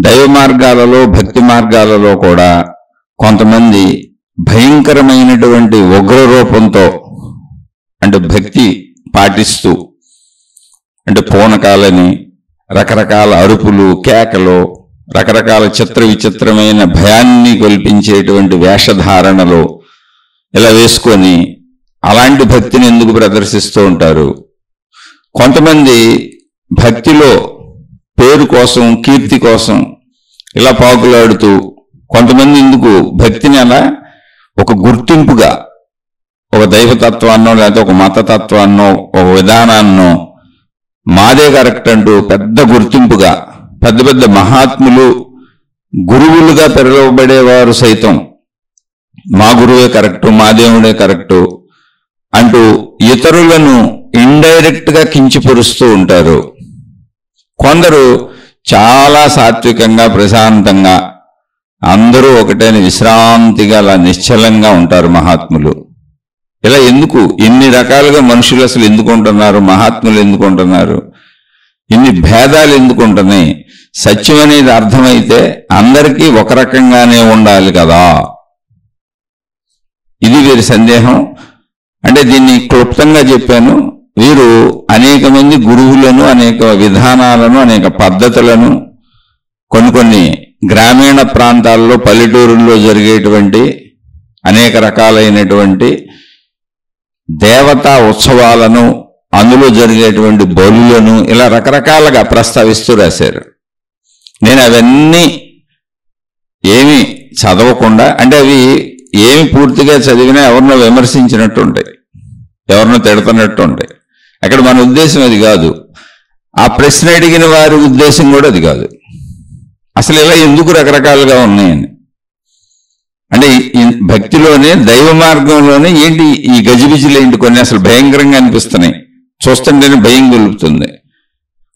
దైవ మార్గాలలో భక్తి మార్గాలలో కూడా కొంతమంది భయంకరమైనటువంటి ఉగ్ర రూపంతో అంటే భక్తి పాటిస్తూ అంటే పూనకాలని రకరకాల అరుపులు కేకలు రకరకాల చిత్ర విచిత్రమైన భయాన్ని కల్పించేటువంటి వేషధారణలు ఇలా వేసుకొని అలాంటి భక్తిని ఎందుకు ప్రదర్శిస్తూ ఉంటారు? కొంతమంది భక్తిలో పేరు కోసం కీర్తి కోసం ఇలా పాకులాడుతూ కొంతమంది ఎందుకు భక్తిని అలా ఒక గుర్తింపుగా ఒక దైవతత్వాన్నో లేకపోతే ఒక మతతత్వాన్నో ఒక విధానాన్నో మాదే కరెక్ట్ అంటూ పెద్ద గుర్తింపుగా పెద్ద పెద్ద మహాత్ములు గురువులుగా పిలువబడేవారు సైతం మా గురువే కరెక్టు మా దేవుడే కరెక్టు అంటూ ఇతరులను ఇండైరెక్ట్ గా కించపరుస్తూ ఉంటారు. కొందరు చాలా సాత్వికంగా ప్రశాంతంగా అందరూ ఒకటైన విశ్రాంతిగా అలా నిశ్చలంగా ఉంటారు మహాత్ములు. ఇలా ఎందుకు ఇన్ని రకాలుగా మనుషులు అసలు ఎందుకు ఉంటున్నారు? మహాత్ములు ఎందుకు ఉంటున్నారు? ఇన్ని భేదాలు ఎందుకు ఉంటున్నాయి? సత్యం అనేది అర్థమైతే అందరికీ ఒక రకంగానే ఉండాలి కదా, ఇది వీరి సందేహం. అంటే దీన్ని క్లుప్తంగా చెప్పాను. వీరు అనేక మంది గురువులను అనేక విధానాలను అనేక పద్ధతులను కొన్ని గ్రామీణ ప్రాంతాల్లో పల్లెటూరుల్లో జరిగేటువంటి అనేక రకాలైనటువంటి దేవతా ఉత్సవాలను అందులో జరిగేటువంటి బలులను ఇలా రకరకాలుగా ప్రస్తావిస్తూ రాశారు. నేను అవన్నీ ఏమి చదవకుండా అంటే అవి ఏమి పూర్తిగా చదివినా ఎవరినో విమర్శించినట్టు ఉంటాయి, ఎవరినో తిడుతున్నట్టు ఉంటాయి. అక్కడ మన ఉద్దేశం అది కాదు. ఆ ప్రశ్న అడిగిన వారి ఉద్దేశం కూడా అది కాదు. అసలు ఇలా ఎందుకు రకరకాలుగా ఉన్నాయని అంటే భక్తిలోనే దైవ మార్గంలోనే ఏంటి ఈ గజిబిజిలు ఏంటి కొన్ని అసలు భయంకరంగా అనిపిస్తున్నాయి, చూస్తుంటేనే భయం గొలుపుతుంది.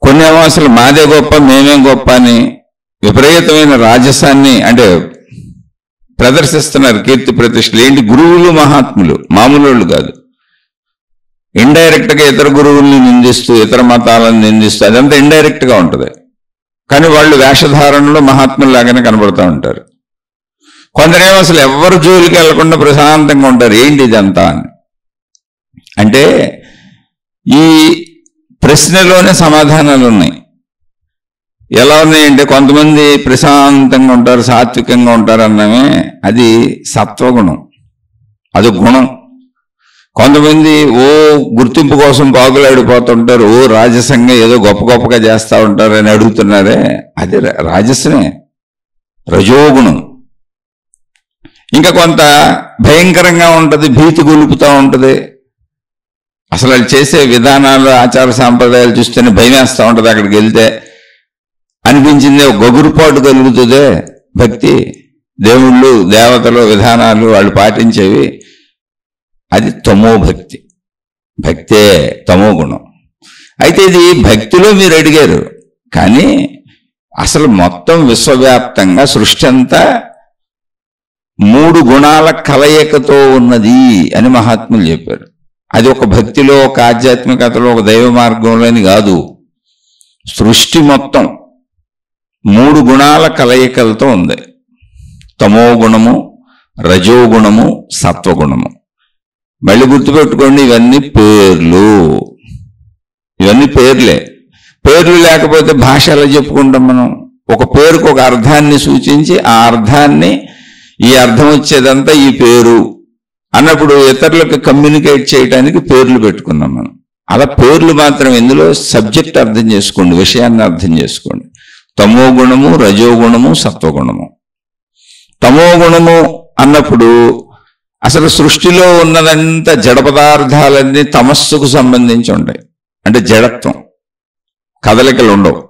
కొన్ని ఏమో అసలు మాదే గొప్ప మేమే గొప్ప అని విపరీతమైన రాజసాన్ని అంటే ప్రదర్శిస్తున్నారు. కీర్తి ప్రతిష్టలు ఏంటి? గురువులు మహాత్ములు మామూలు వాళ్ళు కాదు. ఇండైరెక్ట్ గా ఇతర గురువుల్ని నిందిస్తూ ఇతర మతాలను నిందిస్తూ అదంతా ఇండైరెక్ట్ గా ఉంటుంది. కానీ వాళ్ళు వేషధారణలో మహాత్ముల్లాగానే కనబడుతూ ఉంటారు. కొందరేమో అసలు ఎవరు జోలికి వెళ్లకుండా ప్రశాంతంగా ఉంటారు. ఏంటి ఇదంతా అని అంటే ఈ ప్రశ్నలోనే సమాధానాలు ఉన్నాయి. ఎలా ఉన్నాయంటే కొంతమంది ప్రశాంతంగా ఉంటారు, సాత్వికంగా ఉంటారు అన్నమే అది సత్వగుణం, అది గుణం. కొంతమంది ఓ గుర్తింపు కోసం పాకులాడిపోతుంటారు, ఓ రాజసంగా ఏదో గొప్ప గొప్పగా చేస్తూ ఉంటారు అని అడుగుతున్నారే, అది రాజసమే, రజోగుణం. ఇంకా కొంత భయంకరంగా ఉంటుంది, భీతి గొలుపుతూ ఉంటుంది. అసలు వాళ్ళు చేసే విధానాలు ఆచార సాంప్రదాయాలు చూస్తేనే భయం వేస్తూ ఉంటుంది. అక్కడికి వెళ్తే అనిపించింది ఒక గగురుపాటు కలుగుతుందే భక్తి, దేవుళ్ళు దేవతలు విధానాలు వాళ్ళు పాటించేవి, అది తమో భక్తి. భక్తే తమో గుణం. అయితే ఇది భక్తిలో మీరు అడిగారు, కానీ అసలు మొత్తం విశ్వవ్యాప్తంగా సృష్టి అంతా 3 గుణాల కలయికతో ఉన్నది అని మహాత్ములు చెప్పారు. అది ఒక భక్తిలో ఒక ఆధ్యాత్మికతలో ఒక దైవ మార్గంలోని కాదు. సృష్టి మొత్తం 3 గుణాల కలయికలతో ఉంది. తమో గుణము, రజోగుణము, సత్వగుణము. మళ్ళీ గుర్తుపెట్టుకోండి, ఇవన్నీ పేర్లు, ఇవన్నీ పేర్లే. పేర్లు లేకపోతే భాష ఎలా చెప్పుకుంటాం మనం? ఒక పేరుకు ఒక అర్థాన్ని సూచించి ఆ అర్థాన్ని ఈ అర్థం వచ్చేదంతా ఈ పేరు అన్నప్పుడు ఇతరులకు కమ్యూనికేట్ చేయడానికి పేర్లు పెట్టుకున్నాం మనం. అలా పేర్లు మాత్రం ఇందులో సబ్జెక్ట్ అర్థం చేసుకోండి, విషయాన్ని అర్థం చేసుకోండి. తమో గుణము, రజోగుణము, సత్వగుణము. తమో గుణము అన్నప్పుడు అసలు సృష్టిలో ఉన్నదంతా జడ పదార్థాలన్నీ తమస్సుకు సంబంధించి ఉంటాయి. అంటే జడత్వం, కదలికలు ఉండవు.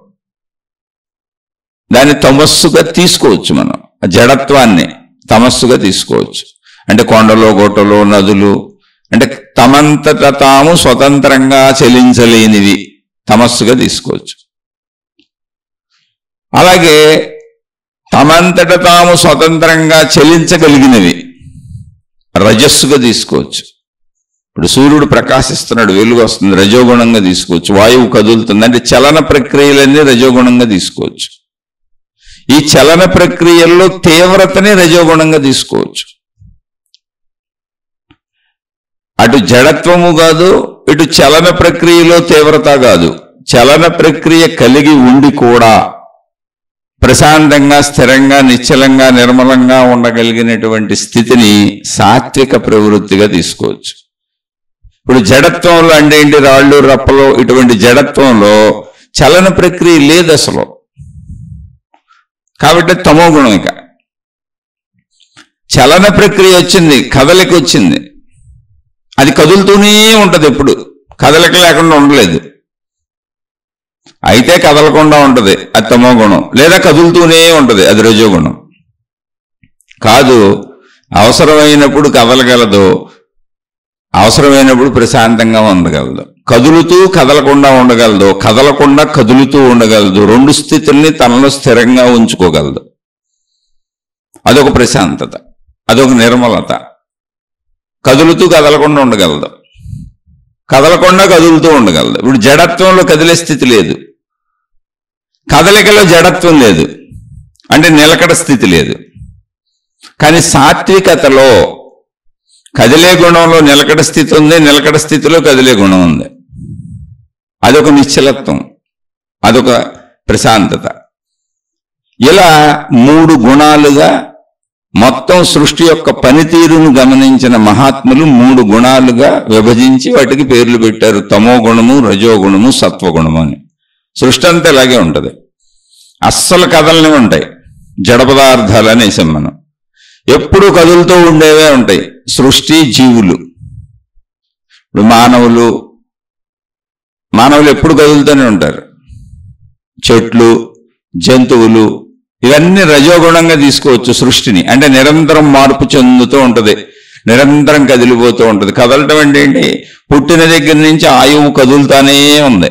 దాన్ని తమస్సుగా తీసుకోవచ్చు మనం, జడత్వాన్ని తమస్సుగా తీసుకోవచ్చు. అంటే కొండలు గోటలు నదులు అంటే తమంతట తాము స్వతంత్రంగా చెలించలేనివి తమస్సుగా తీసుకోవచ్చు. అలాగే తమంతట తాము స్వతంత్రంగా చెలించగలిగినవి రజస్సుగా తీసుకోవచ్చు. ఇప్పుడు సూర్యుడు ప్రకాశిస్తున్నాడు, వెలుగు వస్తుంది, రజోగుణంగా తీసుకోవచ్చు. వాయువు కదులుతుంది అంటే చలన ప్రక్రియలన్నీ రజోగుణంగా తీసుకోవచ్చు. ఈ చలన ప్రక్రియల్లో తీవ్రతని రజోగుణంగా తీసుకోవచ్చు. అటు జడత్వము కాదు, ఇటు చలన ప్రక్రియలో తీవ్రత కాదు. చలన ప్రక్రియ కలిగి ఉండి కూడా ప్రశాంతంగా, స్థిరంగా, నిశ్చలంగా, నిర్మలంగా ఉండగలిగినటువంటి స్థితిని సాత్విక ప్రవృత్తిగా తీసుకోవచ్చు. ఇప్పుడు జడత్వంలో అంటే ఏంటి? రాళ్ళు రప్పలు ఇటువంటి జడత్వంలో చలన ప్రక్రియ లేదు అసలు. కాబట్టి తమో గుణం. ఇక చలన ప్రక్రియ వచ్చింది, కదలిక వచ్చింది, అది కదులుతూనే ఉంటుంది. ఎప్పుడు కదలిక లేకుండా ఉండలేదు. అయితే కదలకుండా ఉంటుంది, అది తమో గుణం. లేదా కదులుతూనే ఉంటుంది, అది రజోగుణం. కాదు, అవసరమైనప్పుడు కదలగలదు, అవసరమైనప్పుడు ప్రశాంతంగా ఉండగలదు. కదులుతూ కదలకుండా ఉండగలదు, కదలకుండా కదులుతూ ఉండగలదు. రెండు స్థితుల్ని తనలో స్థిరంగా ఉంచుకోగలదు. అదొక ప్రశాంతత, అదొక నిర్మలత. కదులుతూ కదలకుండా ఉండగలదు, కదలకుండా కదులుతూ ఉండగలదు. ఇప్పుడు జడత్వంలో కదిలే స్థితి లేదు, కదలికలో జడత్వం లేదు, అంటే నిలకడ స్థితి లేదు. కానీ సాత్వికతలో కదిలే గుణంలో నిలకడ స్థితి ఉంది, నిలకడ స్థితిలో కదిలే గుణం ఉంది. అదొక నిశ్చలత్వం, అదొక ప్రశాంతత. ఇలా మూడు గుణాలుగా మొత్తం సృష్టి యొక్క పనితీరును గమనించిన మహాత్ములు మూడు గుణాలుగా విభజించి వాటికి పేర్లు పెట్టారు. తమో గుణము, రజోగుణము, సత్వగుణము అని. సృష్టి అంతా ఇలాగే ఉంటుంది. అస్సలు కదలనే ఉంటాయి జడ పదార్థాలు అనేసాం మనం. ఎప్పుడు కదులుతూ ఉండేవే ఉంటాయి సృష్టి, జీవులు. ఇప్పుడు మానవులు ఎప్పుడు కదులుతూనే ఉంటారు. చెట్లు, జంతువులు ఇవన్నీ రజోగుణంగా తీసుకోవచ్చు సృష్టిని. అంటే నిరంతరం మార్పు చెందుతూ ఉంటుంది, నిరంతరం కదిలిపోతూ ఉంటుంది. కదలటం అంటే ఏంటి? పుట్టిన దగ్గర నుంచి ఆయువు కదులుతానే ఉంది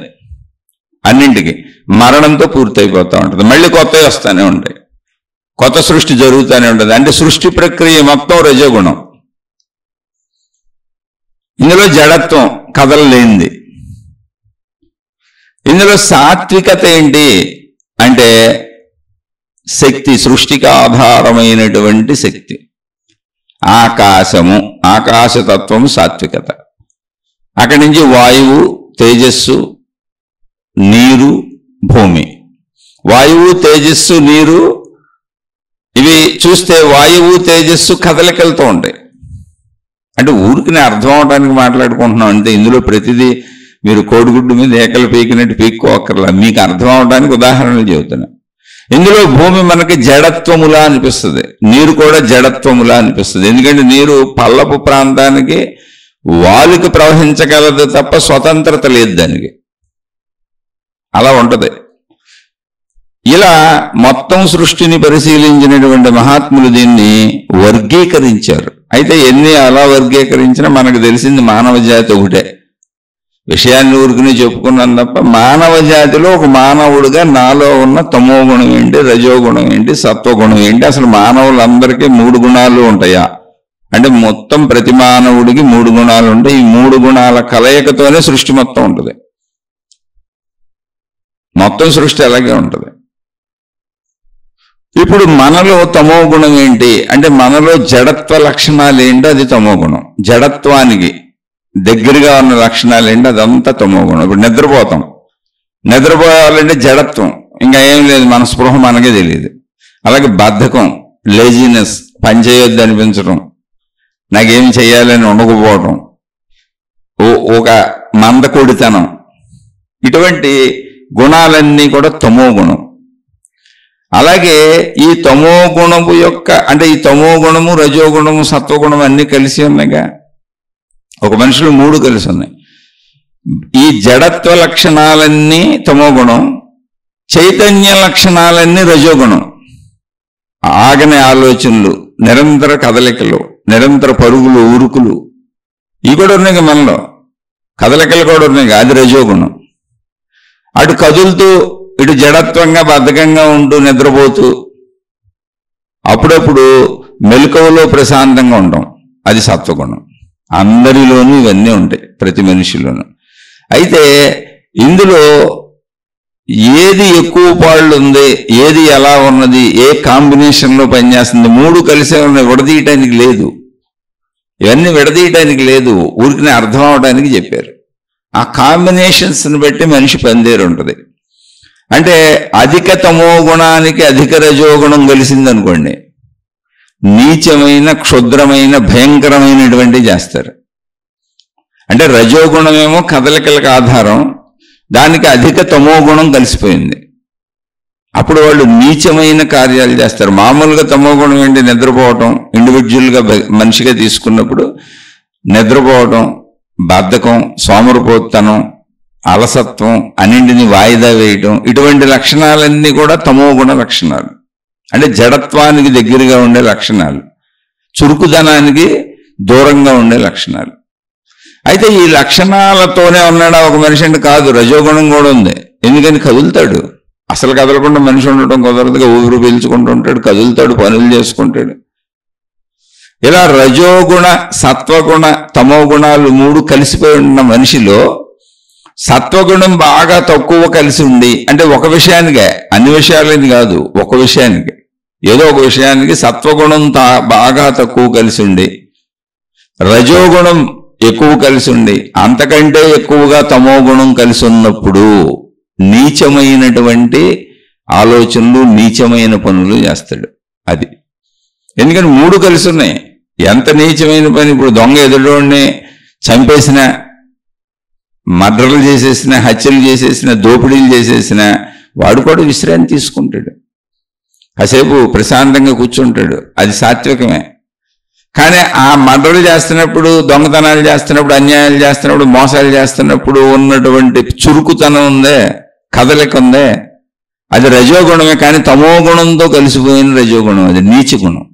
అన్నింటికి. మరణంతో పూర్తయిపోతూ ఉంటుంది, మళ్ళీ కొత్తవి వస్తూనే ఉంటాయి, కొత్త సృష్టి జరుగుతూనే ఉంటుంది. అంటే సృష్టి ప్రక్రియ మొత్తం రజోగుణం. ఇందులో జడత్వం, కదలలేంది. ఇందులో సాత్వికత ఏంటి అంటే శక్తి, సృష్టికి ఆధారమైనటువంటి శక్తి. ఆకాశము, ఆకాశతత్వము సాత్వికత. అక్కడి నుంచి వాయువు, తేజస్సు, నీరు, భూమి. వాయువు, తేజస్సు, నీరు ఇవి చూస్తే వాయువు, తేజస్సు కదలికలతో ఉంటాయి. అంటే ఊరికి అర్థం అవడానికి మాట్లాడుకుంటున్నాం. అంటే ఇందులో ప్రతిదీ మీరు కోడిగుడ్డు మీద ఏకలు పీకినట్టు పీక్కోక్కర్లా, మీకు అర్థం అవడానికి ఉదాహరణలు చెబుతున్నా. ఇందులో భూమి మనకి జడత్వములా అనిపిస్తుంది, నీరు కూడా జడత్వములా అనిపిస్తుంది. ఎందుకంటే నీరు పల్లపు ప్రాంతానికి వాలుకి ప్రవహించగలదు తప్ప స్వతంత్రత లేదు దానికి, అలా ఉంటుంది. ఇలా మొత్తం సృష్టిని పరిశీలించినటువంటి మహాత్ములు దీన్ని వర్గీకరించారు. అయితే ఎన్ని అలా వర్గీకరించినా మనకు తెలిసింది మానవ జాతి ఒకటే. విషయాన్ని ఊరుకుని చెప్పుకున్నాను తప్ప మానవ జాతిలో ఒక మానవుడిగా నాలో ఉన్న తమో గుణం ఏంటి, రజోగుణం ఏంటి, సత్వగుణం ఏంటి, అసలు మానవులందరికీ మూడు గుణాలు ఉంటాయా అంటే మొత్తం ప్రతి మానవుడికి మూడు గుణాలు ఉంటాయి. ఈ మూడు గుణాల కలయికతోనే సృష్టి మొత్తం ఉంటుంది. మొత్తం సృష్టి అలాగే ఉంటుంది. ఇప్పుడు మనలో తమో గుణం ఏంటి అంటే మనలో జడత్వ లక్షణాలు ఏంటో అది తమో గుణం. జడత్వానికి దగ్గరగా ఉన్న లక్షణాలు ఏంటి అదంతా తమో గుణం. ఇప్పుడు నిద్రపోవాలంటే జడత్వం, ఇంకా ఏం లేదు, మన స్పృహ మనకే తెలియదు. అలాగే బద్ధకం, లేజినెస్, పని చేయొద్దు అనిపించడం, నాకేం చెయ్యాలని ఉండకపోవడం, ఒక మందకొడితనం, ఇటువంటి గుణాలన్నీ కూడా తమో గుణం. అలాగే ఈ తమో గుణము యొక్క అంటే ఈ తమో గుణము, రజోగుణము, సత్వగుణము అన్నీ కలిసి ఉన్నాయిగా. ఒక మనిషిలో మూడు కలిసి ఉన్నాయి. ఈ జడత్వ లక్షణాలన్నీ తమో గుణం, చైతన్య లక్షణాలన్నీ రజోగుణం. ఆగని ఆలోచనలు, నిరంతర కదలికలు, నిరంతర పరుగులు, ఉరుకులు, ఇవి కూడా ఉన్నాయి మనలో. కదలికలు కూడా ఉన్నాయి, అది రజోగుణం. అటు కదులుతూ ఇటు జడత్వంగా బద్ధకంగా ఉంటూ నిద్రపోతూ అప్పుడప్పుడు మెలకువలో ప్రశాంతంగా ఉంటాం, అది సత్వగుణం. అందరిలోనూ ఇవన్నీ ఉంటాయి, ప్రతి మనిషిలోనూ. అయితే ఇందులో ఏది ఎక్కువ పాళ్ళు ఉంది, ఏది ఎలా ఉన్నది, ఏ కాంబినేషన్లో పనిచేస్తుంది, మూడు కలిసే ఉన్నాయి, విడదీయటానికి లేదు. ఇవన్నీ విడదీయటానికి లేదు, ఊరికి అర్థం అవడానికి చెప్పారు. ఆ కాంబినేషన్స్ని బట్టి మనిషి పనితీరు ఉంటుంది. అంటే అధిక తమో గుణానికి అధిక రజోగుణం కలిసిందనుకోండి, నీచమైన, క్షుద్రమైన, భయంకరమైనటువంటి చేస్తారు. అంటే రజోగుణమేమో కదలికలకు ఆధారం, దానికి అధిక తమో గుణం కలిసిపోయింది, అప్పుడు వాళ్ళు నీచమైన కార్యాలు చేస్తారు. మామూలుగా తమో గుణం ఏంటి? నిద్రపోవటం. ఇండివిజువల్గా మనిషిగా తీసుకున్నప్పుడు నిద్రపోవటం, బద్ధకం, సోమరిపోతనం, అలసత్వం, అన్నింటినీ వాయిదా వేయటం, ఇటువంటి లక్షణాలన్నీ కూడా తమో గుణ లక్షణాలు. అంటే జడత్వానికి దగ్గరగా ఉండే లక్షణాలు, చురుకుదనానికి దూరంగా ఉండే లక్షణాలు. అయితే ఈ లక్షణాలతోనే ఉన్నాడా ఒక మనిషి అంటే కాదు, రజోగుణం కూడా ఉంది. ఎందుకని కదులుతాడు, అసలు కదలకుండా మనిషి ఉండటం కుదరదుగా, ఊపిరి పీల్చుకుంటూ ఉంటాడు, కదులుతాడు, పనులు చేసుకుంటాడు. ఇలా రజోగుణ, సత్వగుణ, తమో గుణాలు మూడు కలిసిపోయి ఉన్న మనిషిలో సత్వగుణం బాగా తక్కువ కలిసి ఉండి, అంటే ఒక విషయానికే, అన్ని విషయాలని కాదు, ఒక విషయానికి, ఏదో ఒక విషయానికి సత్వగుణం బాగా తక్కువ కలిసి ఉండి, రజోగుణం ఎక్కువ కలిసి ఉండి, అంతకంటే ఎక్కువగా తమో గుణం కలిసి ఉన్నప్పుడు నీచమైనటువంటి ఆలోచనలు, నీచమైన పనులు చేస్తాడు. అది ఎందుకని మూడు కలిసి ఉన్నాయి. ఎంత నీచమైన పని! ఇప్పుడు దొంగ ఎదురుని చంపేసిన, మర్డర్లు చేసేసిన, హత్యలు చేసేసిన, దోపిడీలు చేసేసిన వాడు కూడా విశ్రాంతి తీసుకుంటాడు, కాసేపు ప్రశాంతంగా కూర్చుంటాడు, అది సాత్వికమే. కానీ ఆ మర్డర్లు చేస్తున్నప్పుడు, దొంగతనాలు చేస్తున్నప్పుడు, అన్యాయాలు చేస్తున్నప్పుడు, మోసాలు చేస్తున్నప్పుడు ఉన్నటువంటి చురుకుతనం ఉందే, కదలిక ఉందే, అది రజోగుణమే. కానీ తమో గుణంతో కలిసిపోయిన రజోగుణం, అది నీచ గుణం.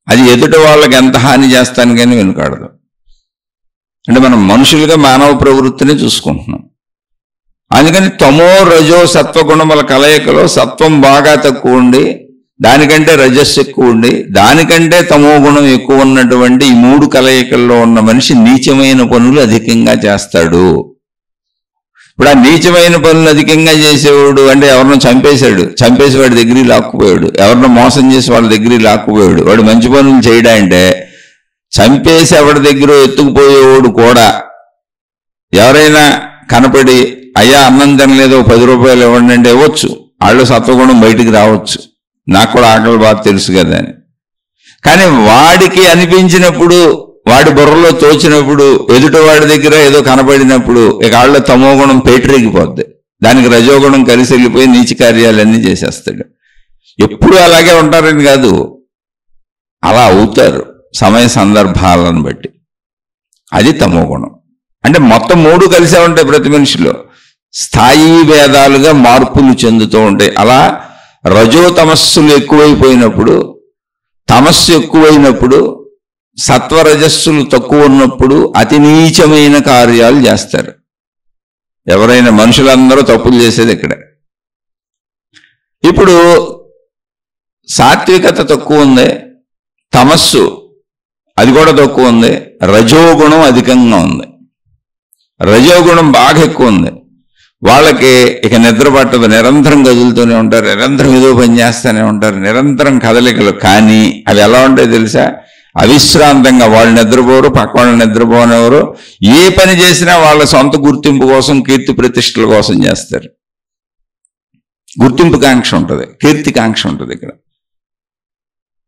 అది ఎదుటి వాళ్ళకి ఎంత హాని చేస్తాను కానీ వెనుకాడదు. అంటే మనం మనుషులుగా మానవ ప్రవృత్తిని చూసుకుంటున్నాం. అందుకని తమో రజో సత్వగుణముల కలయికలో సత్వం బాగా తక్కువ ఉండి, దానికంటే రజస్సు ఎక్కువ ఉండి, దానికంటే తమో గుణం ఎక్కువ ఉన్నటువంటి ఈ మూడు కలయికల్లో ఉన్న మనిషి నీచమైన పనులు అధికంగా చేస్తాడు. ఇప్పుడు ఆ నీచమైన పనులు అధికంగా చేసేవాడు అంటే ఎవరినో చంపేశాడు, చంపేసి వాడి దగ్గరికి లాక్కుపోయాడు, ఎవరినో మోసం చేసి వాళ్ళ దగ్గరికి లాక్కుపోయాడు, వాడు మంచి పనులు చేయడా అంటే, చంపేసి ఎవరి దగ్గర ఎత్తుకుపోయేవాడు కూడా ఎవరైనా కనపడి అయ్యా అన్నం తినలేదు 10 రూపాయలు ఇవ్వండి అంటే ఇవ్వచ్చు, వాళ్ళు సత్వగుణం బయటికి రావచ్చు, నాకు కూడా ఆకలి బాధ తెలుసు కదా అని. కానీ వాడికి అనిపించినప్పుడు, వాడి బుర్రలో తోచినప్పుడు, ఎదుటివాడి దగ్గర ఏదో కనపడినప్పుడు ఇక వాళ్ళ తమో గుణం పేటరేగిపోద్ది, దానికి రజోగుణం కలిసి వెళ్ళిపోయి నీచ కార్యాలన్నీ చేసేస్తాడు. ఎప్పుడు అలాగే ఉంటారని కాదు, అలా అవుతారు సమయ సందర్భాలను బట్టి. అది తమో గుణం. అంటే మొత్తం మూడు కలిసే ఉంటాయి ప్రతి మనిషిలో, స్థాయి భేదాలుగా మార్పులు చెందుతూ ఉంటాయి. అలా రజో తమస్సులు ఎక్కువైపోయినప్పుడు, తమస్సు ఎక్కువైనప్పుడు, సత్వరజస్సులు తక్కువ ఉన్నప్పుడు అతి నీచమైన కార్యాలు చేస్తారు. ఎవరైనా మనుషులందరూ తప్పులు చేసేది ఇక్కడే. ఇప్పుడు సాత్వికత తక్కువ ఉంది, తమస్సు అది కూడా తక్కువ ఉంది, రజోగుణం అధికంగా ఉంది. రజోగుణం బాగా ఎక్కువ ఉంది, వాళ్ళకి ఇక నిద్ర పట్టదు, నిరంతరం కదులుతూనే ఉంటారు, నిరంతరం ఏదో పని చేస్తూనే ఉంటారు, నిరంతరం కదలికలు. కానీ అవి ఎలా ఉంటాయో తెలుసా? అవిశ్రాంతంగా. వాళ్ళు నిద్రపోరు, పక్క వాళ్ళు నిద్రపోనెవరు, ఏ పని చేసినా వాళ్ళ సొంత గుర్తింపు కోసం, కీర్తి ప్రతిష్టల కోసం చేస్తారు. గుర్తింపు కాంక్ష ఉంటుంది, కీర్తి కాంక్ష ఉంటుంది. ఇక్కడ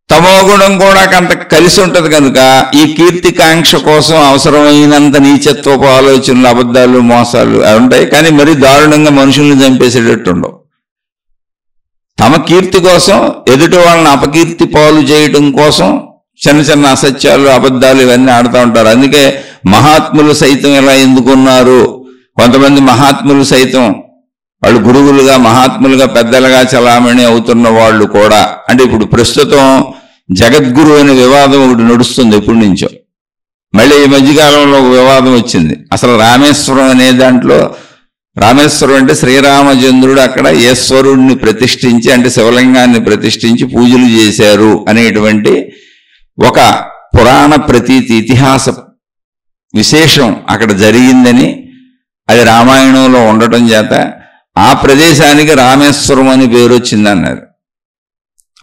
తమో గుణం కూడా కొంత కలిసి ఉంటుంది కనుక ఈ కీర్తి కాంక్ష కోసం అవసరమైనంత నీచత్వపు ఆలోచనలు, అబద్ధాలు, మోసాలు అవి ఉంటాయి. కానీ మరీ దారుణంగా మనుషుల్ని చంపేసేటట్టు ఉండవు. తమ కీర్తి కోసం, ఎదుటి వాళ్ళని అపకీర్తి పాలు చేయటం కోసం చిన్న చిన్న అసత్యాలు, అబద్ధాలు ఇవన్నీ ఆడుతూ ఉంటారు. అందుకే మహాత్ములు సైతం ఇలా ఎందుకున్నారు? కొంతమంది మహాత్ములు సైతం వాళ్ళు గురువులుగా, మహాత్ములుగా, పెద్దలుగా చలామణి అవుతున్న వాళ్ళు కూడా, అంటే ఇప్పుడు ప్రస్తుతం జగద్గురు అనే వివాదం ఒకటి నడుస్తుంది ఎప్పటి నుంచో. మళ్ళీ ఈ మధ్యకాలంలో ఒక వివాదం వచ్చింది. అసలు రామేశ్వరం అనే దాంట్లో, రామేశ్వరం అంటే శ్రీరామచంద్రుడు అక్కడ ఈశ్వరుడిని ప్రతిష్ఠించి, అంటే శివలింగాన్ని ప్రతిష్ఠించి పూజలు చేశారు అనేటువంటి ఒక పురాణ ప్రతీతి, ఇతిహాస విశేషం అక్కడ జరిగిందని, అది రామాయణంలో ఉండటం చేత ఆ ప్రదేశానికి రామేశ్వరం అని పేరు వచ్చిందన్నారు.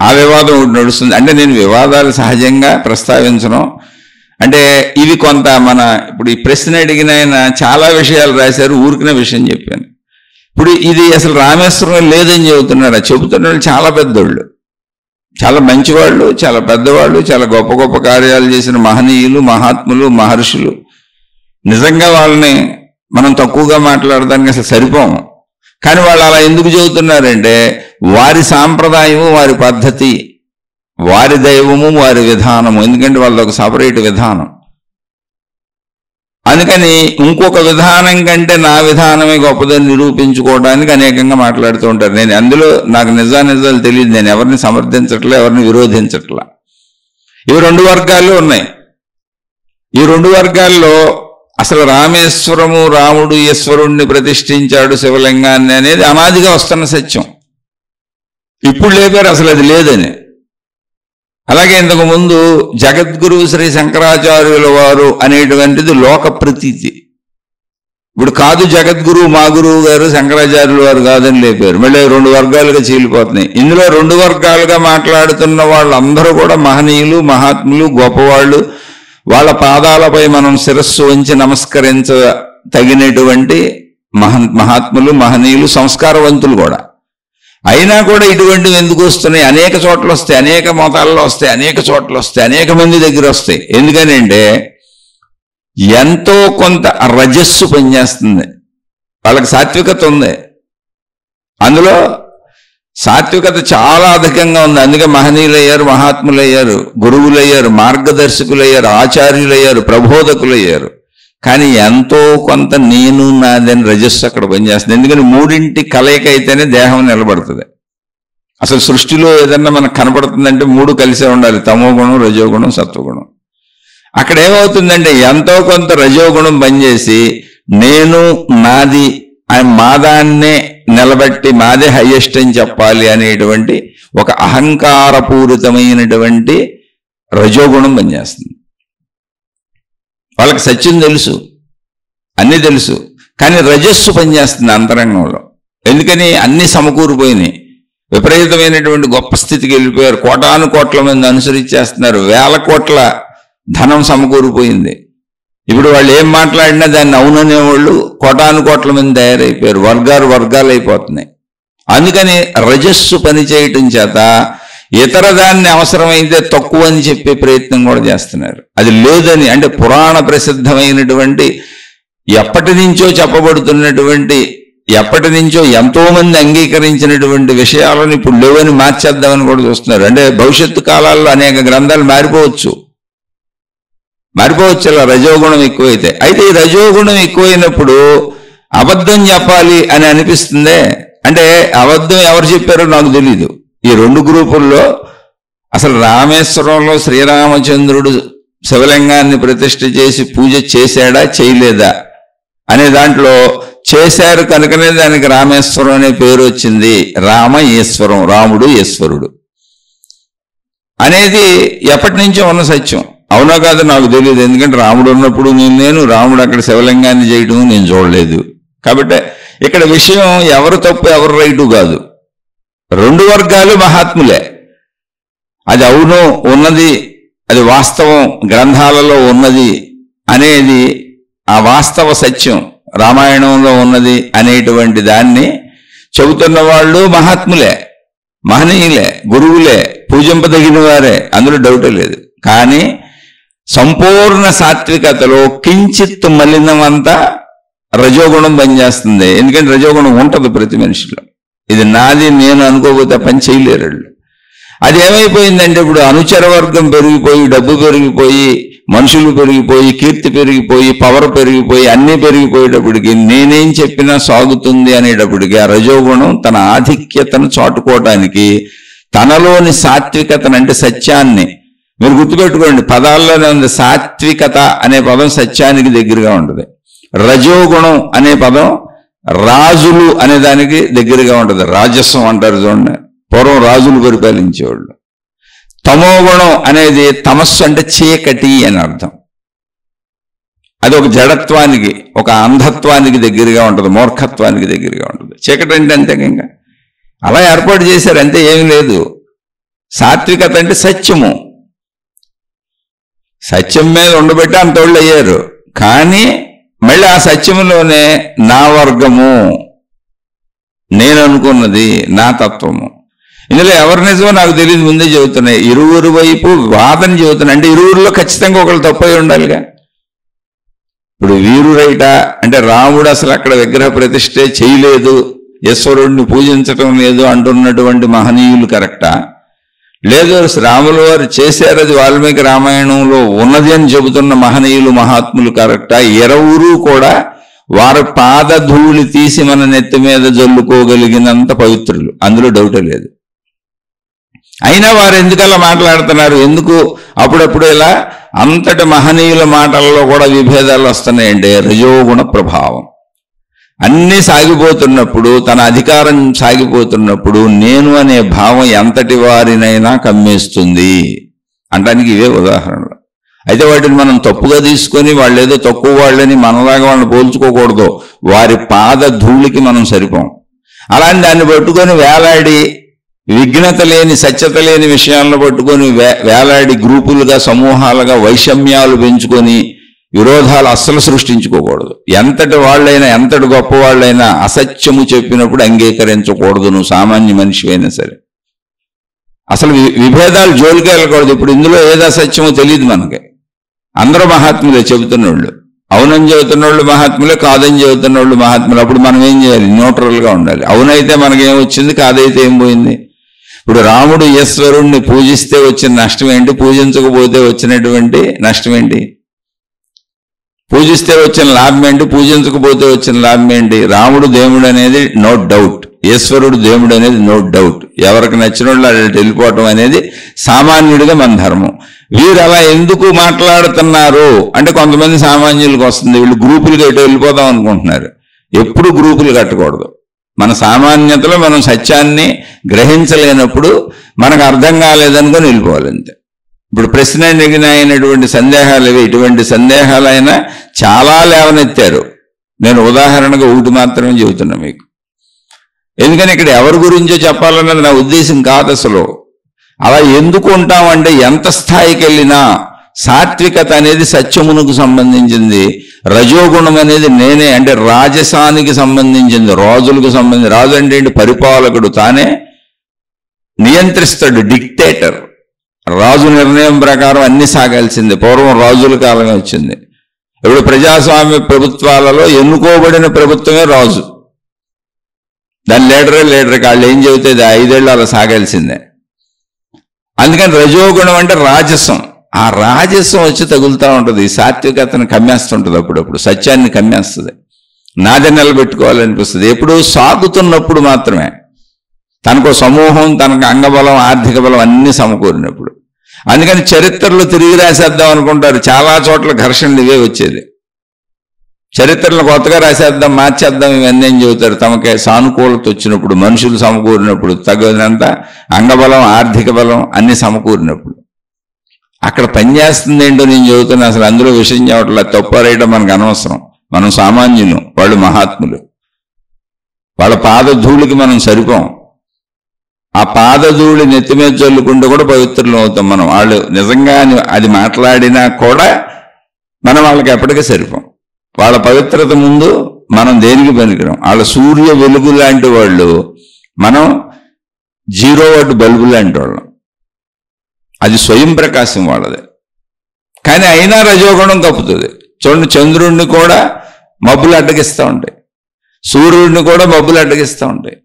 ఆ వివాదం ఒకటి నడుస్తుంది. అంటే నేను వివాదాలు సహజంగా ప్రస్తావించను, అంటే ఇవి కొంత మన ఇప్పుడు ఈ ప్రశ్న అడిగిన ఆయన చాలా విషయాలు రాశారు, ఊరికిన విషయం చెప్పాను. ఇప్పుడు ఇది అసలు రామేశ్వరం లేదని చెబుతున్నారు. చెబుతున్న వాళ్ళు చాలా పెద్దోళ్ళు, చాలా మంచివాళ్ళు, చాలా పెద్దవాళ్ళు, చాలా గొప్ప గొప్ప కార్యాలు చేసిన మహనీయులు, మహాత్ములు, మహర్షులు. నిజంగా వాళ్ళని మనం తక్కువగా మాట్లాడడానికి అసలు సరిపోము. కానీ వాళ్ళు అలా ఎందుకు చెబుతున్నారంటే వారి సాంప్రదాయము, వారి పద్ధతి, వారి దైవము, వారి విధానము. ఎందుకంటే వాళ్ళది ఒక సపరేట్ విధానం. అందుకని ఇంకొక విధానం కంటే నా విధానమే గొప్పదని నిరూపించుకోవడానికి అనేకంగా మాట్లాడుతూ ఉంటారు. నేను అందులో నాకు నిజాలు తెలియదు, నేను ఎవరిని సమర్థించట్లా, ఎవరిని విరోధించట్లా. ఇవి రెండు వర్గాలు ఉన్నాయి. ఈ రెండు వర్గాల్లో అసలు రామేశ్వరము, రాముడు ఈశ్వరుణ్ణి ప్రతిష్ఠించాడు శివలింగాన్ని అనేది అనాదిగా వస్తున్న సత్యం. ఇప్పుడు లేపారు అసలు అది లేదని. అలాగే ఇంతకు ముందు జగద్గురు శ్రీ శంకరాచార్యుల వారు అనేటువంటిది లోక ప్రతీతి. ఇప్పుడు కాదు జగద్గురు మా గురువు గారు శంకరాచార్యుల వారు కాదని లేపారు. మళ్ళీ రెండు వర్గాలుగా చీలిపోతున్నాయి. ఇందులో రెండు వర్గాలుగా మాట్లాడుతున్న వాళ్ళందరూ కూడా మహనీయులు, మహాత్ములు, గొప్పవాళ్ళు. వాళ్ళ పాదాలపై మనం శిరస్సు వంచి నమస్కరించ తగినటువంటి మహాత్ములు, మహనీయులు, సంస్కారవంతులు కూడా. అయినా కూడా ఇటువంటివి ఎందుకు వస్తున్నాయి? అనేక చోట్ల వస్తాయి, అనేక మతాల్లో వస్తాయి, అనేక చోట్ల వస్తాయి, అనేక మంది దగ్గర వస్తాయి. ఎందుకని అంటే ఎంతో కొంత రజస్సు పనిచేస్తుంది. వాళ్ళకి సాత్వికత ఉంది, అందులో సాత్వికత చాలా అధికంగా ఉంది. అందుకే మహనీయులయ్యారు, మహాత్ములయ్యారు, గురువులయ్యారు, మార్గదర్శకులయ్యారు, ఆచార్యులయ్యారు, ప్రబోధకులయ్యారు. కానీ ఎంతో కొంత నేను నాదని రజస్సు అక్కడ పనిచేస్తుంది. ఎందుకని మూడింటి కలయిక అయితేనే దేహం నిలబడుతుంది. అసలు సృష్టిలో ఏదన్నా మనకు కనపడుతుందంటే మూడు కలిసే ఉండాలి, తమోగుణం, రజోగుణం, సత్వగుణం. అక్కడ ఏమవుతుందంటే ఎంతో కొంత రజోగుణం పనిచేసి నేను నాది మాదాన్నే నిలబెట్టి మాదే హైయెస్ట్ అని చెప్పాలి అనేటువంటి ఒక అహంకారపూరితమైనటువంటి రజోగుణం పనిచేస్తుంది. వాళ్ళకి సత్యం తెలుసు, అన్నీ తెలుసు, కానీ రజస్సు పనిచేస్తుంది అంతరంగంలో. ఎందుకని అన్నీ సమకూరిపోయినాయి, విపరీతమైనటువంటి గొప్ప స్థితికి వెళ్ళిపోయారు. కోటాను కోట్ల మంది అనుసరించేస్తున్నారు, వేల కోట్ల ధనం సమకూరిపోయింది. ఇప్పుడు వాళ్ళు ఏం మాట్లాడినా దాన్ని అవుననేవాళ్ళు కోటాను కోట్ల మంది తయారైపోయారు, వర్గాలు అయిపోతున్నాయి. అందుకని రజస్సు పనిచేయటం చేత ఇతర దాన్ని అవసరమైతే తక్కువ అని చెప్పే ప్రయత్నం కూడా చేస్తున్నారు. అది లేదని అంటే పురాణ ప్రసిద్ధమైనటువంటి ఎప్పటి నుంచో చెప్పబడుతున్నటువంటి, ఎప్పటి నుంచో ఎంతో మంది అంగీకరించినటువంటి విషయాలను ఇప్పుడు లేవని మార్చేద్దామని కూడా చూస్తున్నారు. అంటే భవిష్యత్తు కాలాల్లో అనేక గ్రంథాలు మారిపోవచ్చు అలా రజోగుణం ఎక్కువైతే. అయితే ఈ రజోగుణం ఎక్కువైనప్పుడు అబద్ధం చెప్పాలి అని అనిపిస్తుందే. అంటే అబద్ధం ఎవరు చెప్పారో నాకు తెలీదు. ఈ రెండు గ్రూపుల్లో అసలు రామేశ్వరంలో శ్రీరామచంద్రుడు శివలింగాన్ని ప్రతిష్ఠ చేసి పూజ చేశాడా చేయలేదా అనే దాంట్లో చేశారు కనుకనే దానికి రామేశ్వరం అనే పేరు వచ్చింది. రామ ఈశ్వరం, రాముడు ఈశ్వరుడు అనేది ఎప్పటి నుంచో ఉన్న సత్యం. అవునా కాదు నాకు తెలియదు, ఎందుకంటే రాముడు ఉన్నప్పుడు నేను రాముడు అక్కడ శివలింగాన్ని చేయటం నేను చూడలేదు. కాబట్టి ఇక్కడ విషయం ఎవరు తప్పు ఎవరు రైటు కాదు, రెండు వర్గాలు మహాత్ములే. అది అవును ఉన్నది, అది వాస్తవం, గ్రంథాలలో ఉన్నది అనేది ఆ వాస్తవ సత్యం రామాయణంలో ఉన్నది అనేటువంటి దాన్ని చెబుతున్న వాళ్ళు మహాత్ములే, మహనీయులే, గురువులే, పూజింపదగిన వారే, అందులో డౌటే లేదు. కానీ సంపూర్ణ సాత్వికతలో కించిత్ మలినమంతా రజోగుణం పనిచేస్తుంది. ఎందుకంటే రజోగుణం ఉంటుంది ప్రతి మనిషిలో. ఇది నాది నేను అనుకోకపోతే పని చేయలేరు వాళ్ళు. అది ఏమైపోయిందంటే ఇప్పుడు అనుచర వర్గం పెరిగిపోయి, డబ్బు పెరిగిపోయి, మనుషులు పెరిగిపోయి, కీర్తి పెరిగిపోయి, పవర్ పెరిగిపోయి, అన్నీ పెరిగిపోయేటప్పటికి నేనేం చెప్పినా సాగుతుంది అనేటప్పటికీ ఆ రజోగుణం తన ఆధిక్యతను చాటుకోవటానికి తనలోని సాత్వికతను అంటే సత్యాన్ని, మీరు గుర్తుపెట్టుకోండి పదాల్లోనే ఉంది, సాత్వికత అనే పదం సత్యానికి దగ్గరగా ఉంటుంది. రజోగుణం అనే పదం రాజులు అనే దానికి దగ్గరగా ఉంటుంది. రాజస్వం అంటారు చూడండి, పూర్వం రాజులు పరిపాలించేవాళ్ళు. తమోగుణం అనేది తమస్సు అంటే చీకటి అని అర్థం. అది ఒక జడత్వానికి, ఒక అంధత్వానికి దగ్గరగా ఉంటుంది, మూర్ఖత్వానికి దగ్గరగా ఉంటుంది. చీకటి అంటే అంతే, ఇంకా అలా ఏర్పాటు చేశారు అంతే, ఏమి లేదు. సాత్వికత అంటే సత్యము, సత్యం మీద ఉండబెట్టి అంతోళ్ళు అయ్యారు. కానీ మళ్ళీ ఆ సత్యములోనే నా వర్గము, నేను అనుకున్నది, నా తత్వము. ఇందులో ఎవరి నిజమో నాకు తెలియదు, ముందే చెబుతున్నాయి. ఇరువురు వైపు వాదన చెబుతున్నాయి. అంటే ఇరువురిలో ఖచ్చితంగా ఒకళ్ళు తప్పై ఉండాలిగా. ఇప్పుడు వీరురైట అంటే రాముడు అసలు అక్కడ విగ్రహ ప్రతిష్ఠే చేయలేదు, ఈశ్వరుడిని పూజించటం లేదు అంటున్నటువంటి మహనీయులు కరెక్టా? లేదు రాముల వారు చేశారు, అది వాల్మీకి రామాయణంలో ఉన్నది అని చెబుతున్న మహనీయులు మహాత్ములు కరెక్టా? ఇరువురు కూడా వారి పాదధూళి తీసి మన నెత్తి మీద జల్లుకోగలిగినంత పవిత్రులు, అందులో డౌటే లేదు. అయినా వారు ఎందుకు అలా మాట్లాడుతున్నారు? ఎందుకు అప్పుడప్పుడు ఇలా అంతటి మహనీయుల మాటల్లో కూడా విభేదాలు వస్తున్నాయంటే రజోగుణ ప్రభావం. అన్నీ సాగిపోతున్నప్పుడు, తన అధికారం సాగిపోతున్నప్పుడు నేను అనే భావం ఎంతటి వారినైనా కమ్మేస్తుంది అంటానికి ఇవే ఉదాహరణలు. అయితే వాటిని మనం తప్పుగా తీసుకొని వాళ్ళు ఏదో తక్కువ వాళ్ళని మనలాగా వాళ్ళని పోల్చుకోకూడదు. వారి పాద ధూళికి మనం సరిపోం. అలాంటి దాన్ని పట్టుకొని వేలాడి, విఘ్నత లేని సత్యత లేని విషయాలను పట్టుకొని వేలాడి గ్రూపులుగా సమూహాలుగా వైషమ్యాలు పెంచుకొని విరోధాలు అస్సలు సృష్టించుకోకూడదు. ఎంతటి వాళ్ళైనా, ఎంతటి గొప్ప వాళ్ళైనా అసత్యము చెప్పినప్పుడు అంగీకరించకూడదు, నువ్వు సామాన్య మనిషి అయినా సరే. అసలు విభేదాలు జోలికి వెళ్ళకూడదు. ఇప్పుడు ఇందులో ఏది అసత్యమో తెలియదు మనకి. అందరూ మహాత్ములే చెబుతున్నోళ్ళు, అవునని చెబుతున్నోళ్ళు మహాత్ములే, కాదని చెబుతున్నోళ్ళు మహాత్ములు. అప్పుడు మనం ఏం చేయాలి? న్యూట్రల్గా ఉండాలి. అవునైతే మనకేం వచ్చింది, కాదైతే ఏం పోయింది? ఇప్పుడు రాముడు ఈశ్వరుణ్ణి పూజిస్తే వచ్చిన నష్టం ఏంటి? పూజించకపోతే వచ్చినటువంటి నష్టం ఏంటి? పూజిస్తే వచ్చిన లాభం ఏంటి? పూజించకపోతే వచ్చిన లాభం ఏంటి? రాముడు దేవుడు అనేది నో డౌట్, ఈశ్వరుడు దేవుడు అనేది నో డౌట్. ఎవరికి నచ్చిన వాళ్ళు అటు వెళ్ళిపోవటం అనేది సామాన్యుడిగా మన ధర్మం. వీరు అలా ఎందుకు మాట్లాడుతున్నారు అంటే కొంతమంది సామాన్యులకు వస్తుంది, వీళ్ళు గ్రూపులుగా ఎటు వెళ్ళిపోదాం అనుకుంటున్నారు. ఎప్పుడు గ్రూపులు కట్టకూడదు. మన సామాన్యతలో మనం సత్యాన్ని గ్రహించలేనప్పుడు మనకు అర్థం కాలేదనుకొని వెళ్ళిపోవాలి అంతే. ఇప్పుడు ప్రశ్న అయినటువంటి సందేహాలు ఇవి. ఇటువంటి సందేహాలైనా చాలా లేవనెత్తారు. నేను ఉదాహరణగా ఒకటి మాత్రమే చెబుతున్నా మీకు. ఎందుకని ఇక్కడ ఎవరి గురించో చెప్పాలన్నది నా ఉద్దేశం కాదు అసలు. అలా ఎందుకు ఉంటామంటే ఎంత స్థాయికి వెళ్ళినా సాత్వికత అనేది సత్యమునకు సంబంధించింది, రజోగుణం అనేది నేనే అంటే రాజసానికి సంబంధించింది, రాజులకు సంబంధించి. రాజు అంటే ఏంటి? పరిపాలకుడు, తానే నియంత్రిస్తాడు, డిక్టేటర్. రాజు నిర్ణయం ప్రకారం అన్ని సాగాల్సిందే. పూర్వం రాజుల కాలమే వచ్చింది. ఇప్పుడు ప్రజాస్వామ్య ప్రభుత్వాలలో ఎన్నుకోబడిన ప్రభుత్వమే రాజు, దాని లీడరే వాళ్ళు ఏం చెబితే 5 ఏళ్ళు అలా సాగాల్సిందే. అందుకని రజోగుణం అంటే రాజసం. ఆ రాజసం వచ్చి తగులుతూ ఉంటుంది, సాత్వికతను కమ్మేస్తుంటుంది, అప్పుడప్పుడు సత్యాన్ని కమ్మేస్తుంది, నాదే నిలబెట్టుకోవాలనిపిస్తుంది. ఎప్పుడు సాగుతున్నప్పుడు మాత్రమే, తనకు సమూహం, తనకు అంగబలం, ఆర్థిక బలం అన్నీ సమకూరినప్పుడు. అందుకని చరిత్రలో తిరిగి రాసేద్దాం అనుకుంటారు. చాలా చోట్ల ఘర్షణలు ఇవే వచ్చేది. చరిత్రలో కొత్తగా రాసేద్దాం, మార్చేద్దాం ఇవన్నీ ఏం చెబుతారు. తమకే సానుకూలత వచ్చినప్పుడు, మనుషులు సమకూరినప్పుడు, తగినంత అంగబలం, ఆర్థిక బలం అన్ని సమకూరినప్పుడు అక్కడ పనిచేస్తుంది ఏంటో నేను చెబుతున్నా. అసలు అందులో విషయం చెప్పట్లేదు. తప్పారేయటం మనకు అనవసరం. మనం సామాన్యులు, వాళ్ళు మహాత్ములు. వాళ్ళ పాదధూళికి మనం సరిపోం. ఆ పాదధూళి నెత్తి మీద చల్లుకుంటూ కూడా పవిత్రులు అవుతాం మనం. వాళ్ళు నిజంగా అది మాట్లాడినా కూడా మనం వాళ్ళకి ఎప్పటికీ సరిపోం. వాళ్ళ పవిత్రత ముందు మనం దేనికి పనికిరాం. వాళ్ళ సూర్య వెలుగు లాంటి వాళ్ళు, మనం 0 వాట్ బల్బు లాంటి వాళ్ళం. అది స్వయం ప్రకాశం వాళ్ళది. కానీ అయినా రజోగుణం కప్పుతుంది. చూడండి, చంద్రుడిని కూడా మబ్బులు అడ్డగిస్తూ ఉంటాయి, సూర్యుడిని కూడా మబ్బులు అడ్డగిస్తూ ఉంటాయి.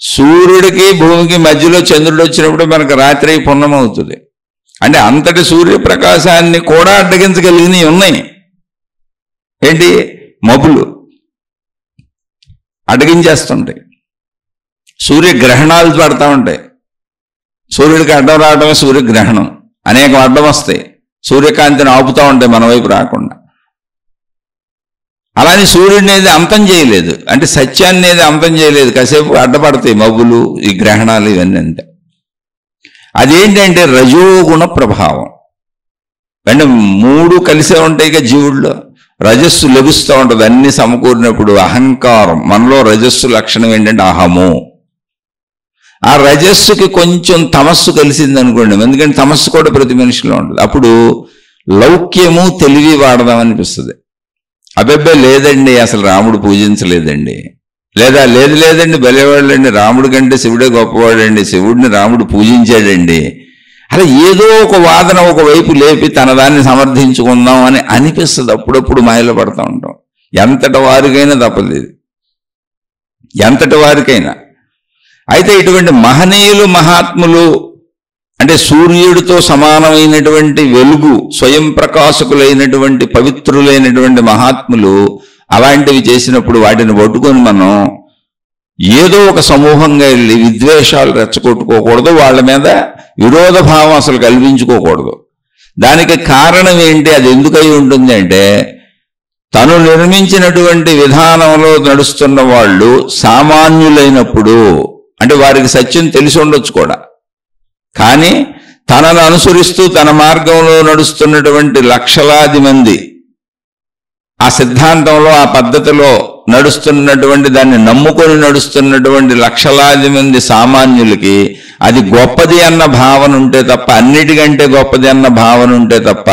సూర్యుడికి భూమికి మధ్యలో చంద్రుడు వచ్చినప్పుడు మనకు రాత్రి పున్నమ అవుతుంది. అంటే అంతటి సూర్యప్రకాశాన్ని కూడా అడ్డగించగలిగినవి ఉన్నాయి. ఏంటి? మబ్బులు అడ్డగించేస్తుంటాయి. సూర్యగ్రహణాలు పడతా ఉంటాయి. సూర్యుడికి అడ్డం రావడమే సూర్యగ్రహణం. అనేక అడ్డం వస్తాయి, సూర్యకాంతిని ఆపుతూ ఉంటాయి మన వైపు రాకుండా. అలానే సూర్యుడిని ఏది అంతం చేయలేదు, అంటే సత్యాన్ని ఏది అంతం చేయలేదు. కాసేపు అడ్డపడతాయి మబ్బులు, ఈ గ్రహణాలు, ఇవన్నీ అంతే. అదేంటంటే రజోగుణ ప్రభావం. అంటే 3 కలిసే ఉంటాయి కదా జీవుల్లో. రజస్సు లభిస్తూ ఉంటుంది అన్ని సమకూరినప్పుడు. అహంకారం, మనలో రజస్సు లక్షణం ఏంటంటే అహము. ఆ రజస్సుకి కొంచెం తమస్సు కలిసింది అనుకోండి, ఎందుకంటే తమస్సు కూడా ప్రతి మనిషిలో ఉంటుంది. అప్పుడు లౌక్యము తెలివి వాడదాం అనిపిస్తుంది. అబ్బెబ్బే లేదండి అసలు రాముడు పూజించలేదండి, లేదా లేదండి బలేవాళ్ళండి, రాముడి కంటే శివుడే గొప్పవాడండి, శివుడిని రాముడు పూజించాడండి, అలా ఏదో ఒక వాదన ఒకవైపు లేపి తన దాన్ని సమర్థించుకుందాం అని అనిపిస్తుంది. అప్పుడప్పుడు మాయలో పడుతూ ఉంటాం. ఎంతటి వారికైనా తప్పలేదు, ఎంతటి వారికైనా. అయితే ఇటువంటి మహనీయులు మహాత్ములు అంటే సూర్యుడితో సమానమైనటువంటి వెలుగు, స్వయం ప్రకాశకులైనటువంటి పవిత్రులైనటువంటి మహాత్ములు అలాంటివి చేసినప్పుడు వాటిని పట్టుకొని మనం ఏదో ఒక సమూహంగా వెళ్ళి విద్వేషాలు రెచ్చగొట్టుకోకూడదు, వాళ్ళ మీద విరోధ భావం అసలు కల్పించుకోకూడదు. దానికి కారణం ఏంటి, అది ఎందుకై ఉంటుంది అంటే, తను నిర్మించినటువంటి విధానంలో నడుస్తున్న వాళ్ళు సామాన్యులైనప్పుడు, అంటే వారికి సత్యం తెలిసి ఉండొచ్చు కూడా, కానీ తనను అనుసరిస్తూ తన మార్గంలో నడుస్తున్నటువంటి లక్షలాది మంది, ఆ సిద్ధాంతంలో ఆ పద్ధతిలో నడుస్తున్నటువంటి, దాన్ని నమ్ముకొని నడుస్తున్నటువంటి లక్షలాది మంది సామాన్యులకి అది గొప్పది అన్న భావన ఉంటే తప్ప, అన్నిటికంటే గొప్పది అన్న భావన ఉంటే తప్ప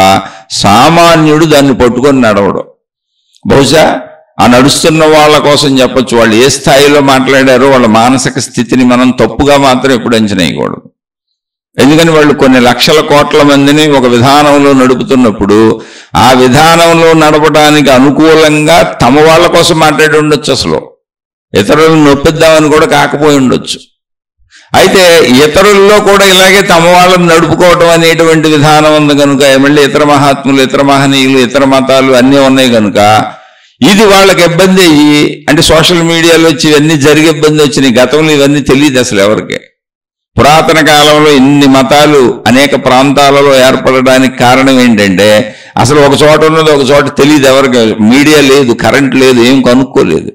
సామాన్యుడు దాన్ని పట్టుకొని నడవడు. బహుశా ఆ నడుస్తున్న వాళ్ళ కోసం చెప్పొచ్చు, వాళ్ళు ఏ స్థాయిలో మాట్లాడారో వాళ్ళ మానసిక స్థితిని మనం తప్పుగా మాత్రం ఎప్పుడు అంచనా వేయకూడదు. ఎందుకని వాళ్ళు కొన్ని లక్షల కోట్ల మందిని ఒక విధానంలో నడుపుతున్నప్పుడు ఆ విధానంలో నడపడానికి అనుకూలంగా తమ వాళ్ళ కోసం మాట్లాడి ఉండొచ్చు, అసలు ఇతరులను నొప్పిద్దామని కూడా కాకపోయి ఉండొచ్చు. అయితే ఇతరుల్లో కూడా ఇలాగే తమ వాళ్ళని నడుపుకోవటం అనేటువంటి విధానం ఉంది కనుక, మళ్ళీ ఇతర మహాత్ములు, ఇతర మహనీయులు, ఇతర మతాలు అన్నీ ఉన్నాయి కనుక ఇది వాళ్ళకి ఇబ్బంది అయ్యి, అంటే సోషల్ మీడియాలో వచ్చి ఇవన్నీ జరిగే ఇబ్బంది వచ్చినాయి. గతంలో ఇవన్నీ తెలియదు అసలు ఎవరికి. పురాతన కాలంలో ఇన్ని మతాలు అనేక ప్రాంతాలలో ఏర్పడడానికి కారణం ఏంటంటే, అసలు ఒక చోట ఉన్నది ఒక చోట తెలియదు ఎవరికి. మీడియా లేదు, కరెంట్ లేదు, ఏం కనుక్కోలేదు.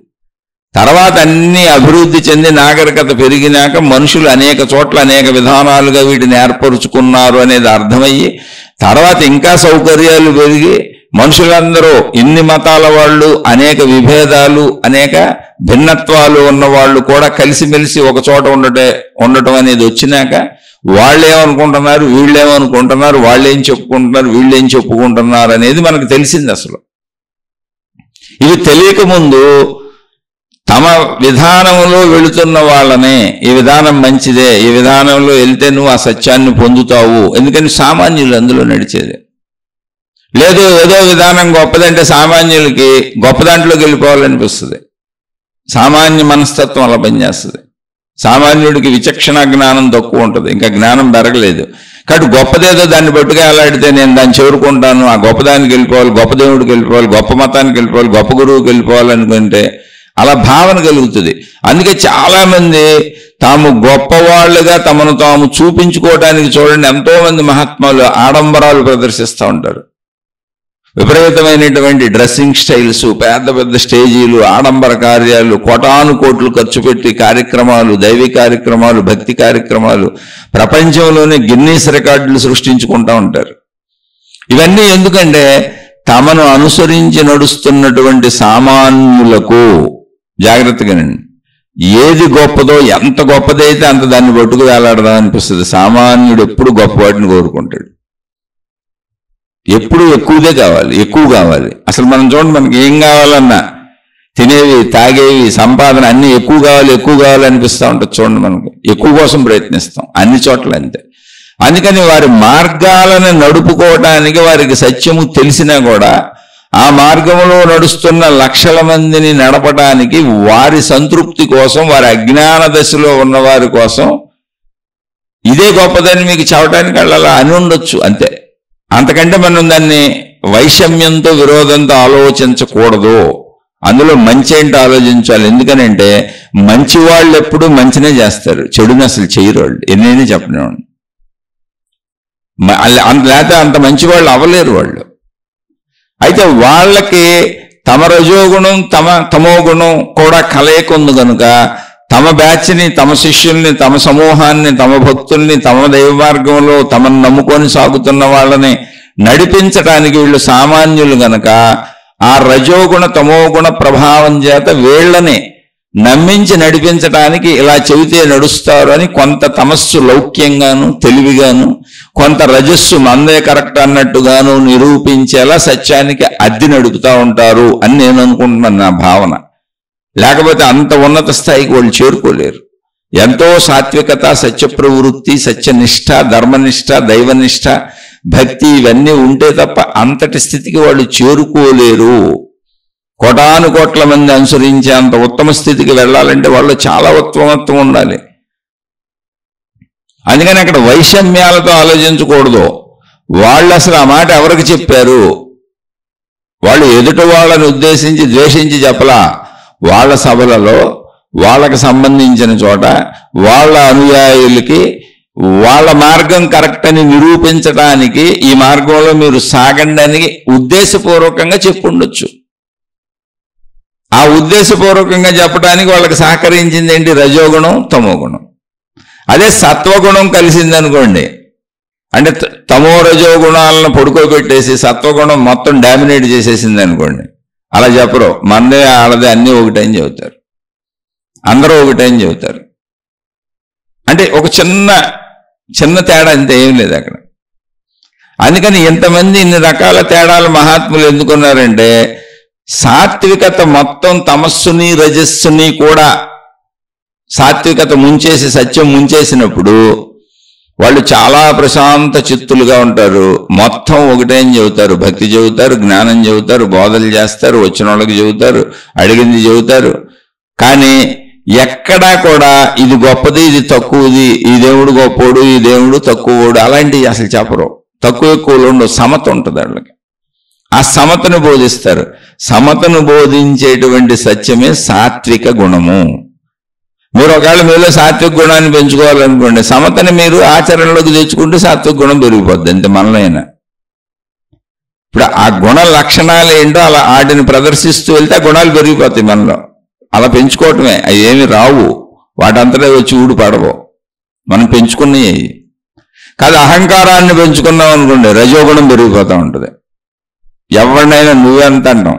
తర్వాత అన్ని అభివృద్ధి చెంది నాగరికత పెరిగినాక మనుషులు అనేక చోట్ల అనేక విధానాలుగా వీటిని ఏర్పరుచుకున్నారు అనేది అర్థమయ్యి, తర్వాత ఇంకా సౌకర్యాలు పెరిగి మనుషులందరూ, ఇన్ని మతాల వాళ్ళు, అనేక విభేదాలు, అనేక భిన్నత్వాలు ఉన్న వాళ్ళు కూడా కలిసిమెలిసి ఒక చోట ఉండటం అనేది వచ్చినాక వాళ్ళేమనుకుంటున్నారు, వీళ్ళేమనుకుంటున్నారు, వాళ్ళేం చెప్పుకుంటున్నారు, వీళ్ళేం చెప్పుకుంటున్నారు అనేది మనకు తెలిసింది. అసలు ఇవి తెలియకముందు తమ విధానంలో వెళుతున్న వాళ్ళనే, ఈ విధానం మంచిదే, ఈ విధానంలో వెళ్తే నువ్వు ఆ సత్యాన్ని పొందుతావు, ఎందుకని సామాన్యులు అందులో నడిచేది లేదు. ఏదో విధానం గొప్పదంటే సామాన్యులకి గొప్ప దాంట్లోకి వెళ్ళిపోవాలనిపిస్తుంది. సామాన్య మనస్తత్వం అలా పనిచేస్తుంది. సామాన్యుడికి విచక్షణ జ్ఞానం తక్కువ ఉంటుంది, ఇంకా జ్ఞానం పెరగలేదు. కాబట్టి గొప్పదేదో దాన్ని బట్టుగా ఎలాడితే నేను దాన్ని చేరుకుంటాను, ఆ గొప్పదానికి వెళ్ళిపోవాలి, గొప్ప దేవుడికి వెళ్ళిపోవాలి, గొప్ప మతానికి వెళ్ళిపోవాలి, గొప్ప గురువుకి వెళ్ళిపోవాలి అనుకుంటే అలా భావన కలుగుతుంది. అందుకే చాలామంది తాము గొప్పవాళ్ళుగా తమను తాము చూపించుకోవడానికి చూడండి, ఎంతో మంది మహాత్మాలు ఆడంబరాలు ప్రదర్శిస్తూ ఉంటారు. విపరీతమైనటువంటి డ్రెస్సింగ్ స్టైల్స్, పెద్ద పెద్ద స్టేజీలు, ఆడంబర కార్యాలు, కోటాను కోట్లు ఖర్చు పెట్టి కార్యక్రమాలు, దైవీ కార్యక్రమాలు, భక్తి కార్యక్రమాలు, ప్రపంచంలోనే గిన్నీస్ రికార్డులు సృష్టించుకుంటూ ఉంటారు. ఇవన్నీ ఎందుకంటే తమను అనుసరించి నడుస్తున్నటువంటి సామాన్యులకు, జాగ్రత్తగానండి, ఏది గొప్పదో, ఎంత గొప్పదైతే అంత దాన్ని పట్టుకు వేలాడదాం అనిపిస్తుంది. సామాన్యుడు ఎప్పుడు గొప్పవాటిని కోరుకుంటాడు, ఎప్పుడు ఎక్కువదే కావాలి, ఎక్కువ కావాలి. అసలు మనం చూడండి, మనకి ఏం కావాలన్నా తినేవి, తాగేవి, సంపాదన అన్ని ఎక్కువ కావాలి అనిపిస్తూ ఉంటుంది. చూడండి, మనకి ఎక్కువ కోసం ప్రయత్నిస్తాం అన్ని చోట్ల అంతే. అందుకని వారి మార్గాలను నడుపుకోవటానికి వారికి సత్యము తెలిసినా కూడా ఆ మార్గంలో నడుస్తున్న లక్షల మందిని నడపడానికి, వారి సంతృప్తి కోసం, వారి అజ్ఞాన దశలో ఉన్న వారి కోసం ఇదే గొప్పదని మీకు చెప్పడానికి అలా అని ఉండొచ్చు అంతే. అంతకంటే మనం దాన్ని వైషమ్యంతో, విరోధంతో ఆలోచించకూడదు. అందులో మంచి ఏంటో ఆలోచించాలి. ఎందుకనంటే మంచి వాళ్ళు ఎప్పుడు మంచినే చేస్తారు, చెడుని అసలు చేయరు వాళ్ళు, ఎన్నైనా చెప్పనివ్వండి. లేకపోతే అంత మంచి వాళ్ళు అవ్వలేరు వాళ్ళు. అయితే వాళ్ళకి తమ రజోగుణం, తమో గుణం కూడా కలయిక ఉంది కనుక తమ బ్యాచ్ని, తమ శిష్యుల్ని, తమ సమూహాన్ని, తమ భక్తుల్ని, తమ దైవ మార్గంలో తమను నమ్ముకొని సాగుతున్న వాళ్ళని నడిపించడానికి వీళ్ళు సామాన్యులు గనక ఆ రజోగుణ తమోగుణ ప్రభావం చేత వీళ్ళని నమ్మించి నడిపించడానికి ఇలా చెబితే నడుస్తారు అని కొంత తమస్సు లౌక్యంగాను తెలివిగాను, కొంత రజస్సు మందే కరెక్ట్ అన్నట్టుగాను నిరూపించేలా సత్యానికి అద్దె నడుపుతా ఉంటారు అని నేను అనుకుంటున్నాను, నా భావన. లేకపోతే అంత ఉన్నత స్థాయికి వాళ్ళు చేరుకోలేరు. ఎంతో సాత్వికత, సత్య ప్రవృత్తి, సత్యనిష్ట, ధర్మనిష్ట, దైవనిష్ట, భక్తి ఇవన్నీ ఉంటే తప్ప అంతటి స్థితికి వాళ్ళు చేరుకోలేరు. కోటాను కోట్ల మంది అనుసరించే అంత ఉత్తమ స్థితికి వెళ్ళాలంటే వాళ్ళు చాలా ఉత్తమత్వం ఉండాలి. అందుకని అక్కడ వైషమ్యాలతో ఆలోచించకూడదు. వాళ్ళు అసలు ఆ మాట ఎవరికి చెప్పారు? వాళ్ళు ఎదుటి వాళ్ళని ఉద్దేశించి ద్వేషించి చెప్పలా. వాళ్ళ సభలలో వాళ్ళకి సంబంధించిన చోట వాళ్ళ అనుయాయులకి వాళ్ళ మార్గం కరెక్ట్ అని నిరూపించడానికి ఈ మార్గంలో మీరు సాగండి అని ఉద్దేశపూర్వకంగా చెప్పుండొచ్చు. ఆ ఉద్దేశపూర్వకంగా చెప్పడానికి వాళ్ళకి సహకరించింది ఏంటి? రజోగుణం, తమోగుణం. అదే సత్వగుణం కలిసిందనుకోండి, అంటే తమో రజోగుణాలను పడుకోబెట్టేసి సత్వగుణం మొత్తం డామినేట్ చేసేసింది అనుకోండి, అలా చెప్పరు. మందే ఆడదే అన్నీ ఒకటని చెబుతారు, అందరూ ఒకటని చెబుతారు. అంటే ఒక చిన్న తేడా అంతే, ఏం లేదు అక్కడ. అందుకని ఇంతమంది ఇన్ని రకాల తేడాలు మహాత్ములు ఎందుకున్నారంటే సాత్వికత మొత్తం తమస్సుని రజస్సుని కూడా సాత్వికత ముంచేసి సత్యం ముంచేసినప్పుడు వాళ్ళు చాలా ప్రశాంత చిత్తులుగా ఉంటారు. మొత్తం ఒకటే అని చెబుతారు, భక్తి చెబుతారు, జ్ఞానం చెబుతారు, బోధలు చేస్తారు, వచ్చిన వాళ్ళకి చెబుతారు, అడిగింది చెబుతారు. కానీ ఎక్కడా కూడా ఇది గొప్పది, ఇది తక్కువది, ఈ దేవుడు గొప్పోడు, ఈ దేవుడు తక్కువోడు అలాంటివి అసలు చెప్పరు. తక్కువ ఎక్కువలు ఉండవు, సమత ఉంటుంది వాళ్ళకి. ఆ సమతను బోధిస్తారు. సమతను బోధించేటువంటి సత్యమే సాత్విక గుణము. మీరు ఒకవేళ మీలో సాత్విక గుణాన్ని పెంచుకోవాలనుకోండి, సమతని మీరు ఆచరణలోకి తెచ్చుకుంటే సాత్విక గుణం పెరిగిపోద్ది. అంతే మనలైనా. ఇప్పుడు ఆ గుణ లక్షణాలు ఏంటో అలా వాటిని ప్రదర్శిస్తూ వెళ్తే ఆ గుణాలు పెరిగిపోతాయి మనలో. అలా పెంచుకోవటమే, అవి ఏమి రావు, వాటంతటా వచ్చి ఊడి పడవు, మనం పెంచుకున్నాయి. కాదు అహంకారాన్ని పెంచుకున్నాం అనుకోండి, రజోగుణం పెరిగిపోతూ ఉంటుంది. ఎవరినైనా నువ్వెంత అంటాం,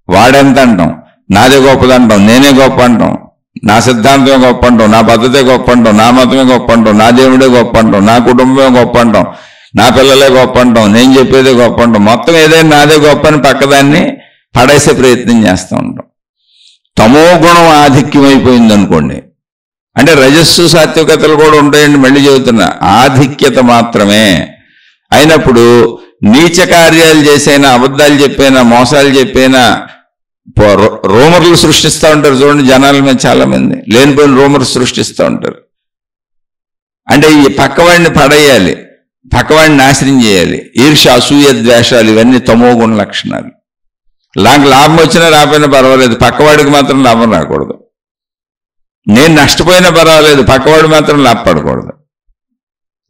వాడెంత అంటాం, నాదే గొప్పదంటాం, నేనే గొప్ప అంటాం, నా సిద్ధాంతమే గొప్ప అంటాం, నా పద్ధతే గొప్ప అంటాం, నా మతమే గొప్ప అంటాం, నా దేవుడే గొప్ప అంటాం, నా కుటుంబమే గొప్ప అంటాం, నా పిల్లలే గొప్ప అంటాం, నేను చెప్పేదే గొప్ప అంటాం. మొత్తం ఏదైనా నాదే గొప్ప అని పక్కదాన్ని పడేసే ప్రయత్నం చేస్తూ ఉంటాం. తమో గుణం ఆధిక్యమైపోయింది అనుకోండి, అంటే రజస్సు సాత్వికతలు కూడా ఉంటాయండి. మళ్ళీ చెబుతున్నా, ఆధిక్యత మాత్రమే అయినప్పుడు నీచ కార్యాలు చేసైనా, అబద్ధాలు చెప్పైనా, మోసాలు చెప్పైనా రూమర్లు సృష్టిస్తూ ఉంటారు. చూడండి, జనాల మీద చాలా మంది లేనిపోయిన రూమర్స్ సృష్టిస్తూ ఉంటారు. అంటే ఈ పక్కవాడిని పడేయాలి, పక్కవాడిని నాశనం చేయాలి. ఈర్ష్య, అసూయ, ద్వేషాలు ఇవన్నీ తమో గుణ లక్షణాలు. లాభం వచ్చినా రాకపోయినా పర్వాలేదు, పక్కవాడికి మాత్రం లాభం రాకూడదు. నేను నష్టపోయినా పర్వాలేదు, పక్కవాడు మాత్రం లాభపడకూడదు.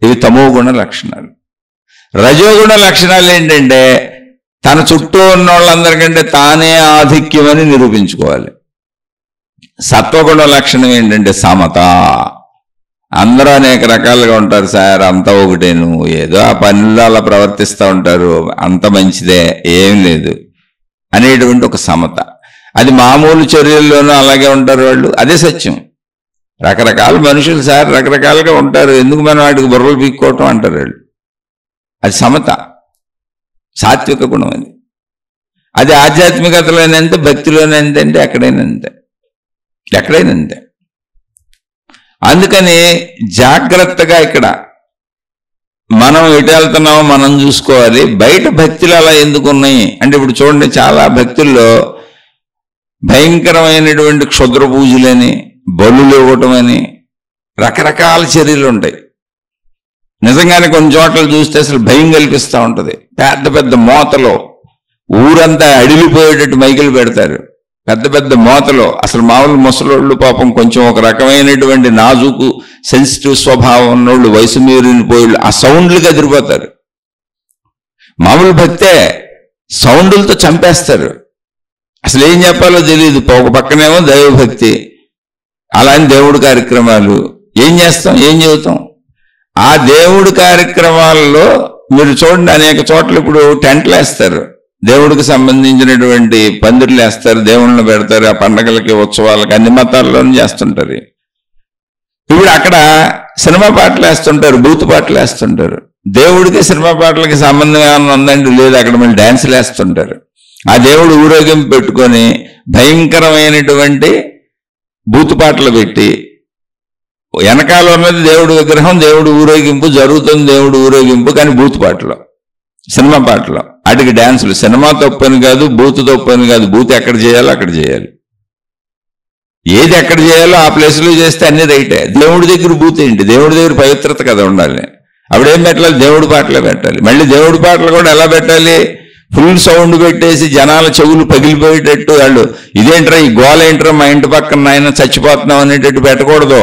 ఇవి తమో గుణ లక్షణాలు. రజోగుణ లక్షణాలు ఏంటంటే తన చుట్టూ ఉన్న వాళ్ళందరికంటే తానే ఆధిక్యమని నిరూపించుకోవాలి. సత్వగుణ లక్షణం ఏంటంటే సమత. అందరూ అనేక రకాలుగా ఉంటారు సార్, అంతా ఒకటేను, ఏదో ఆ పనుల్లో అలా ప్రవర్తిస్తూ ఉంటారు, అంత మంచిదే, ఏం లేదు అనేటువంటి ఒక సమత. అది మామూలు చర్యల్లోనూ అలాగే ఉంటారు వాళ్ళు, అదే సత్యం. రకరకాల మనుషులు సార్ రకరకాలుగా ఉంటారు, ఎందుకు మనం వాటికి బుర్రలు పీక్కోవటం అంటారు వాళ్ళు. అది సమత, సాత్విక గుణం. అది ఆధ్యాత్మికతలోనంతే, భక్తిలోనంతే, అంటే ఎక్కడైనా అంతే. అందుకని జాగ్రత్తగా ఇక్కడ మనం ఎటు వెళ్తున్నామో మనం చూసుకోవాలి. బయట భక్తులు అలా ఎందుకు ఉన్నాయి అంటే, ఇప్పుడు చూడండి, చాలా భక్తుల్లో భయంకరమైనటువంటి క్షుద్ర పూజలని, బలులు ఇవ్వటం అని రకరకాల చర్యలు ఉంటాయి. నిజంగానే కొన్ని చోట్ల చూస్తే అసలు భయం కల్పిస్తూ ఉంటుంది. పెద్ద పెద్ద మోతలో ఊరంతా అడిలిపోయేటట్టు మైకులు పెడతారు, పెద్ద పెద్ద మోతలో. అసలు మామూలు ముసలోళ్ళు పాపం కొంచెం ఒక రకమైనటువంటి నాజుకు సెన్సిటివ్ స్వభావం ఉన్నోళ్ళు, వయసు మీరిన పోయిళ్ళు ఆ సౌండ్లుగా ఎదిరిపోతారు. మామూలు భక్తే సౌండ్లతో చంపేస్తారు. అసలు ఏం చెప్పాలో తెలియదు. ఒక పక్కనేమో దైవభక్తి, అలాంటి దేవుడి కార్యక్రమాలు ఏం చేస్తాం, ఏం చెబుతాం? ఆ దేవుడి కార్యక్రమాల్లో మీరు చూడండి, అనేక చోట్ల ఇప్పుడు టెంట్లు వేస్తారు, దేవుడికి సంబంధించినటువంటి పందిర్లు వేస్తారు, దేవుళ్ళని పెడతారు, ఆ పండగలకి ఉత్సవాలకి అన్ని మతాల్లోనూ చేస్తుంటారు. ఇప్పుడు అక్కడ సినిమా పాటలు వేస్తుంటారు, బూతు పాటలు వేస్తుంటారు. దేవుడికి సినిమా పాటలకి సంబంధం ఏమన్నా ఉందండి? లేదు. అక్కడ మళ్ళీ డ్యాన్సులు వేస్తుంటారు. ఆ దేవుడు ఊరేగింపు పెట్టుకొని భయంకరమైనటువంటి బూతు పాటలు పెట్టి, వెనకాల ఉన్నది దేవుడి విగ్రహం, దేవుడు ఊరేగింపు జరుగుతుంది, దేవుడు ఊరేగింపు, కానీ బూతు పాటలు, సినిమా పాటలు, వాటికి డ్యాన్సులు. సినిమా తప్పని కాదు, బూతు తప్పని కాదు. బూతు ఎక్కడ చేయాలో అక్కడ చేయాలి, ఏది ఎక్కడ చేయాలో ఆ ప్లేస్లో చేస్తే అన్ని రైటే. దేవుడి దగ్గర బూత్ ఏంటి? దేవుడి దగ్గర పవిత్రత కదా ఉండాలి. అప్పుడేం పెట్టాలి? దేవుడి పాటలే పెట్టాలి. మళ్ళీ దేవుడి పాటలు కూడా ఎలా పెట్టాలి? ఫుల్ సౌండ్ పెట్టేసి జనాల చెవులు పగిలిపోయేటట్టు, వాళ్ళు ఇదేంట్రా ఈ గోల ఏంట్రా, మా ఇంటి పక్కన ఆయన చచ్చిపోతున్నాం అనేటట్టు పెట్టకూడదు.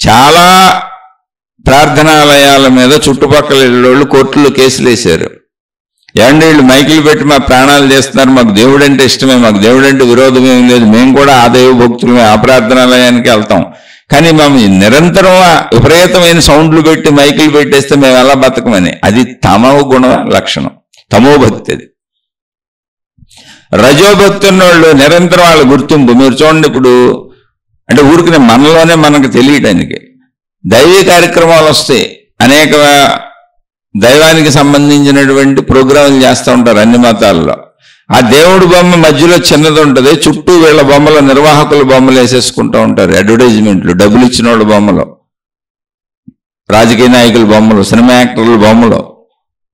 చాలా ప్రార్థనాలయాల మీద చుట్టుపక్కల ఇళ్ళోళ్ళు కోర్టులో కేసులు వేశారు. ఏమంటే వీళ్ళు మైకులు పెట్టి మా ప్రాణాలు చేస్తున్నారు, మాకు దేవుడు అంటే ఇష్టమే, మాకు దేవుడు అంటే విరోధం ఏం లేదు, మేము కూడా ఆ దైవ భక్తులమే, ఆ ప్రార్థనాలయానికి వెళ్తాం, కానీ మేము నిరంతరం విపరీతమైన సౌండ్లు పెట్టి మైకులు పెట్టేస్తే మేము ఎలా బతకమని. అది తమో గుణ లక్షణం, తమో భక్తి. అది రజోభక్తి ఉన్నవాళ్ళు నిరంతరం వాళ్ళ గుర్తింపు. మీరు చూడండి, ఇప్పుడు అంటే ఊరికి మనలోనే మనకు తెలియటానికి దైవీ కార్యక్రమాలు వస్తాయి, అనేక దైవానికి సంబంధించినటువంటి ప్రోగ్రాంలు చేస్తూ ఉంటారు అన్ని మతాల్లో. ఆ దేవుడి బొమ్మ మధ్యలో చిన్నది ఉంటుంది, చుట్టూ వీళ్ళ బొమ్మలు, నిర్వాహకుల బొమ్మలు వేసేసుకుంటూ ఉంటారు, అడ్వర్టైజ్మెంట్లు, డబ్బులు ఇచ్చిన వాళ్ళ బొమ్మలు, రాజకీయ నాయకుల బొమ్మలు, సినిమా యాక్టర్ల బొమ్మలు.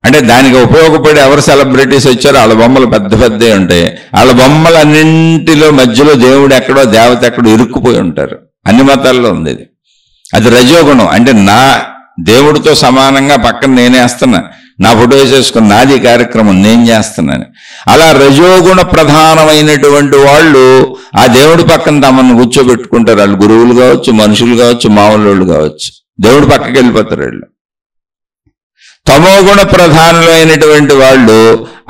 అంటే దానికి ఉపయోగపడి ఎవరు సెలబ్రిటీస్ వచ్చారో వాళ్ళ బొమ్మలు పెద్ద పెద్దవి ఉంటాయి. వాళ్ళ బొమ్మలు అన్నింటిలో మధ్యలో దేవుడు ఎక్కడో, దేవత ఎక్కడో ఇరుక్కుపోయి ఉంటారు. అన్ని మతాల్లో ఉంది ఇది. అది రజోగుణం. అంటే నా దేవుడితో సమానంగా పక్కన నేనే వేస్తున్నా, నా ఫోటో వేసేసుకుని నాది కార్యక్రమం నేను చేస్తున్నాను. అలా రజోగుణ ప్రధానమైనటువంటి వాళ్ళు ఆ దేవుడి పక్కన తమను కూర్చోబెట్టుకుంటారు. వాళ్ళు గురువులు కావచ్చు, మనుషులు కావచ్చు, మామూలు కావచ్చు, దేవుడి పక్కకి వెళ్ళిపోతారు వాళ్ళు. తమోగుణ ప్రధానులైనటువంటి వాళ్ళు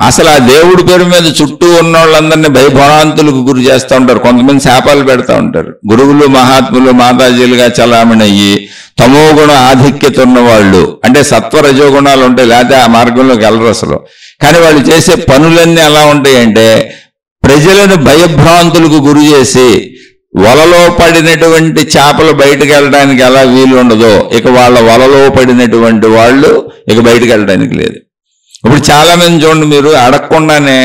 అసలు ఆ దేవుడి పేరు మీద చుట్టూ ఉన్న వాళ్ళందరినీ భయభ్రాంతులకు గురి చేస్తూ ఉంటారు. కొంతమంది శాపాలు పెడతా ఉంటారు. గురువులు, మహాత్ములు, మాతాజీలుగా చలామణి అయ్యి తమోగుణ ఆధిక్యత ఉన్నవాళ్ళు, అంటే సత్వ రజోగుణాలు ఉంటాయి, లేకపోతే ఆ మార్గంలోకి వెళ్ళరు అసలు. కానీ వాళ్ళు చేసే పనులన్నీ ఎలా ఉంటాయంటే ప్రజలను భయభ్రాంతులకు గురి చేసి, వలలో పడినటువంటి చేపలు బయటకు వెళ్ళడానికి ఎలా వీలు ఉండదో, ఇక వాళ్ళ వలలో పడినటువంటి వాళ్ళు ఇక బయటకు వెళ్ళడానికి లేదు. ఇప్పుడు చాలా మంది చూడండి, మీరు అడగకుండానే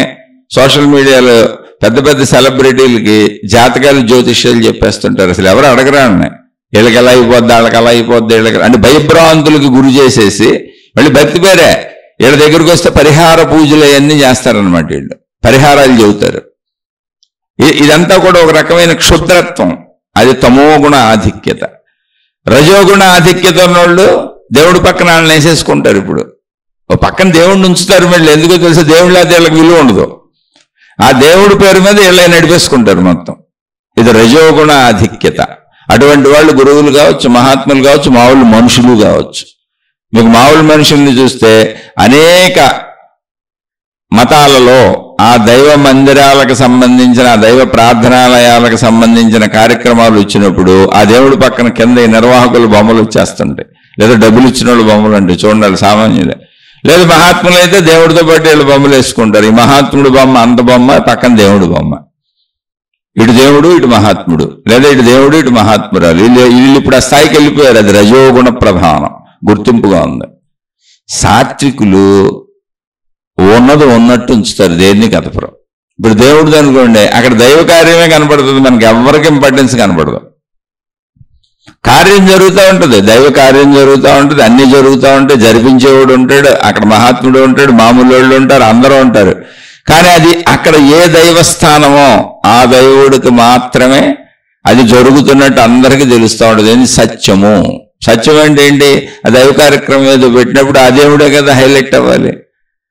సోషల్ మీడియాలో పెద్ద పెద్ద సెలబ్రిటీలకి జాతకాలు, జ్యోతిష్యాలు చెప్పేస్తుంటారు. అసలు ఎవరు అడగరా అన్నాయి, వీళ్ళకి ఎలా అయిపోద్ది, వాళ్ళకి అలా అయిపోద్ది, వీళ్ళకి అంటే భయభ్రాంతులకు గురి చేసేసి మళ్ళీ భక్తి పేరే వీళ్ళ దగ్గరికి వస్తే పరిహార పూజలు అవన్నీ చేస్తారనమాట. వీళ్ళు పరిహారాలు చెబుతారు. ఇదంతా కూడా ఒక రకమైన క్షుద్రత్వం. అది తమోగుణ ఆధిక్యత. రజోగుణ ఆధిక్యత ఉన్నోళ్ళు దేవుడి పక్కన వాళ్ళని వేసేసుకుంటారు. ఇప్పుడు ఓ పక్కన దేవుడిని ఉంచుతారు, మళ్ళీ ఎందుకో తెలుసు దేవుళ్ళ వీళ్ళకి విలువ ఉండదు, ఆ దేవుడి పేరు మీద వీళ్ళని నడిపేసుకుంటారు మొత్తం. ఇది రజోగుణ ఆధిక్యత. అటువంటి వాళ్ళు గురువులు కావచ్చు, మహాత్ములు కావచ్చు, మామూలు మనుషులు కావచ్చు. మీకు మామూలు మనుషుల్ని చూస్తే అనేక మతాలలో ఆ దైవ మందిరాలకు సంబంధించిన, ఆ దైవ ప్రార్థనాలయాలకు సంబంధించిన కార్యక్రమాలు వచ్చినప్పుడు ఆ దేవుడి పక్కన కింద నిర్వాహకుల బొమ్మలు వచ్చేస్తుంటాయి, లేదా డబ్బులు ఇచ్చిన వాళ్ళు బొమ్మలు అంటే చూడండి, సామాన్యులే. లేదు మహాత్ములు అయితే దేవుడితో పాటు వీళ్ళు బొమ్మలు వేసుకుంటారు. ఈ మహాత్ముడు బొమ్మ, అంత బొమ్మ, పక్కన దేవుడు బొమ్మ. ఇటు దేవుడు, ఇటు మహాత్ముడు, లేదా ఇటు దేవుడు, ఇటు మహాత్మురాలు. వీళ్ళు ఇప్పుడు ఆ స్థాయికి వెళ్ళిపోయారు. అది రజోగుణ ప్రధానం, గుర్తింపుగా ఉంది. సాత్వికులు ఉన్నది ఉన్నట్టు ఉంచుతారు, దేన్ని కదపరు. ఇప్పుడు దేవుడిది అనుకోండి, అక్కడ దైవ కార్యమే కనపడుతుంది, మనకి ఎవరికి ఇంపార్టెన్స్ కనపడదు. కార్యం జరుగుతూ ఉంటుంది, దైవ కార్యం జరుగుతూ ఉంటుంది, అన్ని జరుగుతూ ఉంటాయి, జరిపించేవాడు ఉంటాడు, అక్కడ మహాత్ముడు ఉంటాడు, మామూలు వాళ్ళు ఉంటారు, అందరూ ఉంటారు. కానీ అది అక్కడ ఏ దైవస్థానమో ఆ దైవుడికి మాత్రమే అది జరుగుతున్నట్టు అందరికీ తెలుస్తూ ఉంటుంది. ఏంటి సత్యము. సత్యం అంటే ఏంటి? ఆ దైవ కార్యక్రమం ఏదో పెట్టినప్పుడు ఆ దేవుడే కదా హైలైట్ అవ్వాలి,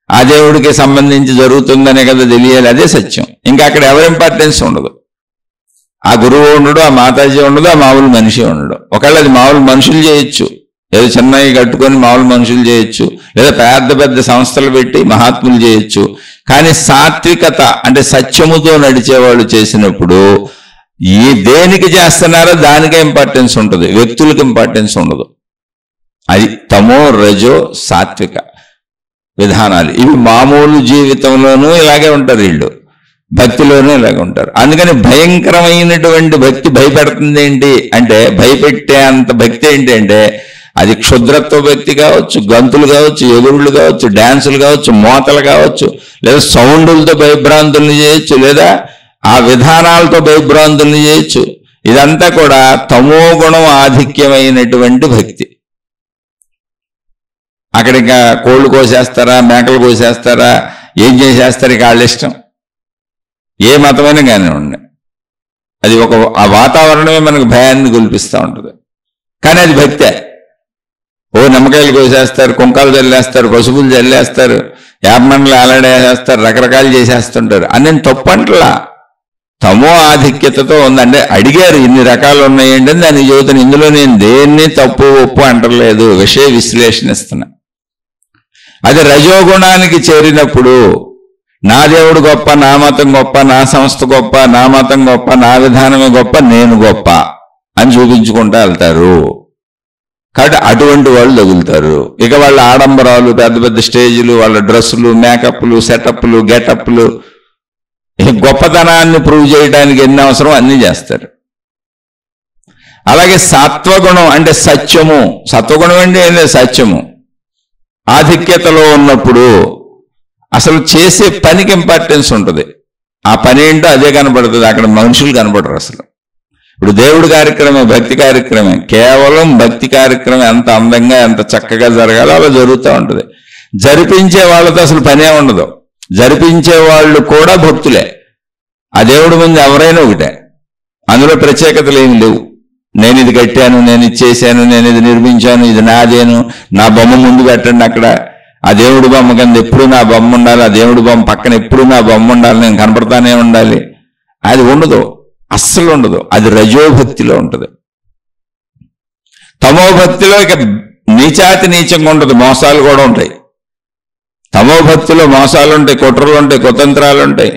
ఆ దేవుడికి సంబంధించి జరుగుతుందనే కదా తెలియాలి, అదే సత్యం. ఇంకా అక్కడ ఎవరి ఇంపార్టెన్స్ ఉండదు. ఆ గురువు ఉండడు, ఆ మాతాజీ ఉండదు, ఆ మామూలు మనిషి ఉండడు. ఒకవేళ అది మామూలు మనుషులు చేయొచ్చు, ఏదో చిన్నవి కట్టుకొని మామూలు మనుషులు చేయొచ్చు, లేదా పెద్ద పెద్ద సంస్థలు పెట్టి మహాత్ములు చేయొచ్చు. కానీ సాత్వికత అంటే సత్యముతో నడిచేవాళ్ళు చేసినప్పుడు దేనికి చేస్తున్నారో దానికే ఇంపార్టెన్స్ ఉంటుంది, వ్యక్తులకు ఇంపార్టెన్స్ ఉండదు. అది తమో రజో సాత్విక విధానాలు. ఇవి మామూలు జీవితంలోనూ ఇలాగే ఉంటారు, వీళ్ళు భక్తిలోనూ ఇలాగే ఉంటారు. అందుకని భయంకరమైనటువంటి భక్తి భయపెడుతుంది ఏంటి అంటే, భయపెట్టే అంత భక్తి ఏంటి అంటే అది క్షుద్రత్వ భక్తి కావచ్చు, గంతులు కావచ్చు, ఎగురుళ్ళు కావచ్చు, డ్యాన్సులు కావచ్చు, మోతలు కావచ్చు, లేదా సౌండులతో భయభ్రాంతుల్ని చేయొచ్చు, లేదా ఆ విధానాలతో భయభ్రాంతుల్ని చేయొచ్చు. ఇదంతా కూడా తమో గుణం ఆధిక్యమైనటువంటి భక్తి. అక్కడ ఇంకా కోళ్ళు కోసేస్తారా, మేకలు కోసేస్తారా, ఏం చేసేస్తారు, ఇక వాళ్ళ ఇష్టం. ఏ మతమైనా కానివ్వండి, అది ఆ వాతావరణమే మనకు భయాన్ని గొల్పిస్తూ ఉంటుంది. కానీ అది భక్తే. నిమ్మకాయలు కోసేస్తారు, కుంకాలు చల్లేస్తారు, పసుపులు చల్లేస్తారు, యాపమండలు ఆలాడేసేస్తారు, రకరకాలు చేసేస్తుంటారు. అని తప్పంటలా, తమో ఆధిక్యతతో ఉందంటే అడిగారు ఇన్ని రకాలు ఉన్నాయండి అని దాన్ని చెబుతాను. ఇందులో నేను దేన్ని తప్పు ఒప్పు అంటలేదు, విషయ విశ్లేషణ ఇస్తున్నా. అది రజోగుణానికి చేరినప్పుడు నా దేవుడు గొప్ప, నా మతం గొప్ప, నా సంస్థ గొప్ప, నా మతం గొప్ప, నా విధానమే గొప్ప, నేను గొప్ప అని చూపించుకుంటూ వెళ్తారు. కాబట్టి అటువంటి వాళ్ళు తగులుతారు. ఇక వాళ్ళ ఆడంబరాలు, పెద్ద పెద్ద స్టేజీలు, వాళ్ళ డ్రెస్సులు, మేకప్లు, సెటప్లు, గెటప్లు, గొప్పతనాన్ని ప్రూవ్ చేయడానికి ఎన్ని అవసరం అన్నీ చేస్తారు. అలాగే సత్వగుణం అంటే సత్యము, సత్వగుణం అంటే ఏం లేదు, సత్యము ఆధిక్యతలో ఉన్నప్పుడు అసలు చేసే పనికి ఇంపార్టెన్స్ ఉంటుంది. ఆ పని ఏంటో అదే కనబడుతుంది, అక్కడ మనుషులు కనబడరు అసలు. ఇప్పుడు దేవుడి కార్యక్రమం భక్తి కార్యక్రమే, కేవలం భక్తి కార్యక్రమం ఎంత అందంగా ఎంత చక్కగా జరగాలో అలా జరుగుతూ ఉంటుంది. జరిపించే వాళ్ళతో అసలు పనే ఉండదు. జరిపించే వాళ్ళు కూడా భక్తులే. ఆ దేవుడి ముందు ఎవరైనా ఒకటే, అందులో ప్రత్యేకతలు ఏమి లేవు. నేను ఇది కట్టాను, నేను ఇది చేశాను, నేను ఇది నిర్మించాను, ఇది నాదేను, నా బొమ్మ ముందు పెట్టండి, అక్కడ ఆ దేవుడి బొమ్మ కింద ఎప్పుడు నా బొమ్మ ఉండాలి, ఆ దేవుడి బొమ్మ పక్కన ఎప్పుడు నా బొమ్మ ఉండాలి, నేను కనపడతానే ఉండాలి, అది ఉండదు, అస్సలు ఉండదు. అది రజోభక్తిలో ఉంటుంది. తమోభక్తిలో ఇక నీచాతి నీచంగా ఉంటుంది, మోసాలు కూడా ఉంటాయి. తమోభక్తిలో మోసాలు ఉంటాయి, కుట్రలు ఉంటాయి, కుతంత్రాలు ఉంటాయి,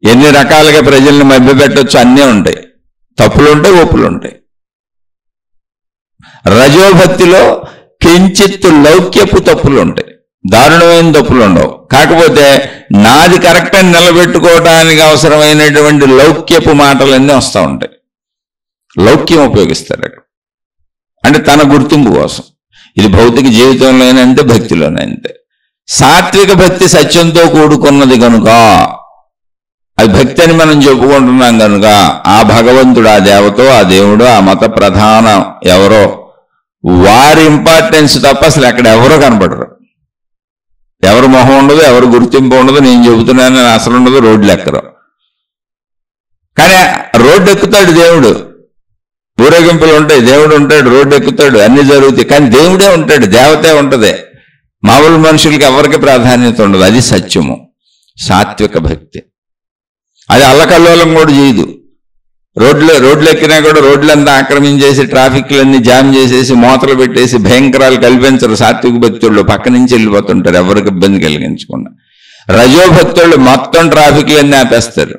ఎన్ని రకాలుగా ప్రజల్ని మభ్యపెట్టవచ్చు, అన్నీ ఉంటాయి. తప్పులు ఉంటాయి, ఒప్పులు ఉంటాయి. రజోభక్తిలో కించిత్తు లౌక్యపు తప్పులు ఉంటాయి, దారుణమైన తప్పులు ఉండవు. కాకపోతే నాది కరెక్ట్ అని నిలబెట్టుకోవడానికి అవసరమైనటువంటి లౌక్యపు మాటలన్నీ వస్తూ ఉంటాయి. లౌక్యం ఉపయోగిస్తారు అక్కడ, అంటే తన గుర్తింపు కోసం. ఇది భౌతిక జీవితంలోనే అంతే, భక్తిలోనే అంతే. సాత్విక భక్తి సత్యంతో కూడుకున్నది కనుక, అది భక్తి అని మనం చెప్పుకుంటున్నాం కనుక, ఆ భగవంతుడు, ఆ దేవతో, ఆ దేవుడు, ఆ మత ప్రధానం ఎవరో వారి ఇంపార్టెన్స్ తప్ప అసలు అక్కడ ఎవరో కనపడరు. ఎవరు మొహం ఉండదు, ఎవరు గుర్తింపు ఉండదు, నేను చెబుతున్నానని అసలు ఉండదు, రోడ్లు ఎక్కరు. కానీ రోడ్డు ఎక్కుతాడు దేవుడు, ఊరేగింపులు ఉంటాయి, దేవుడు ఉంటాడు, రోడ్డు ఎక్కుతాడు, అన్ని జరుగుతాయి. కానీ దేవుడే ఉంటాడు, దేవతే ఉంటుంది. మామూలు మనుషులకి ఎవరికి ప్రాధాన్యత ఉండదు. అది సత్యము, సాత్విక భక్తి. అది అల్లకల్లోలం కూడా చేయదు. రోడ్లు ఎక్కినా కూడా రోడ్లంతా ఆక్రమించేసి ట్రాఫిక్లన్నీ జామ్ చేసేసి మోతలు పెట్టేసి భయంకరాలు కల్పించరు. సాత్విక భక్తుళ్ళు పక్క నుంచి వెళ్ళిపోతుంటారు, ఎవరికి ఇబ్బంది కలిగించకుండా. రజోభక్తుళ్ళు మొత్తం ట్రాఫిక్లన్నీ ఆపేస్తారు,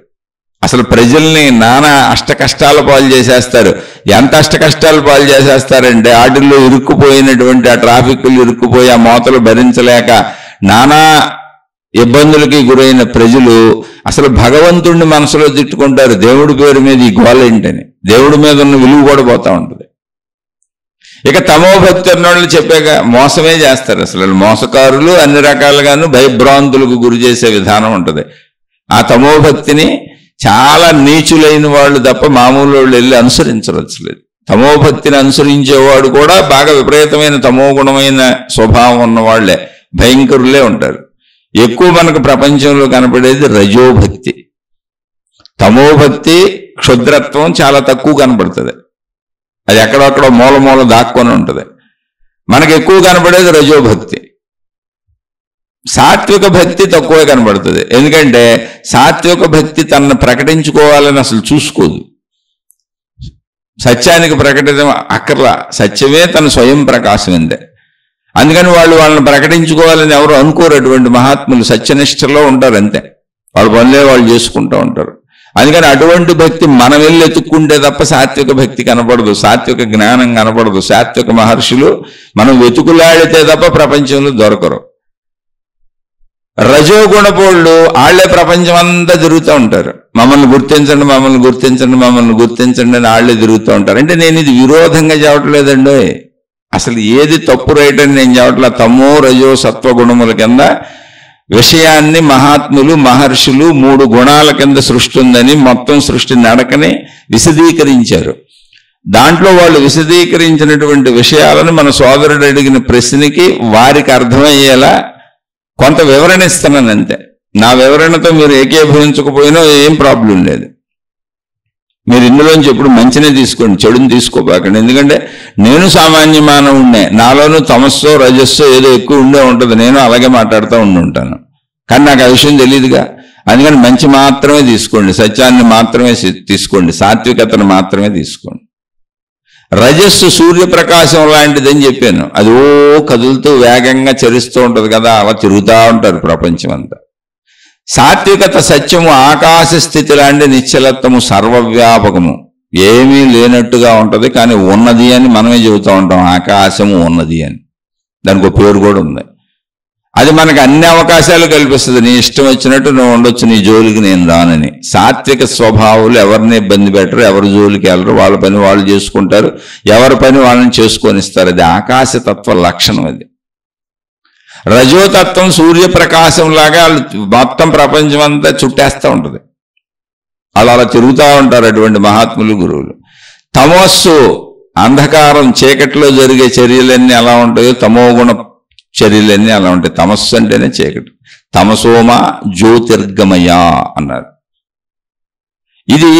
అసలు ప్రజల్ని నానా అష్ట కష్టాల పాలు చేసేస్తారు. ఎంత అష్ట కష్టాలు పాలు చేసేస్తారంటే, ఆటిల్లో ఇరుక్కుపోయినటువంటి ఆ ట్రాఫిక్లు ఇరుక్కుపోయి ఆ మోతలు భరించలేక నానా ఇబ్బందులకి గురైన ప్రజలు అసలు భగవంతుడిని మనసులో తిట్టుకుంటారు, దేవుడి పేరు మీద ఈ గోల ఏంటని. దేవుడి మీద ఉన్న విలువ కూడా పోతా ఉంటుంది. ఇక తమోభక్తి అన్నోళ్ళు చెప్పాక మోసమే చేస్తారు. అసలు మోసకారులు అన్ని రకాలుగాను భయభ్రాంతులకు గురి చేసే విధానం ఉంటుంది. ఆ తమోభక్తిని చాలా నీచులైన వాళ్ళు తప్ప మామూలు వాళ్ళు వెళ్ళి అనుసరించవచ్చులేదు. తమోభక్తిని అనుసరించేవాడు కూడా బాగా విపరీతమైన తమోగుణమైన స్వభావం ఉన్నవాళ్లే, భయంకరులే ఉంటారు. ఎక్కువ మనకు ప్రపంచంలో కనపడేది రజోభక్తి. తమోభక్తి క్షుద్రత్వం చాలా తక్కువ కనపడుతుంది, అది ఎక్కడొక్కడ మూల దాక్కొని ఉంటుంది. మనకు ఎక్కువ కనపడేది రజోభక్తి. సాత్విక భక్తి తక్కువే కనబడుతుంది, ఎందుకంటే సాత్విక భక్తి తనను ప్రకటించుకోవాలని అసలు చూసుకోదు. సత్యానికి ప్రకటించడం అక్కర్లా, సత్యమే తన స్వయం ప్రకాశమైందే. అందుకని వాళ్ళని ప్రకటించుకోవాలని ఎవరు అనుకోరు. అటువంటి మహాత్ములు సత్యనిష్టలో ఉంటారు, అంతే. వాళ్ళ పనులే వాళ్ళు చేసుకుంటూ ఉంటారు. అందుకని అటువంటి భక్తి మనం వెళ్ళి ఎత్తుక్కుంటే తప్ప సాత్విక భక్తి కనపడదు, సాత్విక జ్ఞానం కనపడదు. సాత్విక మహర్షులు మనం వెతుకులాడితే తప్ప ప్రపంచంలో దొరకరు. రజోగుణపోళ్ళు వాళ్ళే ప్రపంచం అంతా తిరుగుతూ ఉంటారు. మమ్మల్ని గుర్తించండి, మమ్మల్ని గుర్తించండి, మమ్మల్ని గుర్తించండి అని వాళ్ళే తిరుగుతూ ఉంటారు. అంటే నేను ఇది విరోధంగా చెప్పట్లేదండి, అసలు ఏది తప్పు రైట్ అని నేను చెప్పట్లా. తమో రజో సత్వగుణముల కింద విషయాన్ని మహాత్ములు మహర్షులు 3 గుణాల కింద సృష్టి ఉందని మొత్తం సృష్టి నడకని విశదీకరించారు. దాంట్లో వాళ్ళు విశదీకరించినటువంటి విషయాలను మన సోదరుడు అడిగిన ప్రశ్నకి వారికి అర్థమయ్యేలా కొంత వివరణ ఇస్తున్నాను అంతే. నా వివరణతో మీరు ఏకీభవించకపోయినా ఏం ప్రాబ్లం లేదు. మీరు ఇందులోంచి ఎప్పుడు మంచినే తీసుకోండి, చెడుని తీసుకోబాకండి. ఎందుకంటే నేను సామాన్య మానవుడినే, నాలోనూ తమస్సో రజస్సో ఏదో ఎక్కువ ఉండే ఉంటుంది, నేను అలాగే మాట్లాడుతూ ఉంటాను. కానీ నాకు ఆ విషయం తెలియదుగా. అందుకని మంచి మాత్రమే తీసుకోండి, సత్యాన్ని మాత్రమే తీసుకోండి, సాత్వికతను మాత్రమే తీసుకోండి. రజస్సు సూర్యప్రకాశం లాంటిదని చెప్పాను. అది కదులుతూ వేగంగా చరిస్తూ ఉంటుంది కదా, అలా తిరుగుతూ ఉంటారు ప్రపంచం అంతా. సాత్వికత సత్యము ఆకాశ స్థితి లాంటి నిశ్చలత్వము, సర్వవ్యాపకము, ఏమీ లేనట్టుగా ఉంటుంది కానీ ఉన్నది అని మనమే చెబుతూ ఉంటాం. ఆకాశము ఉన్నది అని, దానికి ఒక పేరు కూడా ఉంది. అది మనకు అన్ని అవకాశాలు కల్పిస్తుంది. నీ ఇష్టం వచ్చినట్టు నువ్వు ఉండొచ్చు, నీ జోలికి నేను రానని. సాత్విక స్వభావాలు ఎవరిని ఇబ్బంది పెట్టరు, ఎవరి జోలికి వెళ్ళరు, వాళ్ళ పని వాళ్ళు చేసుకుంటారు, ఎవరి పని వాళ్ళని చేసుకొనిస్తారు. అది ఆకాశతత్వ లక్షణం. అది రజోతత్వం సూర్యప్రకాశం లాగా వాళ్ళు మొత్తం ప్రపంచం అంతా చుట్టేస్తూ ఉంటుంది. అలా తిరుగుతూ ఉంటారు అటువంటి మహాత్ములు గురువులు. తమస్సు అంధకారం, చీకటిలో జరిగే చర్యలన్నీ ఎలా ఉంటాయో తమోగుణ చర్యలన్నీ అలా ఉంటాయి. తమస్సు అంటేనే చీకటి. తమసోమ జ్యోతిర్గమయ అన్నారు. ఇది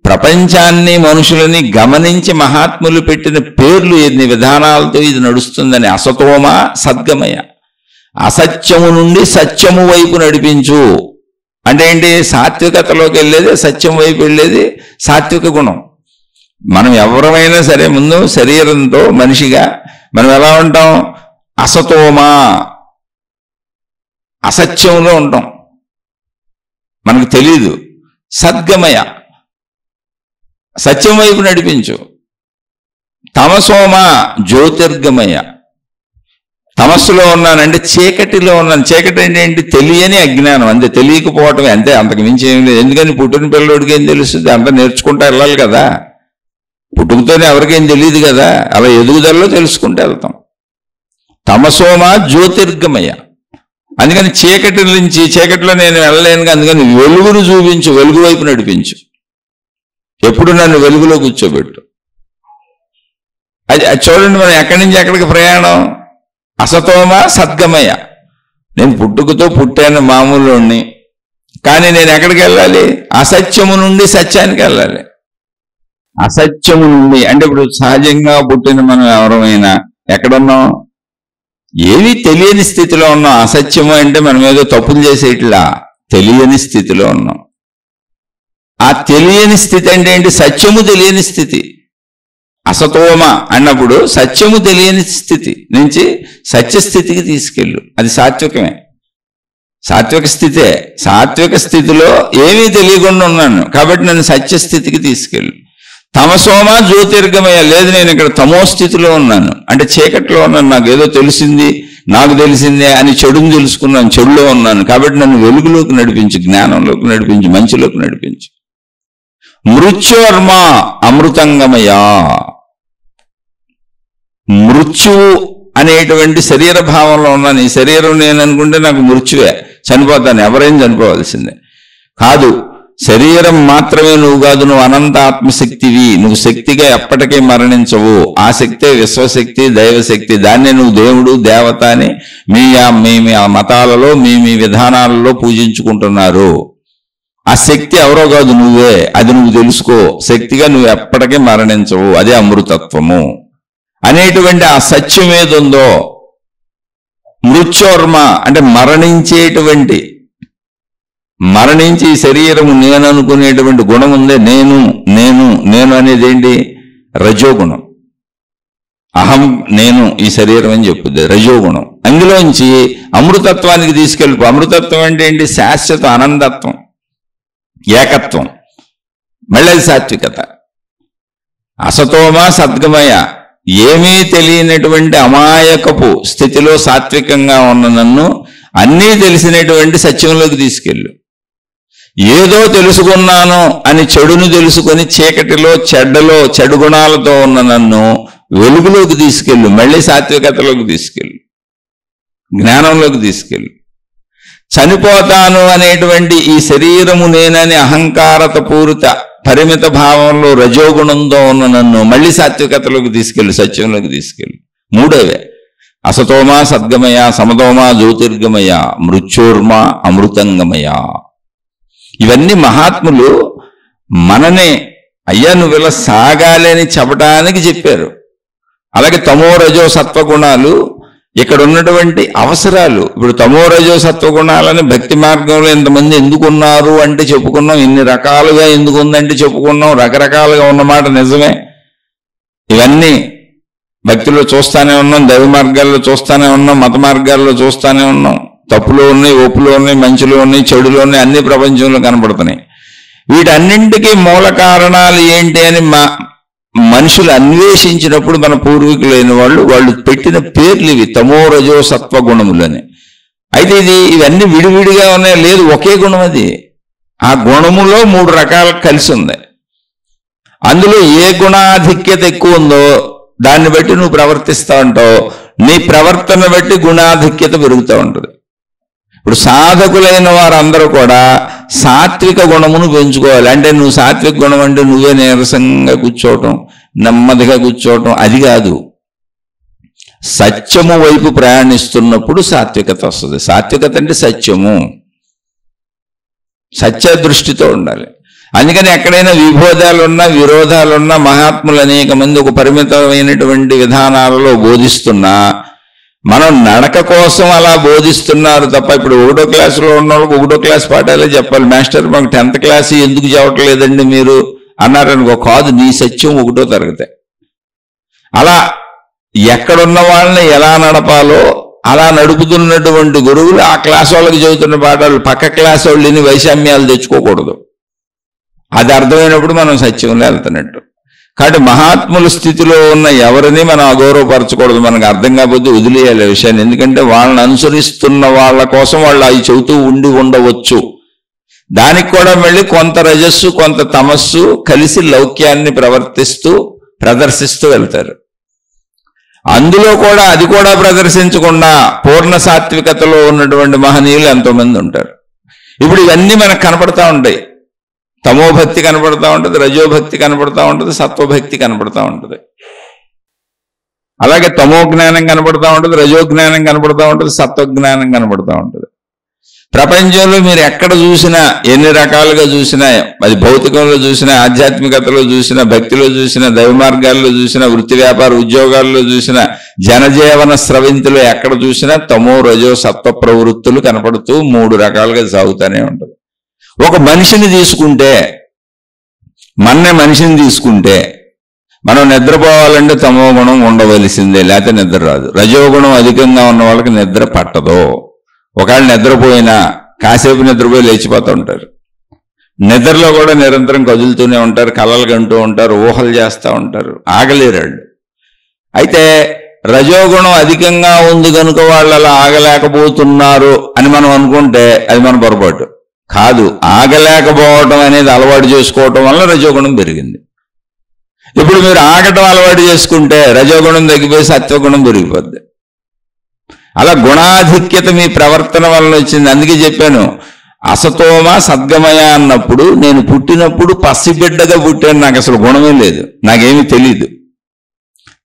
ప్రపంచాన్ని మనుషులని గమనించి మహాత్ములు పెట్టిన పేర్లు, ఎన్ని విధానాలతో ఇది నడుస్తుందని. అసతోమ సద్గమయ, అసత్యము నుండి సత్యము వైపు నడిపించు అంటే ఏంటి? సాత్వికతలోకి వెళ్ళేది, సత్యం వైపు వెళ్ళేది సాత్విక గుణం. మనం ఎవరమైనా సరే ముందు శరీరంతో మనిషిగా మనం ఎలా ఉంటాం? అసతోమా, అసత్యంలో ఉంటాం, మనకు తెలీదు. సద్గమయ, సత్యం వైపు నడిపించు. తమసోమ జ్యోతిర్గమయ, తమస్సులో ఉన్నానంటే చీకటిలో ఉన్నాను. చీకటి అంటే ఏంటి? తెలియని అజ్ఞానం, అంతే. తెలియకపోవటమే, అంతే, అంతకు మించి ఏం లేదు. ఎందుకని పుట్టిన పిల్లడికి ఏం తెలుస్తుంది? అంతా నేర్చుకుంటూ వెళ్ళాలి కదా. పుట్టుకతోనే ఎవరికేం తెలియదు కదా, అలా ఎదుగుదలలో తెలుసుకుంటూ వెళ్తాం. తమసోమ జ్యోతిర్గమయ, అందుకని చీకటి నుంచి, చీకటిలో నేను వెళ్ళలేను, అందుకని వెలుగును చూపించు, వెలుగు వైపు నడిపించు. ఎప్పుడు నన్ను వెలుగులో కూర్చోబెట్టు. అది చూడండి, మనం ఎక్కడి నుంచి ఎక్కడికి ప్రయాణం? అసతోమ సద్గమయ. నేను పుట్టుకతో పుట్టాను మామూలుని, కానీ నేను ఎక్కడికి వెళ్ళాలి? అసత్యము నుండి సత్యానికి వెళ్ళాలి. అసత్యము నుండి అంటే ఇప్పుడు సహజంగా పుట్టిన మనం ఎవరమైనా ఎక్కడున్నాం? ఏమీ తెలియని స్థితిలో ఉన్నాం. అసత్యము అంటే మనం ఏదో తప్పులు చేసేట్లా తెలియని స్థితిలో ఉన్నాం. ఆ తెలియని స్థితి అంటే ఏంటి? సత్యము తెలియని స్థితి. అసతోమ అన్నప్పుడు సత్యము తెలియని స్థితి నుంచి సత్యస్థితికి తీసుకెళ్ళు. అది సాత్వికమే, సాత్విక స్థితే. సాత్విక స్థితిలో ఏమీ తెలియకుండా ఉన్నాను కాబట్టి నన్ను సత్యస్థితికి తీసుకెళ్ళు. తమసోమ జ్యోతిర్గమయ, లేదు నేను ఇక్కడ తమో స్థితిలో ఉన్నాను అంటే చీకట్లో ఉన్నాను, నాకు ఏదో తెలిసింది, నాకు తెలిసిందే అని చెడుని తెలుసుకున్నాను, చెడులో ఉన్నాను కాబట్టి నన్ను వెలుగులోకి నడిపించు, జ్ఞానంలోకి నడిపించు, మంచిలోకి నడిపించు. మృత్యోర్మ అమృతంగమయ, మృత్యువు అనేటువంటి శరీర భావంలో ఉన్నాను. ఈ శరీరం నేను అనుకుంటే నాకు మృత్యువే, చనిపోతాను, ఎవరైనా చనిపోవాల్సిందే. కాదు, శరీరం మాత్రమే నువ్వు కాదు, నువ్వు అనంత ఆత్మశక్తివి, నువ్వు శక్తిగా ఎప్పటికీ మరణించవు. ఆ శక్తే విశ్వశక్తి, దైవశక్తి. దాన్నే నువ్వు దేవుడు, దేవత అని మీ మతాలలో మీ విధానాలలో పూజించుకుంటున్నారు. ఆ శక్తి ఎవరో కాదు, నువ్వే. అది నువ్వు తెలుసుకో. శక్తిగా నువ్వు ఎప్పటికీ మరణించవు, అదే అమృతత్వము అనేటువంటి ఆ సత్యం ఏదుందో. మృత్యోర్మ అంటే మరణించేటువంటి, మరణించి ఈ శరీరము నేను అనుకునేటువంటి గుణం ఉందే, నేను నేను నేను అనేది ఏంటి? రజోగుణం. అహం, నేను ఈ శరీరం అని చెప్పుద్ది రజోగుణం. అందులోంచి అమృతత్వానికి తీసుకెళ్ళిపో. అమృతత్వం అంటే ఏంటి? శాశ్వత ఆనందత్వం, ఏకత్వం. మళ్ళీ అది సాత్వికత. అసతోమ సద్గమయ, ఏమీ తెలియనటువంటి అమాయకపు స్థితిలో సాత్వికంగా ఉన్న నన్ను అన్నీ తెలిసినటువంటి సత్యంలోకి తీసుకెళ్ళు. ఏదో తెలుసుకున్నాను అని చెడును తెలుసుకొని చీకటిలో చెడ్డలో చెడు గుణాలతో ఉన్న నన్ను వెలుగులోకి తీసుకెళ్ళు, మళ్ళీ సాత్వికతలోకి తీసుకెళ్ళు, జ్ఞానంలోకి తీసుకెళ్ళు. చనిపోతాను అనేటువంటి ఈ శరీరము నేనని అహంకారత పూరిత పరిమిత భావంలో రజోగుణంతో ఉన్న నన్ను మళ్ళీ సాత్వికతలోకి తీసుకెళ్ళు, సత్యంలోకి తీసుకెళ్ళు. మూడవే అసతోమా సద్గమయ, సమతోమా జ్యోతిర్గమయ, మృత్యోర్మా అమృతంగమయ. ఇవన్నీ మహాత్ములు మననే అయ్యా నువ్వు ఇలా సాగాలి అని చెప్పడానికి చెప్పారు. అలాగే తమో రజో సత్వగుణాలు ఇక్కడ ఉన్నటువంటి అవసరాలు. ఇప్పుడు తమో రజో సత్వగుణాలని భక్తి మార్గంలో ఎంతమంది ఎందుకున్నారు అంటే చెప్పుకున్నాం, ఇన్ని రకాలుగా ఎందుకు ఉందంటే చెప్పుకున్నాం, రకరకాలుగా ఉన్నమాట నిజమే. ఇవన్నీ భక్తిలో చూస్తానే ఉన్నాం, దైవ మార్గాల్లో చూస్తానే ఉన్నాం, మత మార్గాల్లో చూస్తానే ఉన్నాం. తప్పులో ఉన్నాయి, ఒప్పులో ఉన్నాయి, మంచిలో ఉన్నాయి, చెడులో ఉన్నాయి, అన్ని ప్రపంచంలో కనపడుతున్నాయి. వీటన్నింటికీ మూల కారణాలు ఏంటి అని మనుషులు అన్వేషించినప్పుడు మన పూర్వీకులైన వాళ్ళు పెట్టిన పేర్లు ఇవి, తమో రజో సత్వగుణములని. అయితే ఇవన్నీ విడివిడిగా ఉన్నాయి, లేదు ఒకే గుణం అది. ఆ గుణములో 3 రకాలు కలిసి ఉంది. అందులో ఏ గుణాధిక్యత ఎక్కువ ఉందో దాన్ని బట్టి నువ్వు ప్రవర్తిస్తూ ఉంటావు, నీ ప్రవర్తన బట్టి గుణాధిక్యత పెరుగుతూ ఉంటుంది. ఇప్పుడు సాధకులైన వారందరూ కూడా సాత్విక గుణమును పెంచుకోవాలి. అంటే నువ్వు సాత్విక గుణం అంటే నువ్వే నీరసంగా కూర్చోవటం, నెమ్మదిగా కూర్చోవటం, అది కాదు. సత్యము వైపు ప్రయాణిస్తున్నప్పుడు సాత్వికత వస్తుంది. సాత్వికత అంటే సత్యము, సత్య దృష్టితో ఉండాలి. అందుకని ఎక్కడైనా విభోదాలున్నా విరోధాలున్నా మహాత్ములు అనేక మంది ఒక పరిమితమైనటువంటి విధానాలలో బోధిస్తున్నా మనం నడక కోసం అలా బోధిస్తున్నారు తప్ప, ఇప్పుడు 1వ క్లాసులో ఉన్న వాళ్ళకి 1వ క్లాస్ పాఠాలే చెప్పాలి. మాస్టర్ మాకు 10th క్లాస్ ఎందుకు చెప్పట్లేదండి మీరు అన్నారనుకో, కాదు, నీ సత్యం 1వ తరగతి. అలా ఎక్కడున్న వాళ్ళని ఎలా నడపాలో అలా నడుపుతున్నటువంటి గురువులు ఆ క్లాస్ వాళ్ళకి చెబుతున్న పాఠాలు పక్క క్లాస్ వాళ్ళని వైషమ్యాలు తెచ్చుకోకూడదు. అది అర్థమైనప్పుడు మనం సత్యంలో వెళ్తున్నట్టు. కాబట్టి మహాత్ముల స్థితిలో ఉన్న ఎవరిని మనం అగౌరవపరచకూడదు. మనకు అర్థం కాకపోతే వదిలేయాలి విషయాన్ని. ఎందుకంటే వాళ్ళని అనుసరిస్తున్న వాళ్ళ కోసం వాళ్ళు అవి చెబుతూ ఉండవచ్చు. దానికి కూడా మళ్ళీ కొంత రజస్సు కొంత తమస్సు కలిసి లౌక్యాన్ని ప్రదర్శిస్తూ వెళ్తారు. అందులో కూడా అది కూడా ప్రదర్శించకుండా పూర్ణ సాత్వికతలో ఉన్నటువంటి మహనీయులు ఎంతోమంది ఉంటారు. ఇప్పుడు ఇవన్నీ మనకు కనపడతా ఉంటాయి. తమోభక్తి కనపడతా ఉంటుంది, రజోభక్తి కనపడతా ఉంటుంది, సత్వభక్తి కనపడతా ఉంటుంది. అలాగే తమో జ్ఞానం కనపడతా ఉంటుంది, రజోజ్ఞానం కనపడతా ఉంటుంది, సత్వజ్ఞానం కనపడతా ఉంటుంది. ప్రపంచంలో మీరు ఎక్కడ చూసినా, ఎన్ని రకాలుగా చూసినా, అది భౌతికంలో చూసినా, ఆధ్యాత్మికతలో చూసినా, భక్తిలో చూసినా, దైవ మార్గాల్లో చూసినా, వృత్తి వ్యాపార ఉద్యోగాల్లో చూసినా, జనజీవన స్రవింతులు ఎక్కడ చూసినా తమో రజో సత్వ ప్రవృత్తులు కనపడుతూ 3 రకాలుగా సాగుతూనే ఉంటుంది. ఒక మనిషిని తీసుకుంటే, మనిషిని తీసుకుంటే మనం నిద్రపోవాలంటే తమో గుణం ఉండవలసిందే, లేకపోతే నిద్ర రాదు. రజోగుణం అధికంగా ఉన్న వాళ్ళకి నిద్ర పట్టదు. ఒకవేళ నిద్రపోయినా కాసేపు నిద్రపోయి లేచిపోతూ ఉంటారు. నిద్రలో కూడా నిరంతరం కదులుతూనే ఉంటారు, కలలు కంటూ ఉంటారు, ఊహలు చేస్తూ ఉంటారు, ఆగలేరాళ్ళు. అయితే రజోగుణం అధికంగా ఉంది కనుక వాళ్ళు అలా ఆగలేకపోతున్నారు అని మనం అనుకుంటే అది మన పొరపాటు కాదు. ఆగలేకపోవటం అనేది అలవాటు చేసుకోవటం వల్ల రజోగుణం పెరిగింది. ఇప్పుడు మీరు ఆగటం అలవాటు చేసుకుంటే రజోగుణం తగ్గిపోయి సత్వగుణం పెరిగిపోద్ది. అలా గుణాధిక్యత మీ ప్రవర్తన వల్ల వచ్చింది. అందుకే చెప్పాను, అసతోమ సద్గమయ అన్నప్పుడు నేను పుట్టినప్పుడు పసిబిడ్డగా పుట్టాను, నాకు అసలు గుణమే లేదు, నాకేమీ తెలీదు.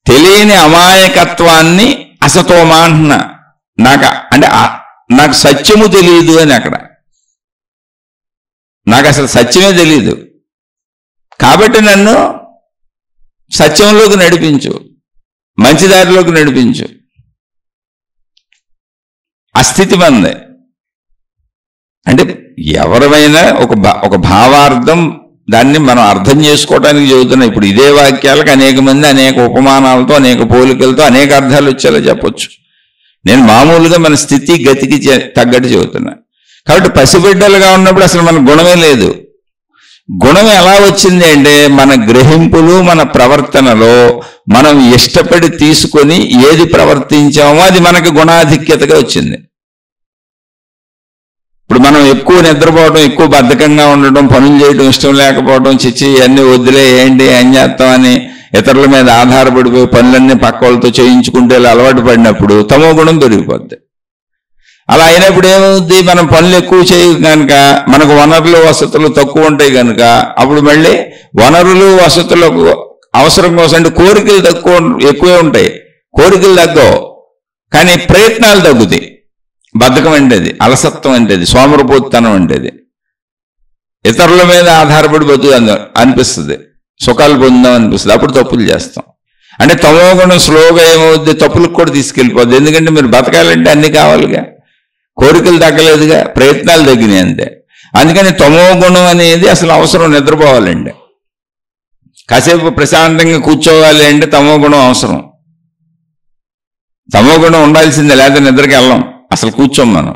తెలియని అమాయకత్వాన్ని అసతోమ అంటున్నా. నాకు సత్యము తెలియదు అని. అక్కడ నాకు అసలు సత్యమే తెలీదు. కాబట్టి నన్ను సత్యంలోకి నడిపించు, మంచి దారిలోకి నడిపించు. అస్థితి మందే. అంటే ఎవరైనా ఒక భావార్థం దాన్ని మనం అర్థం చేసుకోవడానికి చెబుతున్నాం. ఇప్పుడు ఇదే వాక్యాలకు అనేక మంది అనేక ఉపమానాలతో అనేక పోలికలతో అనేక అర్థాలు వచ్చేలా చెప్పొచ్చు. నేను మామూలుగా మన స్థితి గతికి తగ్గట్టు చెబుతున్నా. కాబట్టి పసిబిడ్డలుగా ఉన్నప్పుడు అసలు మన గుణమే లేదు. గుణం ఎలా వచ్చింది అంటే మన గ్రహింపులు, మన ప్రవర్తనలో మనం ఇష్టపడి తీసుకొని ఏది ప్రవర్తించామో అది మనకి గుణాధిక్యతగా వచ్చింది. ఇప్పుడు మనం ఎక్కువ నిద్రపోవడం, ఎక్కువ బద్ధకంగా ఉండటం, పనులు చేయడం ఇష్టం లేకపోవడం, చిచ్చి అన్నీ వద్దులే ఏంటి ఏం చేస్తాం అని ఇతరుల మీద ఆధారపడిపోయి పనులన్నీ పక్క వాళ్ళతో చేయించుకుంటే అలవాటు పడినప్పుడు తమో గుణం పెరిగిపోద్ది. అలా అయినప్పుడు ఏమవుద్ది, మనం పనులు ఎక్కువ చేయ కనుక మనకు వనరులు వసతులు తక్కువ ఉంటాయి కనుక అప్పుడు మళ్ళీ వనరులు వసతులకు అవసరం కోసం అంటే కోరికలు ఎక్కువే ఉంటాయి. కోరికలు తగ్గవు కానీ ప్రయత్నాలు తగ్గుతాయి. బద్ధకం అంటేది, అలసత్వం అంటేది, సోమరపోతుతనం అంటేది, ఇతరుల మీద ఆధారపడి బతుకు అనిపిస్తుంది, సుఖాలు పొందాం అనిపిస్తుంది. అప్పుడు తప్పులు చేస్తాం. అంటే తమో గుణం స్లోగా ఏమవుద్ది, తప్పులకు కూడా తీసుకెళ్ళిపోద్ది. ఎందుకంటే మీరు బతకాలంటే అన్ని కావాలిగా, కోరికలు తగ్గలేదుగా, ప్రయత్నాలు తగ్గినాయి అంతే. అందుకని తమో గుణం అనేది అసలు అవసరం. నిద్రపోవాలండి, కాసేపు ప్రశాంతంగా కూర్చోవాలి అంటే తమో గుణం అవసరం. తమో గుణం ఉండాల్సిందే, లేకపోతే నిద్రకి వెళ్ళాం, అసలు కూర్చోం మనం.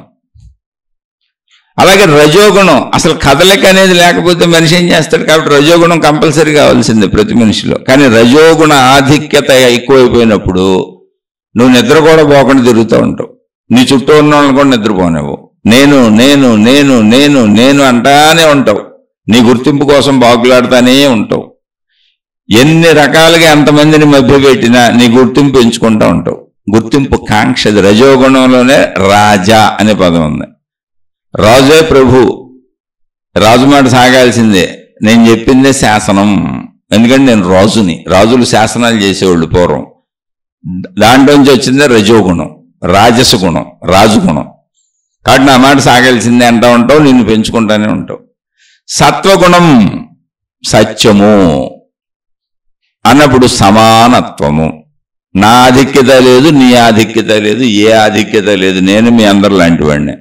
అలాగే రజోగుణం, అసలు కదలిక అనేది లేకపోతే మనిషి ఏం చేస్తాడు? కాబట్టి రజోగుణం కంపల్సరీ కావాల్సిందే ప్రతి మనిషిలో. కానీ రజోగుణ ఆధిక్యత ఎక్కువైపోయినప్పుడు నువ్వు నిద్ర కూడా పోకుండా తిరుగుతూ ఉంటావు. నీ చుట్టూ ఉన్న వాళ్ళని కూడా నిద్రపోనేవు. నేను నేను నేను నేను నేను అంటానే ఉంటావు. నీ గుర్తింపు కోసం బాగులాడుతానే ఉంటావు. ఎన్ని రకాలుగా ఎంతమందిని మభ్యపెట్టినా నీ గుర్తింపు ఎంచుకుంటూ ఉంటావు. గుర్తింపు కాంక్ష. రజోగుణంలోనే రాజా అనే పదం ఉంది. రాజే ప్రభు, రాజు మాట సాగాల్సిందే. నేను చెప్పిందే శాసనం, ఎందుకంటే నేను రాజుని. రాజులు శాసనాలు చేసేవాళ్ళు పూర్వం. దాంట్లోంచి వచ్చిందే రజోగుణం, రాజస గుణం, రాజుగుణం. కాబట్టి నా మాట సాగాల్సిందే అంటూ ఉంటావు, నిన్ను పెంచుకుంటానే ఉంటావు. సత్వగుణం సత్యము అన్నప్పుడు సమానత్వము. నా ఆధిక్యత లేదు, నీ ఆధిక్యత లేదు, ఏ ఆధిక్యత లేదు, నేను మీ అందరు లాంటి వాడిని.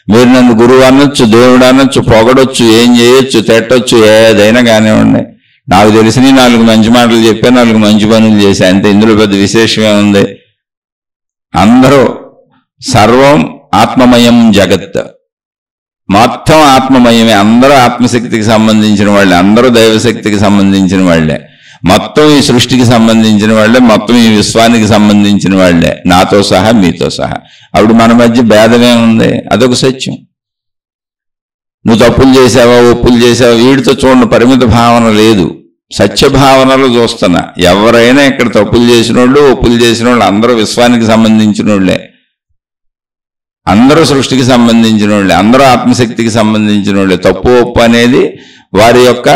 మీరు నన్ను గురువు అనొచ్చు, దేవుడు అనొచ్చు, పొగడొచ్చు, ఏం చేయొచ్చు, తిట్టొచ్చు, ఏదైనా కానివ్వండి. నాకు తెలిసిన 4 మంచి మాటలు చెప్పా, 4 మంచి పనులు చేశా అంతే. ఇందులో పెద్ద విశేషమే ఉంది. అందరూ సర్వం ఆత్మమయం జగత్, మొత్తం ఆత్మమయమే. అందరూ ఆత్మశక్తికి సంబంధించిన వాళ్ళే, అందరూ దైవశక్తికి సంబంధించిన వాళ్ళే, మొత్తం ఈ సృష్టికి సంబంధించిన వాళ్ళే, మొత్తం ఈ విశ్వానికి సంబంధించిన వాళ్ళే, నాతో సహా మీతో సహా. అప్పుడు మన మధ్య భేదమే ఉంది, అదొక సత్యం. నువ్వు తప్పులు చేసావా, ఒప్పులు చేసావా, వీడితో చూడండి పరిమిత భావన లేదు, సత్యభావనలు చూస్తున్నా. ఎవరైనా ఇక్కడ తప్పులు చేసిన వాళ్ళు, ఒప్పులు చేసిన వాళ్ళు అందరూ విశ్వానికి సంబంధించిన వాళ్ళే, అందరూ సృష్టికి సంబంధించిన వాళ్ళే, అందరూ ఆత్మశక్తికి సంబంధించిన వాళ్ళే. తప్పు ఒప్పు అనేది వారి యొక్క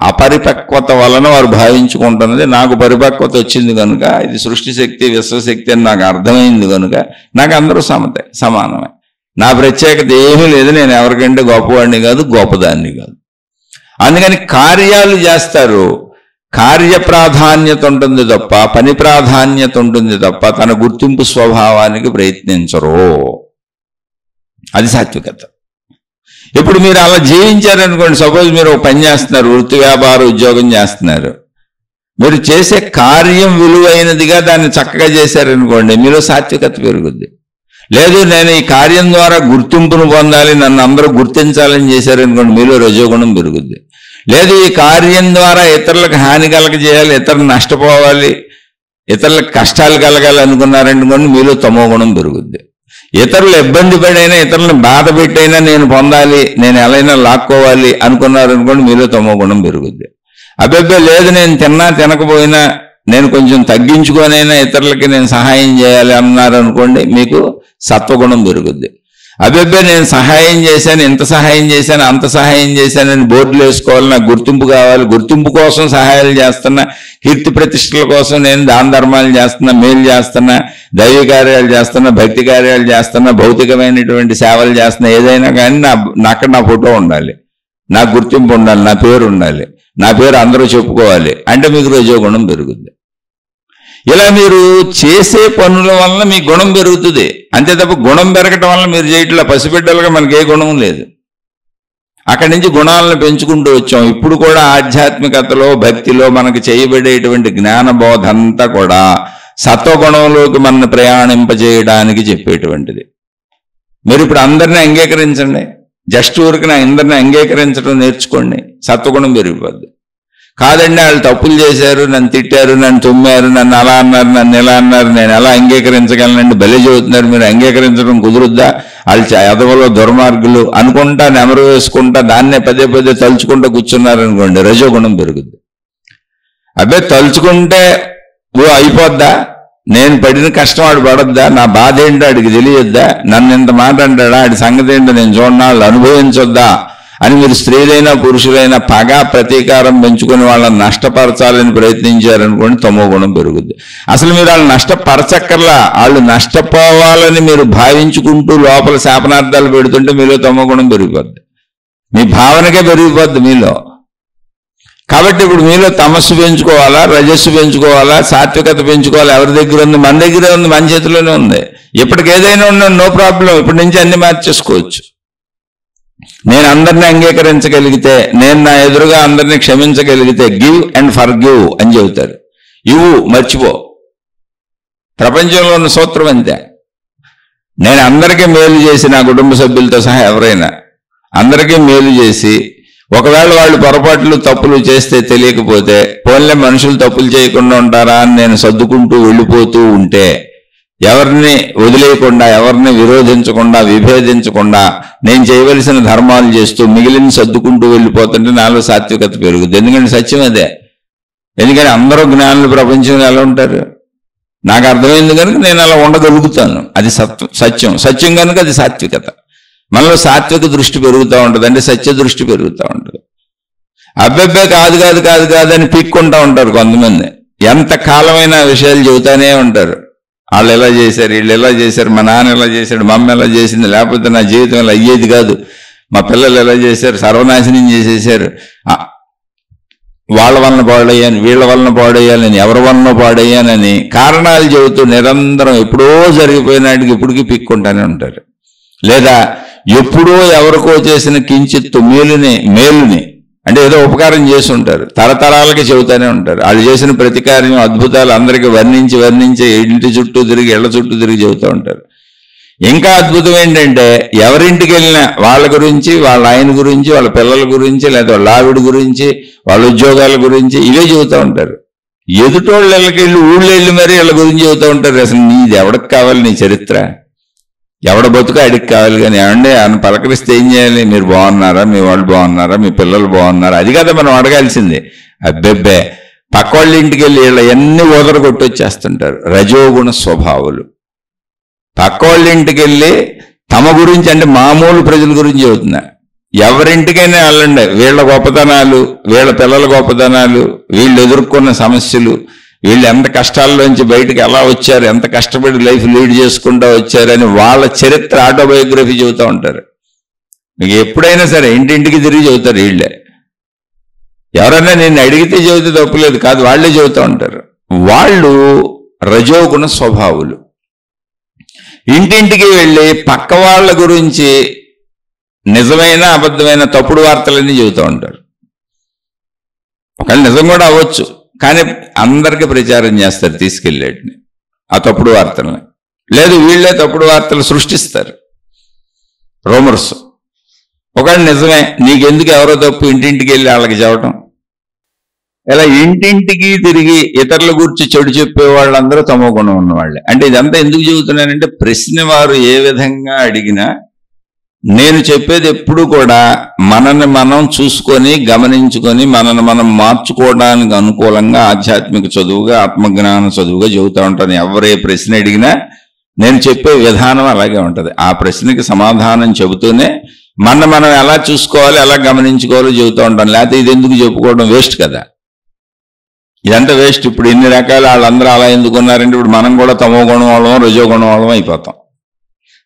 అపరిపక్వత వలన వారు భావించుకుంటున్నది. నాకు పరిపక్వత వచ్చింది కనుక, ఇది సృష్టి శక్తి విశ్వశక్తి అని నాకు అర్థమైంది కనుక నాకు అందరూ సమానమే. నా ప్రత్యేకత ఏమీ లేదు, నేను ఎవరికంటే గొప్పవాడిని కాదు, గొప్పదాన్ని కాదు. అందుకని కార్యాలు చేస్తారు, కార్య ప్రాధాన్యత ఉంటుంది తప్ప, పని ప్రాధాన్యత ఉంటుంది తప్ప తన గుర్తింపు స్వభావానికి ప్రయత్నించరు. అది సాత్వికత. ఇప్పుడు మీరు అలా జీవించారనుకోండి, సపోజ్ మీరు ఒక పని చేస్తున్నారు, వృత్తి వ్యాపార ఉద్యోగం చేస్తున్నారు, మీరు చేసే కార్యం విలువైనదిగా దాన్ని చక్కగా చేశారనుకోండి, మీలో సాత్వికత పెరుగుద్ది. లేదు నేను ఈ కార్యం ద్వారా గుర్తింపును పొందాలి, నన్ను అందరూ గుర్తించాలని చేశారనుకోండి, మీలో రజోగుణం పెరుగుద్ది. లేదు ఈ కార్యం ద్వారా ఇతరులకు హాని కలగజేయాలి, ఇతరులు నష్టపోవాలి, ఇతరులకు కష్టాలు కలగాలి అనుకున్నారనుకోండి, మీలో తమో గుణం పెరుగుద్ది. ఇతరులు ఇబ్బంది పడైనా, ఇతరులను బాధ పెట్టైనా నేను పొందాలి, నేను ఎలా లాక్కోవాలి అనుకున్నారనుకోండి, మీలో తమో గుణం పెరుగుద్ది. అబ్బెబ్బే లేదు నేను తిన్నా తినకపోయినా నేను కొంచెం తగ్గించుకొనైనా ఇతరులకి నేను సహాయం చేయాలి అన్నారనుకోండి, మీకు సత్వగుణం పెరుగుద్ది. అబ్బెబ్బే నేను సహాయం చేశాను, ఇంత సహాయం చేశాను, అంత సహాయం చేశానని బోర్డులు వేసుకోవాలి, నాకు గుర్తింపు కావాలి, గుర్తింపు కోసం సహాయాలు చేస్తున్నా, కీర్తి ప్రతిష్టల కోసం నేను దాన ధర్మాలు చేస్తున్నా, మేలు చేస్తున్నా, దైవ కార్యాలు చేస్తున్నా, భక్తి కార్యాలు చేస్తున్నా, భౌతికమైనటువంటి సేవలు చేస్తున్నా, ఏదైనా కానీ అక్కడ నా ఫోటో ఉండాలి, నా గుర్తింపు ఉండాలి, నా పేరు ఉండాలి, నా పేరు అందరూ చెప్పుకోవాలి అంటే మీకు రజోగుణం పెరుగుద్ది. ఇలా మీరు చేసే పనుల వలన మీ గుణం పెరుగుతుంది అంతే తప్ప గుణం పెరగటం వల్ల మీరు చేయట్లా. పసిబిడ్డలుగా మనకి ఏ గుణం లేదు, అక్కడి నుంచి గుణాలను పెంచుకుంటూ వచ్చాం. ఇప్పుడు కూడా ఆధ్యాత్మికతలో భక్తిలో మనకు చేయబడేటువంటి జ్ఞానబోధ అంతా కూడా సత్వగుణంలోకి మనల్ని ప్రయాణింపజేయడానికి చెప్పేటువంటిది. మీరు ఇప్పుడు అందరినీ అంగీకరించండి, జస్ట్ ఊరికి అందరినీ అంగీకరించడం నేర్చుకోండి, సత్వగుణం పెరిగిపోద్ది. కాదండి వాళ్ళు తప్పులు చేశారు, నన్ను తిట్టారు, నన్ను తుమ్మారు, నన్ను అలా అన్నారు, నన్ను ఇలా అన్నారు, నేను ఎలా అంగీకరించగలనండి, బలి చెబుతున్నారు, మీరు అంగీకరించడం కుదురుద్దా, వాళ్ళు ఎదవలో దుర్మార్గులు అనుకుంటా నెమరు వేసుకుంటా దాన్నే పదే పదే తలుచుకుంటూ కూర్చున్నారనుకోండి, రజోగుణం పెరుగుద్ది. అబ్బే తలుచుకుంటే అయిపోద్దా, నేను పడిన కష్టం వాడు పడొద్దా, నా బాధ ఏంటో వాడికి తెలియొద్దా, నన్ను ఇంత మాట అంటాడా, వాడి సంగతి ఏంటో నేను చూడనా, వాళ్ళు అనుభవించొద్దా అని మీరు స్త్రీలైనా పురుషులైనా పగ ప్రతీకారం పెంచుకొని వాళ్ళని నష్టపరచాలని ప్రయత్నించారనుకోండి, తమో గుణం పెరుగుద్ది. అసలు మీరు వాళ్ళని నష్టపరచక్కర్లా, వాళ్ళు నష్టపోవాలని మీరు భావించుకుంటూ లోపల శాపనార్థాలు పెడుతుంటే మీలో తమో గుణం పెరిగిపోద్ది. మీ భావనకే పెరిగిపోద్ది మీలో. కాబట్టి ఇప్పుడు మీలో తమస్సు పెంచుకోవాలా, రజస్సు పెంచుకోవాలా, సాత్వికత పెంచుకోవాలా, ఎవరి దగ్గర ఉంది? మన దగ్గరే ఉంది, మన చేతిలోనే ఉంది. ఇప్పటికి ఏదైనా ఉన్నా నో ప్రాబ్లం, ఇప్పటి నుంచి అన్ని మార్చేసుకోవచ్చు. నేను అందరినీ అంగీకరించగలిగితే, నేను నా ఎదురుగా అందరినీ క్షమించగలిగితే, గివ్ అండ్ ఫర్ గివ్ అని చెబుతారు. ఇవ్వు, మర్చిపో. ప్రపంచంలో ఉన్న సూత్రం అంతే. నేను అందరికీ మేలు చేసి, నా కుటుంబ సభ్యులతో సహా ఎవరైనా అందరికీ మేలు చేసి, ఒకవేళ వాళ్ళు పొరపాట్లు తప్పులు చేస్తే తెలియకపోతే, పోన్లే మనుషులు తప్పులు చేయకుండా ఉంటారా అని నేను సర్దుకుంటూ వెళ్ళిపోతూ ఉంటే, ఎవరిని వదిలేయకుండా, ఎవరిని విరోధించకుండా, విభేదించకుండా నేను చేయవలసిన ధర్మాలు చేస్తూ మిగిలిన సర్దుకుంటూ వెళ్ళిపోతుంటే నాలో సాత్వికత పెరుగుద్ది. ఎందుకంటే సత్యం అదే. ఎందుకంటే అందరూ జ్ఞానులు ప్రపంచంలో ఎలా ఉంటారు? నాకు అర్థమైంది కనుక నేను అలా ఉండగలుగుతాను. అది సత్యం. సత్యం కనుక అది సాత్వికత. మనలో సాత్విక దృష్టి పెరుగుతూ ఉంటుంది, అంటే సత్య దృష్టి పెరుగుతూ ఉంటుంది. అబ్బెబ్బే కాదు కాదు కాదు కాదు అని పీక్కుంటూ ఉంటారు కొంతమంది. ఎంత కాలమైన విషయాలు చెబుతానే ఉంటారు. వాళ్ళు ఎలా చేశారు, వీళ్ళు ఎలా చేశారు, మా నాన్న ఎలా చేశాడు, మా అమ్మ ఎలా చేసింది, లేకపోతే నా జీవితం ఇలా అయ్యేది కాదు, మా పిల్లలు ఎలా చేశారు, సర్వనాశనం చేసేసారు, వాళ్ళ వలన పాడయ్యాను, వీళ్ళ వలన పాడయ్యాలని, ఎవరి వలన పాడయ్యానని కారణాలు చెబుతూ నిరంతరం ఎప్పుడో జరిగిపోయినాటికి ఇప్పటికీ పీక్కుంటానే ఉంటారు. లేదా ఎప్పుడో ఎవరికో చేసిన కించిత్తు మేలుని అంటే ఏదో ఉపకారం చేసి ఉంటారు, తరతరాలకి చెబుతూనే ఉంటారు. వాళ్ళు చేసిన ప్రతికార్యం అద్భుతాలు అందరికీ వర్ణించి ఇంటి చుట్టూ తిరిగి, ఇళ్ల చుట్టూ తిరిగి చెబుతూ ఉంటారు. ఇంకా అద్భుతం ఏంటంటే, ఎవరింటికి వెళ్ళినా వాళ్ళ గురించి, వాళ్ళ ఆయన గురించి, వాళ్ళ పిల్లల గురించి, లేదా వాళ్ళ ఆవిడ గురించి, వాళ్ళ ఉద్యోగాల గురించి ఇవే చెబుతూ ఉంటారు. ఎదుటోళ్ళ ఇళ్ళకి వెళ్ళి, ఊళ్ళో వెళ్ళి మరీ వీళ్ళ గురించి చెబుతూ ఉంటారు. అసలు నీది ఎవడికి కావాలి, నీ చరిత్ర ఎవడ బతుకు అడిగి కావాలి. కానీ ఏమంటే ఆయన పలకరిస్తే ఏం చేయాలి? మీరు బాగున్నారా, మీ వాళ్ళు బాగున్నారా, మీ పిల్లలు బాగున్నారా, అది కదా మనం అడగాల్సిందే. అబ్బెబ్బే పక్క వాళ్ళ ఇంటికి వెళ్ళి వీళ్ళ ఎన్ని ఓదర కొట్టొచ్చేస్తుంటారు రజోగుణ స్వభావాలు. పక్క వాళ్ళ ఇంటికి వెళ్ళి తమ గురించి, అంటే మామూలు ప్రజల గురించి చెబుతున్నారు. ఎవరింటికైనా వెళ్ళండి, వీళ్ళ గొప్పతనాలు, వీళ్ళ పిల్లల గొప్పతనాలు, వీళ్ళు ఎదుర్కొన్న సమస్యలు, వీళ్ళు ఎంత కష్టాల్లోంచి బయటకు ఎలా వచ్చారు, ఎంత కష్టపడి లైఫ్ లీడ్ చేసుకుంటూ వచ్చారని వాళ్ళ చరిత్ర, ఆటోబయోగ్రఫీ చెబుతూ ఉంటారు. మీకు ఎప్పుడైనా సరే ఇంటింటికి తిరిగి చెబుతారు వీళ్ళే. ఎవరన్నా నిన్ను అడిగితే చెబితే తప్పులేదు, కాదు వాళ్లే చెబుతూ ఉంటారు. వాళ్ళు రజోగుణ స్వభావులు. ఇంటింటికి వెళ్ళి పక్క వాళ్ళ గురించి నిజమైన అబద్ధమైన తప్పుడు వార్తలన్నీ చెబుతూ ఉంటారు. ఒకవేళ నిజం కూడా అవ్వచ్చు, కానీ అందరికీ ప్రచారం చేస్తారు తీసుకెళ్ళేటిని, ఆ తప్పుడు వార్తలని. లేదు వీళ్ళే తప్పుడు వార్తలు సృష్టిస్తారు, రూమర్స్. ఒకవేళ నిజమే, నీకెందుకు ఎవరో తప్పు ఇంటింటికి వెళ్ళి వాళ్ళకి చెప్పడం? ఇలా ఇంటింటికి తిరిగి ఇతరుల గురించి చెడు చెప్పే వాళ్ళందరూ తమో గుణం ఉన్నవాళ్ళే. అంటే ఇదంతా ఎందుకు చెబుతున్నానంటే, ప్రశ్న వారు ఏ విధంగా అడిగినా నేను చెప్పేది ఎప్పుడు కూడా మనల్ని మనం చూసుకొని, గమనించుకొని, మనల్ని మనం మార్చుకోవడానికి అనుకూలంగా ఆధ్యాత్మిక చదువుగా, ఆత్మజ్ఞాన చదువుగా చెబుతూ ఉంటాను. ఎవరే ప్రశ్న అడిగినా నేను చెప్పే విధానం అలాగే ఉంటుంది. ఆ ప్రశ్నకి సమాధానం చెబుతూనే మనం ఎలా చూసుకోవాలి, ఎలా గమనించుకోవాలో చెబుతూ ఉంటాను. లేకపోతే ఇది ఎందుకు చెప్పుకోవడం, వేస్ట్ కదా, ఇదంతా వేస్ట్. ఇప్పుడు ఇన్ని రకాల వాళ్ళందరూ అలా ఎందుకున్నారంటే, ఇప్పుడు మనం కూడా తమో గుణం వాళ్ళం, రజో గుణం వాళ్ళం అయిపోతాం.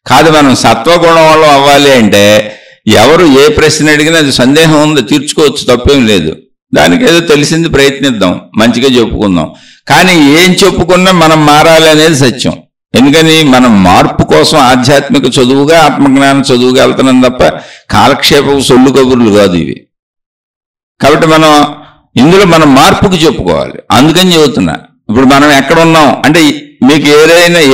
కాదు, మనం సత్వగుణం వాళ్ళం అవ్వాలి అంటే ఎవరు ఏ ప్రశ్న అడిగినా అది సందేహం ఉంది, తీర్చుకోవచ్చు, తప్పేం లేదు. దానికి ఏదో తెలిసింది ప్రయత్నిద్దాం, మంచిగా చెప్పుకుందాం. కానీ ఏం చెప్పుకున్నా మనం మారాలి అనేది సత్యం. ఎందుకని మనం మార్పు కోసం ఆధ్యాత్మిక చదువుగా, ఆత్మజ్ఞాన చదువుగా వెళ్తున్నాం తప్ప కాలక్షేపపు సొల్లు కబుర్లు కాదు ఇవి. కాబట్టి ఇందులో మనం మార్పుకు చెప్పుకోవాలి. అందుకని చెబుతున్నా. ఇప్పుడు మనం ఎక్కడున్నాం అంటే, మీకు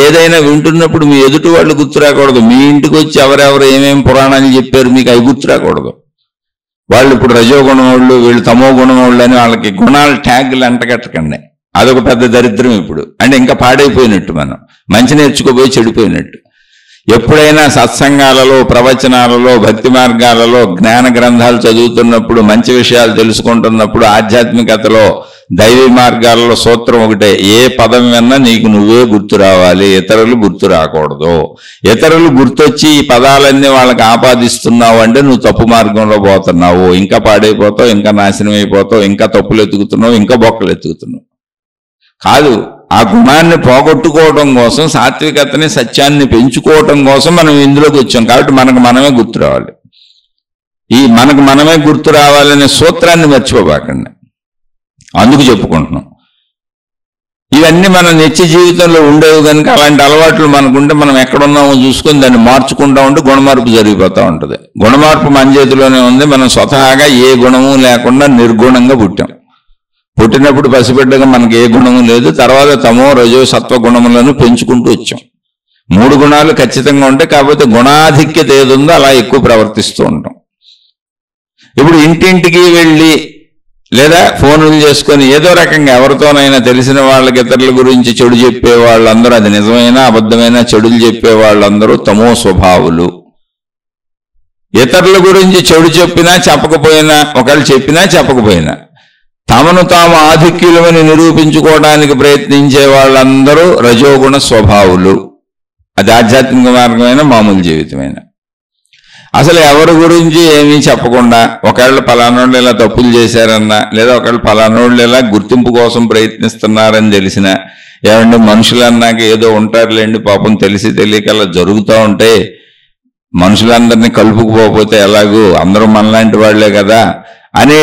ఏదైనా వింటున్నప్పుడు మీ ఎదుటి వాళ్ళు గుర్తు రాకూడదు. మీ ఇంటికి వచ్చి ఎవరెవరు ఏమేమి పురాణాలు చెప్పారు మీకు అవి గుర్తు రాకూడదు. వాళ్ళు ఇప్పుడు రజోగుణం వాళ్ళు, వీళ్ళు తమో గుణం వాళ్ళు అని వాళ్ళకి గుణాల ట్యాగులు అంటగట్టకండి. అదొక పెద్ద దరిద్రం ఇప్పుడు. అంటే ఇంకా పాడైపోయినట్టు, మనం మంచి నేర్చుకోబోయి చెడిపోయినట్టు. ఎప్పుడైనా సత్సంగాలలో, ప్రవచనాలలో, భక్తి మార్గాలలో, జ్ఞాన గ్రంథాలు చదువుతున్నప్పుడు, మంచి విషయాలు తెలుసుకుంటున్నప్పుడు, ఆధ్యాత్మికతలో, దైవీ మార్గాలలో సూత్రం ఒకటే: ఏ పదం విన్నా నీకు నువ్వే గుర్తు రావాలి, ఇతరులు గుర్తు రాకూడదు. ఇతరులు గుర్తొచ్చి ఈ పదాలన్నీ వాళ్ళకి ఆపాదిస్తున్నావు అంటే నువ్వు తప్పు మార్గంలో పోతున్నావు. ఇంకా పాడైపోతావు, ఇంకా నాశనం అయిపోతావు, ఇంకా తప్పులు ఎత్తుకుతున్నావు, ఇంకా బొక్కలు ఎత్తుకుతున్నావు. కాదు, ఆ గుణాన్ని పోగొట్టుకోవడం కోసం, సాత్వికతని, సత్యాన్ని పెంచుకోవటం కోసం మనం ఇందులోకి వచ్చాం. కాబట్టి మనకు మనమే గుర్తు రావాలి. ఈ మనకు మనమే గుర్తు రావాలనే సూత్రాన్ని మర్చిపోబాకండి. అందుకు చెప్పుకుంటున్నాం. ఇవన్నీ మన నిత్య జీవితంలో ఉండేవి కనుక అలాంటి అలవాట్లు మనకుంటే మనం ఎక్కడున్నామో చూసుకొని దాన్ని మార్చుకుంటా ఉంటే గుణమార్పు జరిగిపోతూ ఉంటుంది. గుణమార్పు మన చేతిలోనే ఉంది. మనం స్వతహాగా ఏ గుణము లేకుండా నిర్గుణంగా పుట్టాం. పుట్టినప్పుడు పసిబిడ్డగా మనకి ఏ గుణము లేదు. తర్వాత తమో రజో సత్వ గుణములను పెంచుకుంటూ వచ్చాం. 3 గుణాలు ఖచ్చితంగా ఉంటాయి. కాకపోతే గుణాధిక్యత ఏది ఉందో అలా ఎక్కువ ప్రవర్తిస్తూ ఉంటాం. ఇప్పుడు ఇంటింటికి వెళ్ళి లేదా ఫోన్లు చేసుకొని ఏదో రకంగా ఎవరితోనైనా తెలిసిన వాళ్ళకి ఇతరుల గురించి చెడు చెప్పే వాళ్ళందరూ, అది నిజమైనా అబద్ధమైనా చెడులు చెప్పే వాళ్ళందరూ తమో స్వభావులు. ఇతరుల గురించి చెడు చెప్పినా చెప్పకపోయినా, ఒకళ్ళు చెప్పినా చెప్పకపోయినా, తమను తాము ఆధిక్యులమని నిరూపించుకోవడానికి ప్రయత్నించే వాళ్ళందరూ రజోగుణ స్వభావులు. అది ఆధ్యాత్మిక మార్గమైన, మామూలు జీవితమైన. అసలు ఎవరి గురించి ఏమీ చెప్పకుండా, ఒకళ్ళు పలానోళ్ళు ఇలా తప్పులు చేశారన్నా, లేదా ఒకళ్ళు పలానోళ్ళు ఇలా గుర్తింపు కోసం ప్రయత్నిస్తున్నారని తెలిసినా, ఏమంటే మనుషులన్నాక ఏదో ఉంటారులేండి, పాపం తెలిసి తెలియక అలా జరుగుతూ ఉంటే మనుషులందరినీ కలుపుకుపోతే ఎలాగూ, అందరూ మనలాంటి వాళ్లే కదా అని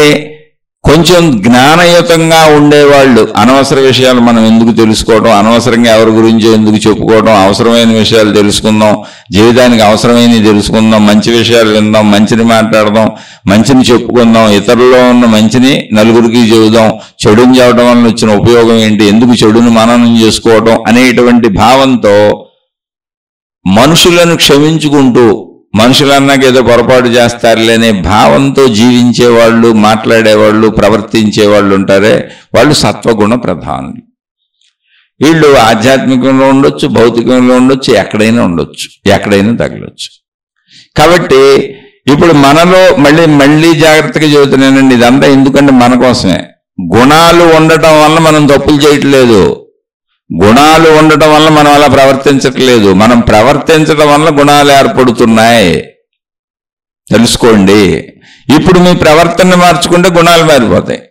కొంచెం జ్ఞానయుతంగా ఉండేవాళ్ళు, అనవసర విషయాలు మనం ఎందుకు తెలుసుకోవడం, అనవసరంగా ఎవరి గురించి ఎందుకు చెప్పుకోవడం, అవసరమైన విషయాలు తెలుసుకుందాం, జీవితానికి అవసరమైనవి తెలుసుకుందాం, మంచి విషయాలు విందాం, మంచిని మాట్లాడదాం, మంచిని చెప్పుకుందాం, ఇతరుల్లో ఉన్న మంచిని నలుగురికి చెబుదాం, చెడుని చెప్పడం వల్ల వచ్చిన ఉపయోగం ఏంటి, ఎందుకు చెడుని మననం చేసుకోవడం అనేటువంటి భావంతో మనుషులను క్షమించుకుంటూ, మనుషులన్నాక ఏదో పొరపాటు చేస్తారులేనే భావంతో జీవించేవాళ్ళు, మాట్లాడేవాళ్ళు, ప్రవర్తించేవాళ్ళు ఉంటారే, వాళ్ళు సత్వగుణ ప్రధానులు. వీళ్ళు ఆధ్యాత్మికంలో ఉండొచ్చు, భౌతికంలో ఉండొచ్చు, ఎక్కడైనా ఉండొచ్చు, ఎక్కడైనా తగలొచ్చు. కాబట్టి ఇప్పుడు మనలో మళ్ళీ జాగ్రత్తగా చెబుతున్నానండి, ఇదంతా ఎందుకంటే మన కోసమే. గుణాలు ఉండటం వల్ల మనం తప్పులు చేయట్లేదు, గుణాలు ఉండటం వల్ల మనం అలా ప్రవర్తించట్లేదు, మనం ప్రవర్తించడం వల్ల గుణాలు ఏర్పడుతున్నాయి. తెలుసుకోండి. ఇప్పుడు మీ ప్రవర్తన మార్చుకుంటే గుణాలు మారిపోతాయి.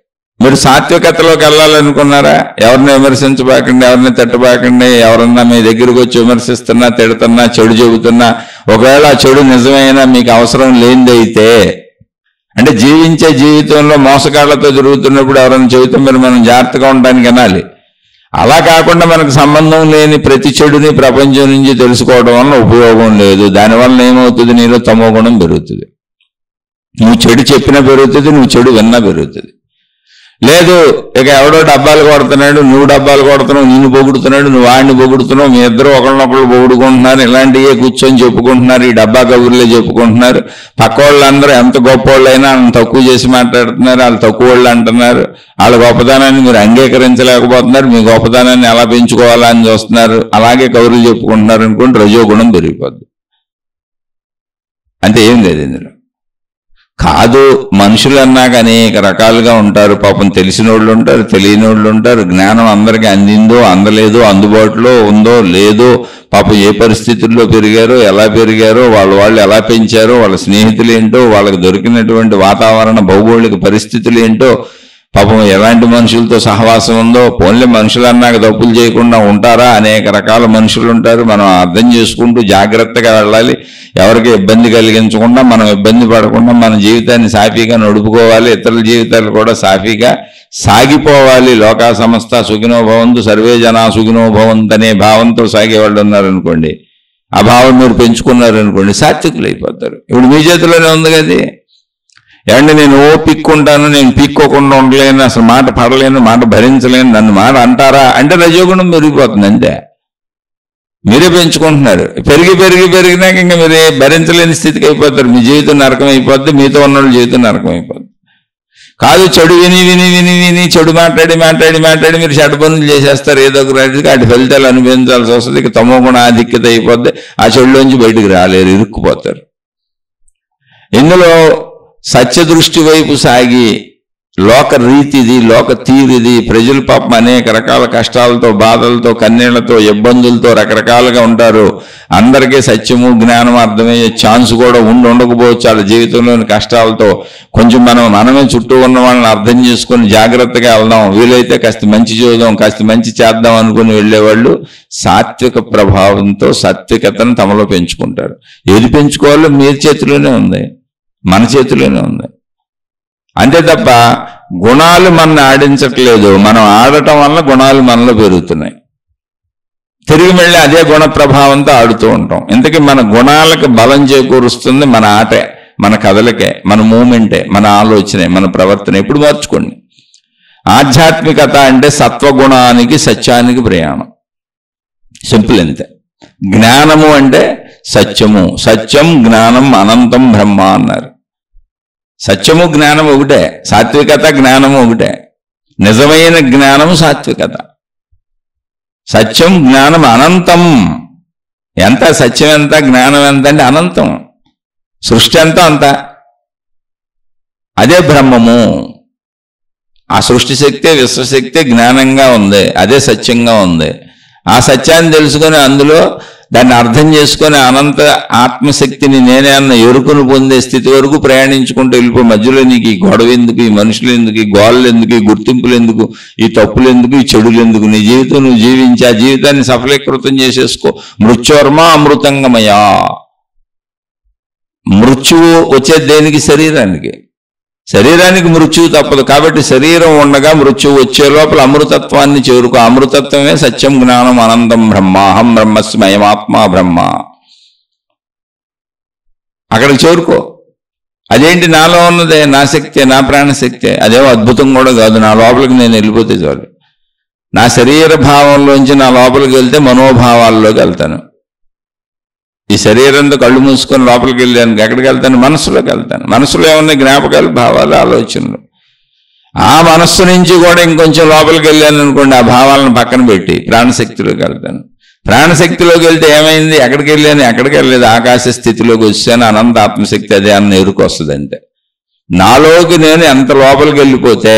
మీరు సాత్వికతలోకి వెళ్ళాలనుకున్నారా, ఎవరిని విమర్శించబాకండి, ఎవరిని తిట్టబాకండి, ఎవరన్నా మీ దగ్గరికి వచ్చి విమర్శిస్తున్నా, తిడుతున్నా, చెడు చెబుతున్నా, ఒకవేళ ఆ చెడు నిజమైనా మీకు అవసరం లేనిదైతే, అంటే జీవించే జీవితంలో మోసగాళ్లతో తిరుగుతున్నప్పుడు ఎవరైనా చెబితే మనం జాగ్రత్తగా ఉండడానికి అనాలి. అలా కాకుండా మనకు సంబంధం లేని ప్రతి చెడుని ప్రపంచం నుంచి తెలుసుకోవడం వల్ల ఉపయోగం లేదు. దానివల్ల ఏమవుతుంది, నీలో తమో గుణం పెరుగుతుంది. నువ్వు చెడు చెప్పినా పెరుగుతుంది, నువ్వు చెడు విన్నా పెరుగుతుంది. లేదు, ఇక ఎవడో డబ్బాలు కొడుతున్నాడు, నువ్వు డబ్బాలు కొడుతున్నావు, నిన్ను పొగుడుతున్నాడు, నువ్వు వాడిని పొగుడుతున్నావు, మీ ఇద్దరు ఒకరినొకరు పొగుడుకుంటున్నారు, ఇలాంటివే కూర్చొని చెప్పుకుంటున్నారు, ఈ డబ్బా కబుర్లే చెప్పుకుంటున్నారు. పక్క వాళ్ళందరూ ఎంత గొప్ప వాళ్ళైనా వాళ్ళని తక్కువ చేసి మాట్లాడుతున్నారు, వాళ్ళు తక్కువ వాళ్ళు అంటున్నారు. వాళ్ళ గొప్పతనాన్ని మీరు అంగీకరించలేకపోతున్నారు, మీ గొప్పతనాన్ని ఎలా పెంచుకోవాలా అని చూస్తున్నారు, అలాగే కబుర్లు చెప్పుకుంటున్నారు అనుకోండి, రజోగుణం పెరిగిపోద్ది. అంటే ఏం లేదు ఇందులో. కాదు, మనుషులు అన్నాక అనేక రకాలుగా ఉంటారు. పాపం తెలిసిన వాళ్ళు ఉంటారు, తెలియని వాళ్ళు ఉంటారు. జ్ఞానం అందరికీ అందిందో అందలేదో, అందుబాటులో ఉందో లేదో, పాపం ఏ పరిస్థితుల్లో పెరిగారో, ఎలా పెరిగారో, వాళ్ళు ఎలా పెంచారో, వాళ్ళ స్నేహితులు ఏంటో, వాళ్ళకి దొరికినటువంటి వాతావరణ భౌగోళిక పరిస్థితులు ఏంటో, పాపం ఎలాంటి మనుషులతో సహవాసం ఉందో. పోన్లే, మనుషులు అన్నాక తప్పులు చేయకుండా ఉంటారా, అనేక రకాల మనుషులు ఉంటారు. మనం అర్థం చేసుకుంటూ జాగ్రత్తగా వెళ్ళాలి. ఎవరికి ఇబ్బంది కలిగించకుండా, మనం ఇబ్బంది పడకుండా మన జీవితాన్ని సాఫీగా నడుపుకోవాలి. ఇతరుల జీవితాలు కూడా సాఫీగా సాగిపోవాలి. లోకా సమస్త సుఖినో భవంతు, సర్వే జనా సుఖినో భవంతు అనే భావంతో సాగేవాళ్ళు ఉన్నారనుకోండి, ఆ భావం మీరు పెంచుకున్నారనుకోండి, సాత్వికులు అయిపోతారు. ఇప్పుడు మీ చేతిలోనే ఉంది కదా. ఏమంటే నేను పిక్కుంటాను, నేను పిక్కోకుండా ఉండలేను, అసలు మాట పడలేను, మాట భరించలేను, నన్ను మాట అంటారా అంటే రజోగుణం పెరిగిపోతుంది అంతే. మీరే పెంచుకుంటున్నారు. పెరిగినాక ఇంకా మీరే భరించలేని స్థితికి అయిపోతారు. మీ జీవితం నరకం అయిపోద్ది, మీతో ఉన్న వాళ్ళ జీవితం నరకం అయిపోద్ది. కాదు, చెడు విని చెడు మాట్లాడి మీరు చెడు పనులు చేసేస్తారు. ఏదో ఒక రాజుకి అటు ఫలితాలు అనుభవించాల్సి వస్తుంది. ఇక తమో గుణ ఆధిక్యత అయిపోద్ది. ఆ చెడులోంచి బయటకు రాలేరు, ఇరుక్కుపోతారు. ఇందులో సత్యదృష్టి వైపు సాగి లోక రీతిది, లోక తీరిది, ప్రజలు పాపం అనేక రకాల కష్టాలతో, బాధలతో, కన్నీళ్లతో, ఇబ్బందులతో రకరకాలుగా ఉంటారు. అందరికీ సత్యము జ్ఞానం అర్థమయ్యే ఛాన్స్ కూడా ఉండకపోవచ్చు. వాళ్ళ జీవితంలోని కష్టాలతో కొంచెం మనమే చుట్టూ ఉన్న వాళ్ళని అర్థం చేసుకొని జాగ్రత్తగా వెళ్దాం, వీలైతే కాస్త మంచి చూద్దాం, కాస్త మంచి చేద్దాం అనుకుని వెళ్ళేవాళ్ళు సాత్విక ప్రభావంతో సాత్వికతను తమలో పెంచుకుంటారు. ఏది పెంచుకోవాలో మీ చేతిలోనే ఉంది, మన చేతిలోనే ఉంది. అంతే తప్ప గుణాలు మనల్ని ఆడించట్లేదు. మనం ఆడటం వల్ల గుణాలు మనలో పెరుగుతున్నాయి. తిరిగి మళ్ళీ అదే గుణ ప్రభావంతో ఆడుతూ ఉంటాం. ఇంతకీ మన గుణాలకు బలం చేకూరుస్తుంది మన ఆటే, మన కదలకే, మన మూమెంటే, మన ఆలోచనే, మన ప్రవర్తన. ఎప్పుడు మార్చుకోండి. ఆధ్యాత్మికత అంటే సత్వగుణానికి సత్యానికి ప్రయాణం. సింపుల్ అంతే. జ్ఞానము అంటే సత్యము. సత్యం జ్ఞానం అనంతం బ్రహ్మ అన్నారు. సత్యము జ్ఞానం ఒకటే, సాత్వికత జ్ఞానము ఒకటే. నిజమైన జ్ఞానము సాత్వికత. సత్యం జ్ఞానం అనంతం. ఎంత సత్యం ఎంత, జ్ఞానం ఎంత అంటే అనంతం. సృష్టి అంతా అంత. అదే బ్రహ్మము. ఆ సృష్టి శక్తే, విశ్వశక్తే జ్ఞానంగా ఉంది, అదే సత్యంగా ఉంది. ఆ సత్యాన్ని తెలుసుకొని అందులో దాన్ని అర్థం చేసుకొని అనంత ఆత్మశక్తిని నేనే అన్న ఎరుకును పొందే స్థితి వరకు ప్రయాణించుకుంటూ వెళ్ళిపో. మధ్యలో నీకు ఈ గొడవ ఎందుకు, ఈ మనుషులు ఎందుకు, ఈ గోళ్ళు ఎందుకు, ఈ గుర్తింపులు ఎందుకు, ఈ తప్పులు ఎందుకు, ఈ చెడులు ఎందుకు? నీ జీవితం నువ్వు జీవించి ఆ జీవితాన్ని సఫలీకృతం చేసేసుకో. మృత్యోర్మ అమృతంగమయా. మృత్యువు వచ్చేది దేనికి? శరీరానికి మృత్యువు తప్పదు. కాబట్టి శరీరం ఉండగా మృత్యువు వచ్చే లోపల అమృతత్వాన్ని చేరుకో. అమృతత్వమే సత్యం జ్ఞానం అనంతం బ్రహ్మ. అహం బ్రహ్మస్మి అయమాత్మా బ్రహ్మ. అక్కడికి చేరుకో. అదేంటి? నాలో ఉన్నదే, నా శక్తే, నా ప్రాణశక్తే. అదేమో అద్భుతం కూడా కాదు. నా లోపలికి నేను వెళ్ళిపోతే చాలు. నా శరీర భావంలోంచి నా లోపలికి వెళ్తే మనోభావాల్లోకి వెళ్తాను. ఈ శరీరంతో కళ్ళు మూసుకొని లోపలికి వెళ్ళాను. ఎక్కడికి వెళ్తాను? మనసులోకి వెళ్తాను. మనసులో ఏమన్నా జ్ఞాపకాలు, భావాలు, ఆలోచనలు. ఆ మనస్సు నుంచి కూడా ఇంకొంచెం లోపలికి వెళ్ళాను అనుకోండి, ఆ భావాలను పక్కన పెట్టి ప్రాణశక్తిలోకి వెళ్తాను. ప్రాణశక్తిలోకి వెళ్తే ఏమైంది? ఎక్కడికి వెళ్ళాను? ఎక్కడికి వెళ్ళలేదు. ఆకాశ స్థితిలోకి వచ్చాను. అనంత ఆత్మశక్తి అదే అన్న ఎరుకు వస్తుంది. అంటే నాలోకి నేను ఎంత లోపలికి వెళ్ళిపోతే,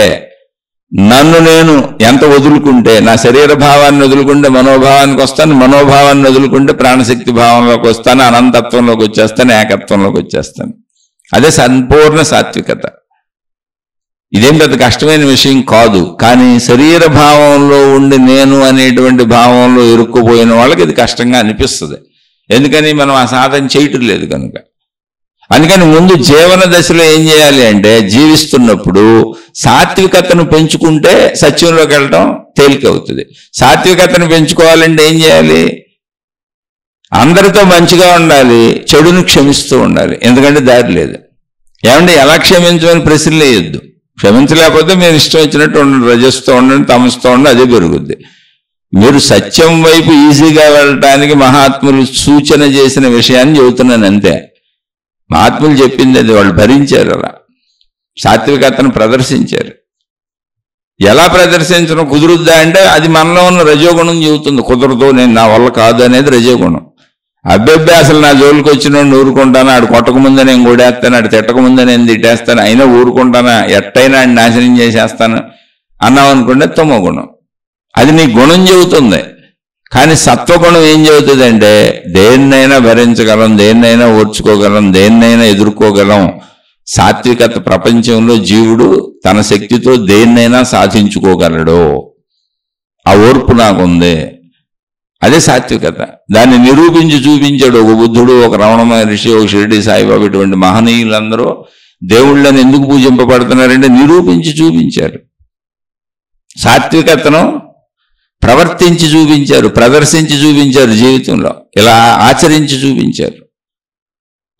నన్ను నేను ఎంత వదులుకుంటే, నా శరీర భావాన్ని వదులుకుంటే మనోభావానికి వస్తాను, మనోభావాన్ని వదులుకుంటే ప్రాణశక్తి భావంలోకి వస్తాను, అనంతత్వంలోకి వచ్చేస్తాను, ఏకత్వంలోకి వచ్చేస్తాను. అదే సంపూర్ణ సాత్వికత. ఇదేం పెద్ద కష్టమైన విషయం కాదు. కానీ శరీర భావంలో ఉండి నేను అనేటువంటి భావంలో ఇరుక్కుపోయిన వాళ్ళకి ఇది కష్టంగా అనిపిస్తుంది. ఎందుకని? మనం ఆ సాధన చేయటం లేదు కనుక. అందుకని ముందు జీవన దశలో ఏం చేయాలి అంటే, జీవిస్తున్నప్పుడు సాత్వికతను పెంచుకుంటే సత్యంలోకి వెళ్ళటం తేలిక అవుతుంది. సాత్వికతను పెంచుకోవాలంటే ఏం చేయాలి? అందరితో మంచిగా ఉండాలి, చెడును క్షమిస్తూ ఉండాలి. ఎందుకంటే దారి లేదు. ఏమంటే ఎలా క్షమించమని ప్రశ్నలు వేయొద్దు. క్షమించలేకపోతే మీరు ఇష్టం వచ్చినట్టు ఉండండి, రజస్తో ఉండండి, తమస్తో ఉండండి, అదే పెరుగుద్ది. మీరు సత్యం వైపు ఈజీగా వెళ్ళటానికి మహాత్ములు సూచన చేసిన విషయాన్ని చెబుతున్నాను అంతే. మహాత్ములు చెప్పింది అది. వాళ్ళు భరించారు, అలా సాత్వికతను ప్రదర్శించారు. ఎలా ప్రదర్శించడం కుదురుద్దా అంటే, అది మనలో ఉన్న రజోగుణం చెబుతుంది. కుదరదు, నేను నా వల్ల కాదు అనేది రజోగుణం. అబ్బెబ్బే అసలు నా జోలికి వచ్చిన ఊరుకుంటాను, ఆడు కొట్టకముందే నేను కొడేస్తాను, ఆడు తిట్టకముందే నేను తిట్టేస్తాను, అయినా ఊరుకుంటానా, ఎట్టయినా ఆడు నాశనం చేసేస్తాను అన్నావు అనుకుంటే తమో గుణం. అది నీ గుణం చెబుతుంది. కానీ సత్వగుణం ఏం చెబుతుందంటే, దేన్నైనా భరించగలం, దేన్నైనా ఓర్చుకోగలం, దేన్నైనా ఎదుర్కోగలం. సాత్వికత ప్రపంచంలో జీవుడు తన శక్తితో దేన్నైనా సాధించుకోగలడు. ఆ ఓర్పు నాకుంది. అదే సాత్వికత. దాన్ని నిరూపించి చూపించాడు ఒక బుద్ధుడు, ఒక రమణ మహర్షి, ఒక షిరిడి సాయిబాబా. ఇటువంటి మహనీయులందరూ దేవుళ్ళని ఎందుకు పూజింపబడుతున్నారంటే నిరూపించి చూపించారు. సాత్వికతను ప్రవర్తించి చూపించారు, ప్రదర్శించి చూపించారు, జీవితంలో ఇలా ఆచరించి చూపించారు.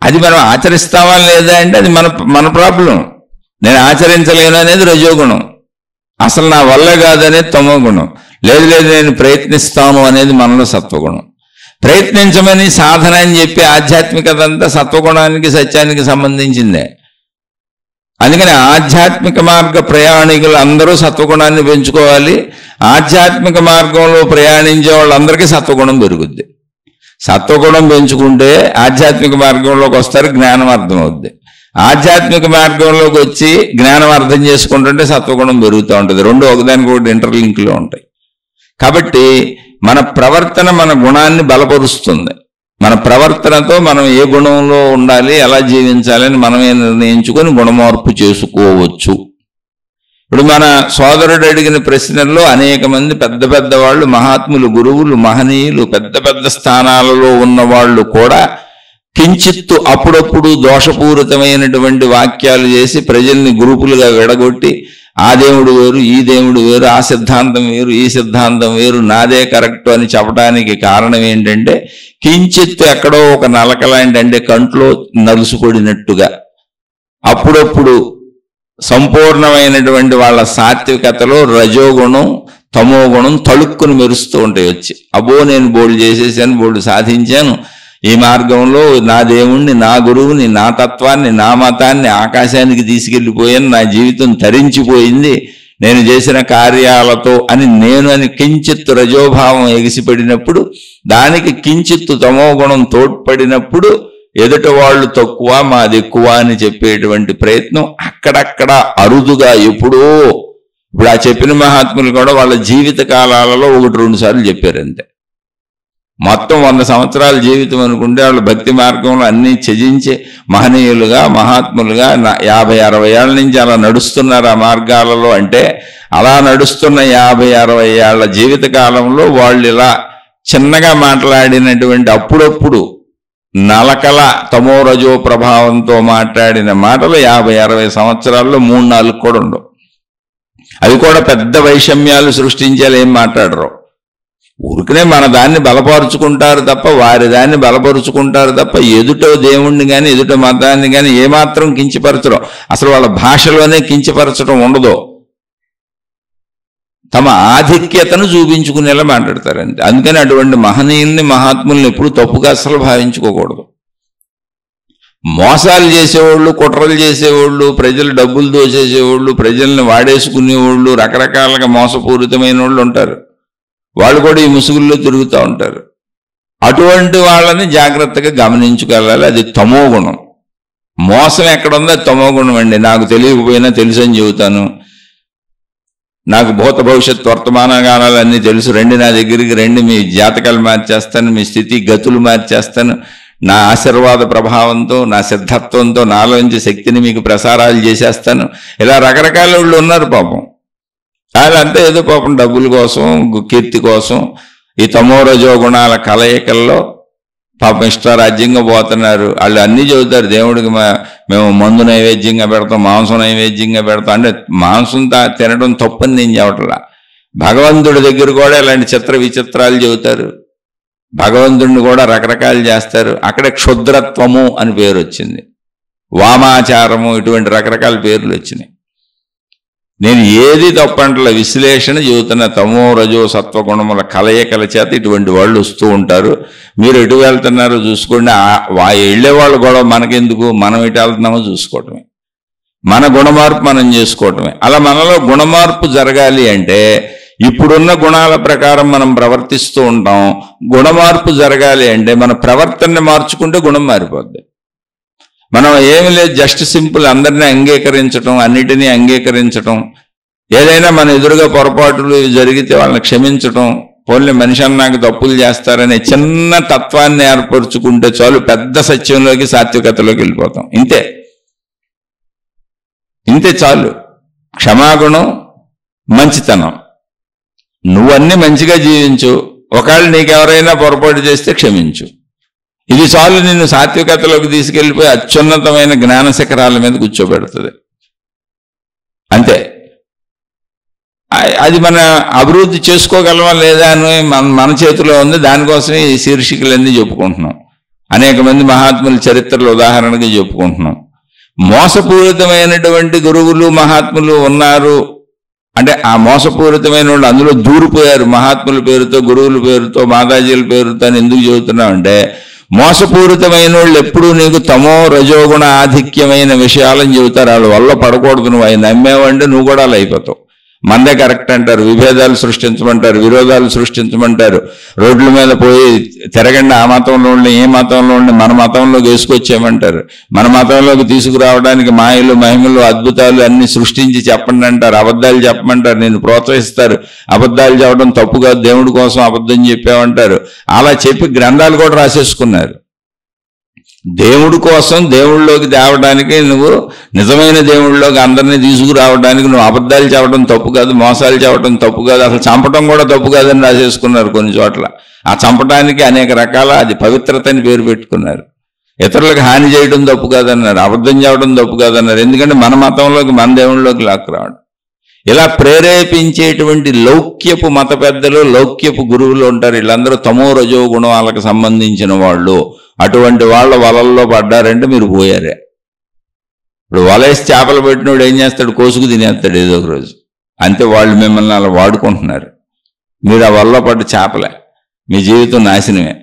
అది మనం ఆచరిస్తామా లేదా అంటే అది మన ప్రాబ్లం. నేను ఆచరించలేను అనేది రజోగుణం. అసలు నా వల్ల కాదనేది తమో గుణం. లేదు నేను ప్రయత్నిస్తాను అనేది మనలో సత్వగుణం. ప్రయత్నించమని సాధన అని చెప్పి ఆధ్యాత్మికత అంతా సత్వగుణానికి సత్యానికి సంబంధించిందే. అందుకని ఆధ్యాత్మిక మార్గ ప్రయాణికులు అందరూ సత్వగుణాన్ని పెంచుకోవాలి. ఆధ్యాత్మిక మార్గంలో ప్రయాణించే వాళ్ళందరికీ సత్వగుణం పెరుగుద్ది. సత్వగుణం పెంచుకుంటే ఆధ్యాత్మిక మార్గంలోకి వస్తారు, జ్ఞానం అర్థం అవుద్ది. ఆధ్యాత్మిక మార్గంలోకి వచ్చి జ్ఞానం అర్థం చేసుకుంటుంటే సత్వగుణం పెరుగుతూ ఉంటుంది. రెండు ఒకదానికొకటి ఇంటర్లింక్లో ఉంటాయి. కాబట్టి మన ప్రవర్తన మన గుణాన్ని బలపరుస్తుంది. మన ప్రవర్తనతో మనం ఏ గుణంలో ఉండాలి, ఎలా జీవించాలని మనమే నిర్ణయించుకొని గుణమార్పు చేసుకోవచ్చు. ఇప్పుడు మన సోదరుడు అడిగిన ప్రశ్నల్లో అనేక మంది పెద్ద పెద్ద వాళ్ళు, మహాత్ములు, గురువులు, మహనీయులు, పెద్ద పెద్ద స్థానాలలో ఉన్న వాళ్ళు కూడా కించిత్తు అప్పుడప్పుడు దోషపూరితమైనటువంటి వాక్యాలు చేసి ప్రజల్ని గ్రూపులుగా విడగొట్టి ఆ దేవుడు వేరు, ఈ దేవుడు వేరు, ఆ సిద్ధాంతం వేరు, ఈ సిద్ధాంతం వేరు, నాదే కరెక్ట్ అని చెప్పడానికి కారణం ఏంటంటే కించిత్తు ఎక్కడో ఒక నలకలాంటి, అంటే కంట్లో నలుసుపడినట్టుగా అప్పుడప్పుడు సంపూర్ణమైనటువంటి వాళ్ళ సాత్వికతలో రజోగుణం, తమోగుణం తళుక్కుని మెరుస్తూ ఉంటాయి. వచ్చి అబ్బో నేను బోల్డ్ చేసేసాను, బోల్డ్ సాధించాను, ఈ మార్గంలో నా దేవుణ్ణి, నా గురువుని, నా తత్వాన్ని, నా మతాన్ని ఆకాశానికి తీసుకెళ్ళిపోయాను, నా జీవితం తరించిపోయింది నేను చేసిన కార్యాలతో అని కించిత్తు రజోభావం ఎగిసిపడినప్పుడు, దానికి కించిత్తు తమోగుణం తోడ్పడినప్పుడు ఎదుట వాళ్ళు తక్కువ మాది ఎక్కువ అని చెప్పేటువంటి ప్రయత్నం అక్కడక్కడ అరుదుగా ఎప్పుడో. ఇప్పుడు ఆ చెప్పిన మహాత్ములు కూడా వాళ్ళ జీవిత కాలాలలో 1-2 సార్లు చెప్పారు అంతే. మొత్తం 100 సంవత్సరాల జీవితం అనుకుంటే వాళ్ళు భక్తి మార్గంలో అన్నీ త్యజించే మహనీయులుగా, మహాత్ములుగా 50-60 ఏళ్ల నుంచి అలా నడుస్తున్నారు ఆ మార్గాలలో. అంటే అలా నడుస్తున్న 50-60 ఏళ్ల జీవిత కాలంలో వాళ్ళు ఇలా చిన్నగా మాట్లాడినటువంటి అప్పుడప్పుడు నలకల తమోరజో ప్రభావంతో మాట్లాడిన మాటలు 50-60 సంవత్సరాల్లో 3-4 కూడా ఉండవు. అవి కూడా పెద్ద వైషమ్యాలు సృష్టించేలా ఏం మాట్లాడరు. ఊరికనే మన దాన్ని బలపరుచుకుంటారు తప్ప, వారి దాన్ని బలపరుచుకుంటారు తప్ప ఎదుట దేవుణ్ణి కానీ ఎదుట మతాన్ని కానీ ఏమాత్రం కించపరచడం, అసలు వాళ్ళ భాషలోనే కించపరచడం ఉండదు. తమ ఆధిక్యతను చూపించుకునేలా మాట్లాడతారంటే. అందుకని అటువంటి మహనీయుల్ని, మహాత్ముల్ని ఎప్పుడు తప్పుగా అసలు భావించుకోకూడదు. మోసాలు చేసేవాళ్ళు, కుట్రలు చేసేవాళ్ళు, ప్రజలు డబ్బులు దోచేసేవాళ్ళు, ప్రజల్ని వాడేసుకునేవాళ్ళు, రకరకాలుగా మోసపూరితమైన వాళ్ళు ఉంటారు. వాళ్ళు కూడా ఈ ముసుగుల్లో తిరుగుతూ ఉంటారు. అటువంటి వాళ్ళని జాగ్రత్తగా గమనించుకెళ్ళాలి. అది తమోగుణం. మోసం ఎక్కడుందో అది తమోగుణం అండి. నాకు తెలియకపోయినా తెలుసు అని చెబుతాను, నాకు భూత భవిష్యత్ వర్తమానగానాలు అన్నీ తెలుసు, రండి నా దగ్గరికి రండి, మీ జాతకాలు మార్చేస్తాను, మీ స్థితి గతులు మార్చేస్తాను, నా ఆశీర్వాద ప్రభావంతో, నా సిద్ధత్వంతో నాలోంచి శక్తిని మీకు ప్రసారాలు చేసేస్తాను. ఇలా రకరకాల వాళ్ళు ఉన్నారు పాపం. వాళ్ళంతా ఏదో పాపం డబ్బుల కోసం, కీర్తి కోసం ఈ తమోరజో గుణాల కలయికల్లో పాపం ఇష్టారాజ్యంగా పోతున్నారు. వాళ్ళు అన్నీ చెబుతారు, దేవుడికి మేము మందు నైవేద్యంగా పెడతాం, మాంసం నైవేద్యంగా పెడతాం. అంటే మాంసం తినడం తప్పని నేను చెప్పట్లా. భగవంతుడి దగ్గర కూడా ఇలాంటి చిత్ర విచిత్రాలు చెబుతారు. భగవంతుడిని కూడా రకరకాలు చేస్తారు. అక్కడే క్షుద్రత్వము అని పేరు వచ్చింది, వామాచారము, ఇటువంటి రకరకాల పేర్లు వచ్చినాయి. నేను ఏది తప్పంటల విశ్లేషణ చెబుతున్న తమో రజో సత్వగుణముల కలయికల చేత ఇటువంటి వాళ్ళు వస్తూ ఉంటారు. మీరు ఎటు వెళ్తున్నారో చూసుకోండి. వెళ్ళే వాళ్ళు కూడా మనకెందుకు, మనం ఎటు వెళ్తున్నామో చూసుకోవటమే, మన గుణమార్పు మనం చేసుకోవటమే. అలా మనలో గుణమార్పు జరగాలి అంటే ఇప్పుడున్న గుణాల ప్రకారం మనం ప్రవర్తిస్తూ ఉంటాం. గుణమార్పు జరగాలి అంటే మన ప్రవర్తనని మార్చుకుంటే గుణం మారిపోద్ది. మనం ఏమి లేదు, జస్ట్ సింపుల్ అందరినీ అంగీకరించటం, అన్నిటినీ అంగీకరించటం, ఏదైనా మన ఎదురుగా పొరపాట్లు జరిగితే వాళ్ళని క్షమించటం, పోన్లే మనిషి అన్నాక తప్పులు చేస్తారనే చిన్న తత్వాన్ని ఏర్పరచుకుంటే చాలు, పెద్ద సత్యంలోకి, సాత్వికతలోకి వెళ్ళిపోతాం. ఇంతే ఇంతే చాలు. క్షమాగుణం, మంచితనం, నువ్వన్నీ మంచిగా జీవించు, ఒకవేళ నీకెవరైనా పొరపాటు చేస్తే క్షమించు. ఇది చాలు నిన్ను సాత్వికతలోకి తీసుకెళ్ళిపోయి అత్యున్నతమైన జ్ఞాన శిఖరాల మీద కూర్చోబెడుతుంది. అంతే. అది మన అభివృద్ధి చేసుకోగలమా లేదా అని మన చేతిలో ఉంది. దానికోసమే ఈ శీర్షికలన్నీ చెప్పుకుంటున్నాం. అనేక మంది మహాత్ముల చరిత్రలు ఉదాహరణగా చెప్పుకుంటున్నాం. మోసపూరితమైనటువంటి గురువులు, మహాత్ములు ఉన్నారు అంటే ఆ మోసపూరితమైన వాళ్ళు అందులో దూరిపోయారు. మహాత్ముల పేరుతో, గురువుల పేరుతో, మాతాజీల పేరుతో అని ఎందుకు చెబుతున్నామంటే, మోసపూరితమైన వాళ్ళు ఎప్పుడూ నీకు తమో రజోగుణ ఆధిక్యమైన విషయాలని చెబుతారు. వాళ్ళ వల్ల పడకూడదు. నువ్వు అవి నమ్మేవంటే నువ్వు కూడా అలా అయిపోతావు. మందే కరెక్ట్ అంటారు, విభేదాలు సృష్టించమంటారు, విరోధాలు సృష్టించమంటారు, రోడ్ల మీద పోయి తిరగండి, ఆ మతంలో ఉండి ఏ మతంలో ఉండి మన మతంలోకి వేసుకొచ్చేయమంటారు, మన మతంలోకి తీసుకురావడానికి మాయలు మహిమలు అద్భుతాలు అన్ని సృష్టించి చెప్పండి అంటారు, అబద్ధాలు చెప్పమంటారు, నేను ప్రోత్సహిస్తారు. అబద్ధాలు చెప్పడం తప్పుగా, దేవుడి కోసం అబద్ధం చెప్పామంటారు. అలా చెప్పి గ్రంథాలు కూడా రాసేసుకున్నారు. దేవుడి కోసం దేవుళ్ళలోకి తేవడానికి, నువ్వు నిజమైన దేవుళ్ళలోకి అందరినీ తీసుకురావడానికి నువ్వు అబద్ధాలు చెప్పడం తప్పు కాదు, మోసాలు చెప్పడం తప్పు కాదు, అసలు చంపడం కూడా తప్పు కాదని రాసేసుకున్నారు కొన్ని చోట్ల. ఆ చంపడానికి అనేక రకాల అది పవిత్రత అని పేరు పెట్టుకున్నారు. ఇతరులకు హాని చేయడం తప్పు కాదన్నారు, అబద్ధం చెప్పడం తప్పు కాదన్నారు. ఎందుకంటే మన మతంలోకి, మన దేవుళ్ళలోకి లాక్కురావడం. ఇలా ప్రేరేపించేటువంటి లౌక్యపు మత పెద్దలు, లౌక్యపు గురువులు ఉంటారు. వీళ్ళందరూ తమో రజో గుణాలకు సంబంధించిన వాళ్ళు. అటువంటి వాళ్ళ వలల్లో పడ్డారంటే మీరు పోయారే. ఇప్పుడు వలేసి చేపలు పెట్టినోడు ఏం చేస్తాడు? కోసుకు తినేస్తాడు ఏదో ఒక రోజు. అంతే, వాళ్ళు మిమ్మల్ని అలా వాడుకుంటున్నారు. మీరు ఆ వలలో పడ్డ చేపలే, మీ జీవితం నాశనమే.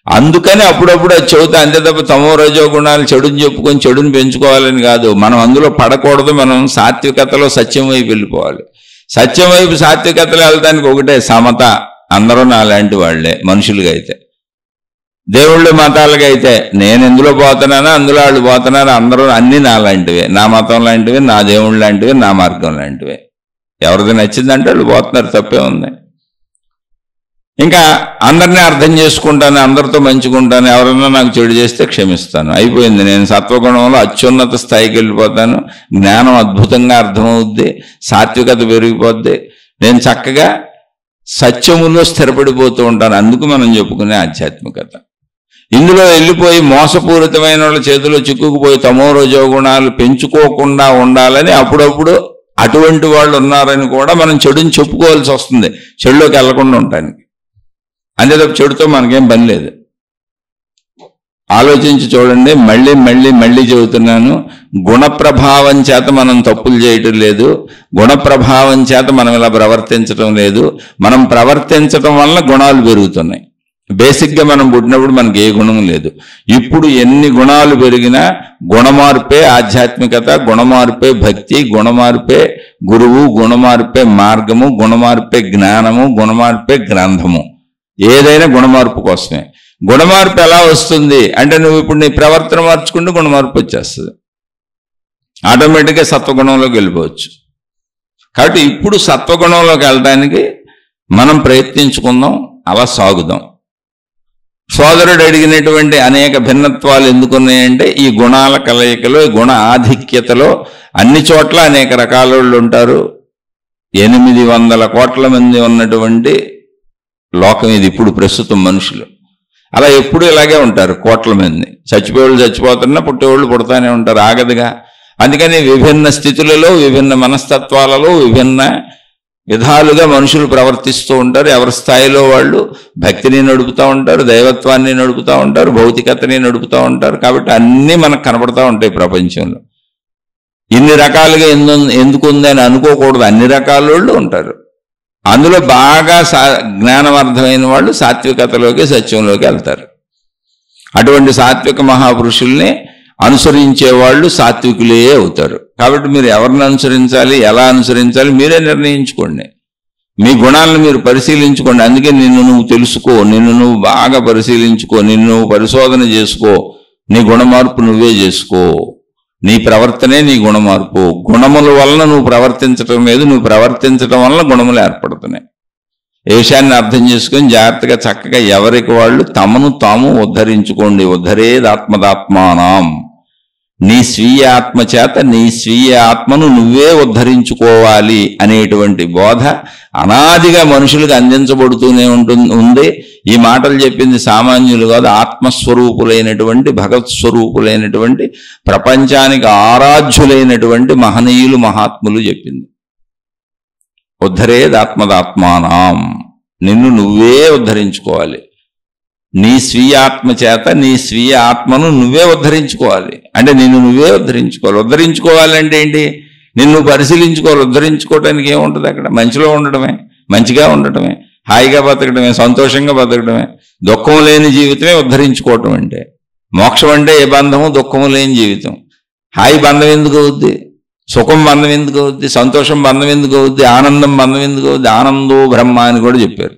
అందుకని అప్పుడప్పుడు అది చెబుతా, అంతే తప్ప తమో రజో గుణాలు చెడుని చెప్పుకొని చెడుని పెంచుకోవాలని కాదు. మనం అందులో పడకూడదు. మనం సాత్వికతలో సత్యం వైపు వెళ్ళిపోవాలి. సత్యం వైపు సాత్వికతలో వెళ్ళడానికి ఒకటే సమత. అందరూ నాలాంటి వాళ్లే మనుషులుగా అయితే. దేవుళ్ళ మతాలుగా అయితే నేను ఎందులో పోతున్నానో అందులో వాళ్ళు పోతున్నారు. అందరూ అన్నీ నాలాంటివే, నా మతం లాంటివే, నా దేవుళ్ళు లాంటివే, నా మార్గం లాంటివే. ఎవరిది నచ్చిందంటే వాళ్ళు పోతున్నారు, తప్పే ఉంది. ఇంకా అందరినీ అర్థం చేసుకుంటాను, అందరితో మంచుకుంటాను, ఎవరైనా నాకు చెడు చేస్తే క్షమిస్తాను, అయిపోయింది. నేను సత్వగుణంలో అత్యున్నత స్థాయికి వెళ్ళిపోతాను, జ్ఞానం అద్భుతంగా అర్థమవుద్ది, సాత్వికత పెరిగిపోద్ది, నేను చక్కగా సత్యములో స్థిరపడిపోతూ ఉంటాను. అందుకు మనం చెప్పుకునే ఆధ్యాత్మికత. ఇందులో వెళ్ళిపోయి మోసపూరితమైన వాళ్ళ చేతిలో చిక్కుకుపోయి తమో రజో గుణాలు పెంచుకోకుండా ఉండాలని అప్పుడప్పుడు అటువంటి వాళ్ళు ఉన్నారని కూడా మనం చెడుని చెప్పుకోవాల్సి వస్తుంది, చెడులోకి వెళ్లకుండా ఉండటానికి. అంతే తప్ప చెడుతో మనకేం పని లేదు. ఆలోచించి చూడండి. మళ్ళీ మళ్ళీ మళ్ళీ చెబుతున్నాను, గుణప్రభావం చేత మనం తప్పులు చేయటం లేదు, గుణప్రభావం చేత మనం ఇలా ప్రవర్తించటం లేదు. మనం ప్రవర్తించటం వలన గుణాలు పెరుగుతున్నాయి. బేసిక్గా మనం పుట్టినప్పుడు మనకి ఏ గుణం లేదు. ఇప్పుడు ఎన్ని గుణాలు పెరిగినా గుణమార్పే ఆధ్యాత్మికత, గుణమార్పే భక్తి, గుణమార్పే గురువు, గుణమార్పే మార్గము, గుణమార్పే జ్ఞానము, గుణమార్పే గ్రంథము. ఏదైనా గుణమార్పు కోసమే. గుణమార్పు ఎలా వస్తుంది అంటే, నువ్వు ఇప్పుడు నీ ప్రవర్తన మార్చుకుంటే గుణమార్పు వచ్చేస్తుంది, ఆటోమేటిక్గా సత్వగుణంలోకి వెళ్ళిపోవచ్చు. కాబట్టి ఇప్పుడు సత్వగుణంలోకి వెళ్ళడానికి మనం ప్రయత్నించుకుందాం, అలా సాగుదాం. సోదరుడు అడిగినటువంటి అనేక భిన్నత్వాలు ఎందుకున్నాయంటే, ఈ గుణాల కలయికలో, ఈ గుణ ఆధిక్యతలో అన్ని చోట్ల అనేక రకాల వాళ్ళు ఉంటారు. 800 కోట్ల మంది ఉన్నటువంటి లోకం ఇది ఇప్పుడు ప్రస్తుతం. మనుషులు అలా ఎప్పుడు ఇలాగే ఉంటారు, కోట్ల మంది. చచ్చిపోయేవాళ్ళు చచ్చిపోతున్నా, పుట్టేవాళ్ళు పుడతానే ఉంటారు, ఆగదుగా. అందుకని విభిన్న స్థితులలో, విభిన్న మనస్తత్వాలలో, విభిన్న విధాలుగా మనుషులు ప్రవర్తిస్తూ ఉంటారు. ఎవరి స్థాయిలో వాళ్ళు భక్తిని నడుపుతూ ఉంటారు, దైవత్వాన్ని నడుపుతూ ఉంటారు, భౌతికతని నడుపుతూ ఉంటారు. కాబట్టి అన్నీ మనకు కనపడతా ఉంటాయి ప్రపంచంలో. ఇన్ని రకాలుగా ఎందుకు ఉందని అనుకోకూడదు, అన్ని రకాల వాళ్ళు ఉంటారు. అందులో బాగా జ్ఞానవర్ధమైన వాళ్ళు సాత్వికతలోకి, సత్యంలోకి వెళ్తారు. అటువంటి సాత్విక మహాపురుషుల్ని అనుసరించే వాళ్ళు సాత్వికులే అవుతారు. కాబట్టి మీరు ఎవరిని అనుసరించాలి, ఎలా అనుసరించాలి మీరే నిర్ణయించుకోండి. మీ గుణాలను మీరు పరిశీలించుకోండి. అందుకే నిన్ను నువ్వు తెలుసుకో, నిన్ను నువ్వు బాగా పరిశీలించుకో, నిన్ను నువ్వు పరిశోధన చేసుకో, నీ గుణమార్పు నువ్వే చేసుకో. నీ ప్రవర్తనే నీ గుణమార్పు. గుణముల వలన నువ్వు ప్రవర్తించటం లేదు, నువ్వు ప్రవర్తించటం వలన గుణములు ఏర్పడుతున్నాయి. ఏ విషయాన్ని అర్థం చేసుకొని జాగ్రత్తగా చక్కగా ఎవరికి వాళ్ళు తమను తాము ఉద్ధరించుకోండి. ఉద్ధరేదాత్మదాత్మానం. నీ స్వీయ ఆత్మ చేత నీ స్వీయ ఆత్మను నువ్వే ఉద్ధరించుకోవాలి అనేటువంటి బోధ అనాదిగా మనుషులకు అందించబడుతూనే ఉంది. ఈ మాటలు చెప్పింది సామాన్యులు కాదు, ఆత్మస్వరూపులైనటువంటి, భగవత్ స్వరూపులైనటువంటి, ప్రపంచానికి ఆరాధ్యులైనటువంటి మహనీయులు, మహాత్ములు చెప్పింది. ఉద్ధరేదాత్మదాత్మానం. నిన్ను నువ్వే ఉద్ధరించుకోవాలి. నీ స్వీయ ఆత్మ చేత నీ స్వీయ ఆత్మను నువ్వే ఉద్ధరించుకోవాలి. అంటే నిన్ను నువ్వే ఉద్ధరించుకోవాలి. ఉద్ధరించుకోవాలంటే ఏంటి? నిన్ను పరిశీలించుకోవాలి. ఉద్ధరించుకోవడానికి ఏముంటుంది అక్కడ? మంచిలో ఉండడమే, మంచిగా ఉండటమే, హాయిగా బతకడమే, సంతోషంగా బతకడమే. దుఃఖం లేని జీవితమే ఉద్ధరించుకోవటం అంటే. మోక్షం అంటే ఏ బంధము? దుఃఖము లేని జీవితం. హాయి బంధం ఎందుకు అవుద్ది? సుఖం బంధం ఎందుకు అవుద్ది? సంతోషం బంధం ఎందుకు అవుద్ది? ఆనందం బంధం ఎందుకు అవుద్ది? ఆనందో బ్రహ్మ అని కూడా చెప్పారు.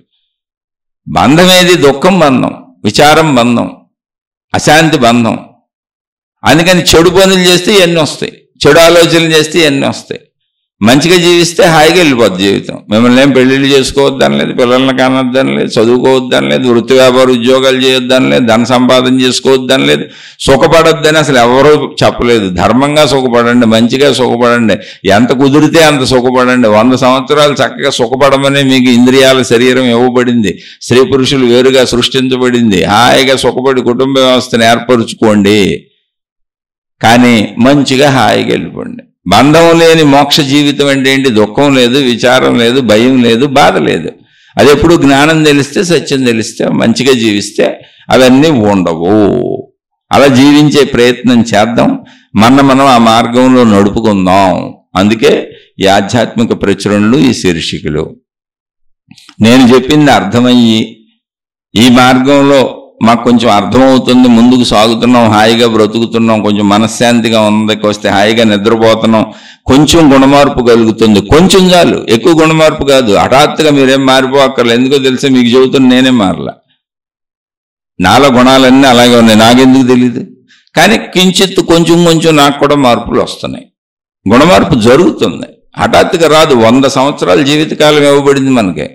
బంధం ఏది? దుఃఖం బంధం, విచారం బంధం, అశాంతి బంధం. అందుకని చెడు పనులు చేస్తే ఇవన్నీ వస్తాయి, చెడు ఆలోచనలు చేస్తే ఇవన్నీ వస్తాయి. మంచిగా జీవిస్తే హాయిగా వెళ్ళిపోద్ది జీవితం. మిమ్మల్ని ఏం పెళ్ళిళ్ళు చేసుకోవద్దని లేదు, పిల్లల్ని కానొద్దని లేదు, చదువుకోవద్దని లేదు, వృత్తి వ్యాపార ఉద్యోగాలు చేయొద్దని లేదు, ధన సంపాదన చేసుకోవద్దని లేదు, సుఖపడొద్దని అసలు ఎవరూ చెప్పలేదు. ధర్మంగా సుఖపడండి, మంచిగా సుఖపడండి, ఎంత కుదిరితే అంత సుఖపడండి. 100 సంవత్సరాలు చక్కగా సుఖపడమని మీకు ఇంద్రియాల శరీరం ఇవ్వబడింది. స్త్రీ పురుషులు వేరుగా సృష్టించబడింది. హాయిగా సుఖపడి కుటుంబ వ్యవస్థను ఏర్పరచుకోండి, కానీ మంచిగా హాయిగా వెళ్ళిపోండి. బంధం లేని మోక్ష జీవితం అంటే ఏంటి? దుఃఖం లేదు, విచారం లేదు, భయం లేదు, బాధ లేదు. అది ఎప్పుడు జ్ఞానం తెలిస్తే, సత్యం తెలిస్తే, మంచిగా జీవిస్తే అవన్నీ ఉండవు. అలా జీవించే ప్రయత్నం చేద్దాం, మనం ఆ మార్గంలో నడుపుకుందాం. అందుకే ఈ ఆధ్యాత్మిక ప్రచురణలు, ఈ శీర్షికలు. నేను చెప్పింది అర్థమయ్యి ఈ మార్గంలో మాకు కొంచెం అర్థమవుతుంది, ముందుకు సాగుతున్నాం, హాయిగా బ్రతుకుతున్నాం, కొంచెం మనశ్శాంతిగా ఉందకి వస్తే హాయిగా నిద్రపోతున్నాం, కొంచెం గుణమార్పు కలుగుతుంది. కొంచెం చాలు, ఎక్కువ గుణమార్పు కాదు. హఠాత్తుగా మీరేం మారిపోక్కర్లేదు. ఎందుకో తెలిసే మీకు చెబుతున్న నేనే మారలా. నాలో గుణాలన్నీ అలాగే ఉన్నాయి, నాకెందుకు తెలియదు. కానీ కించిత్ కొంచెం కొంచెం నాకు కూడా మార్పులు వస్తున్నాయి. గుణమార్పు జరుగుతుంది, హఠాత్తుగా రాదు. 100 సంవత్సరాల జీవితకాలం ఇవ్వబడింది మనకి.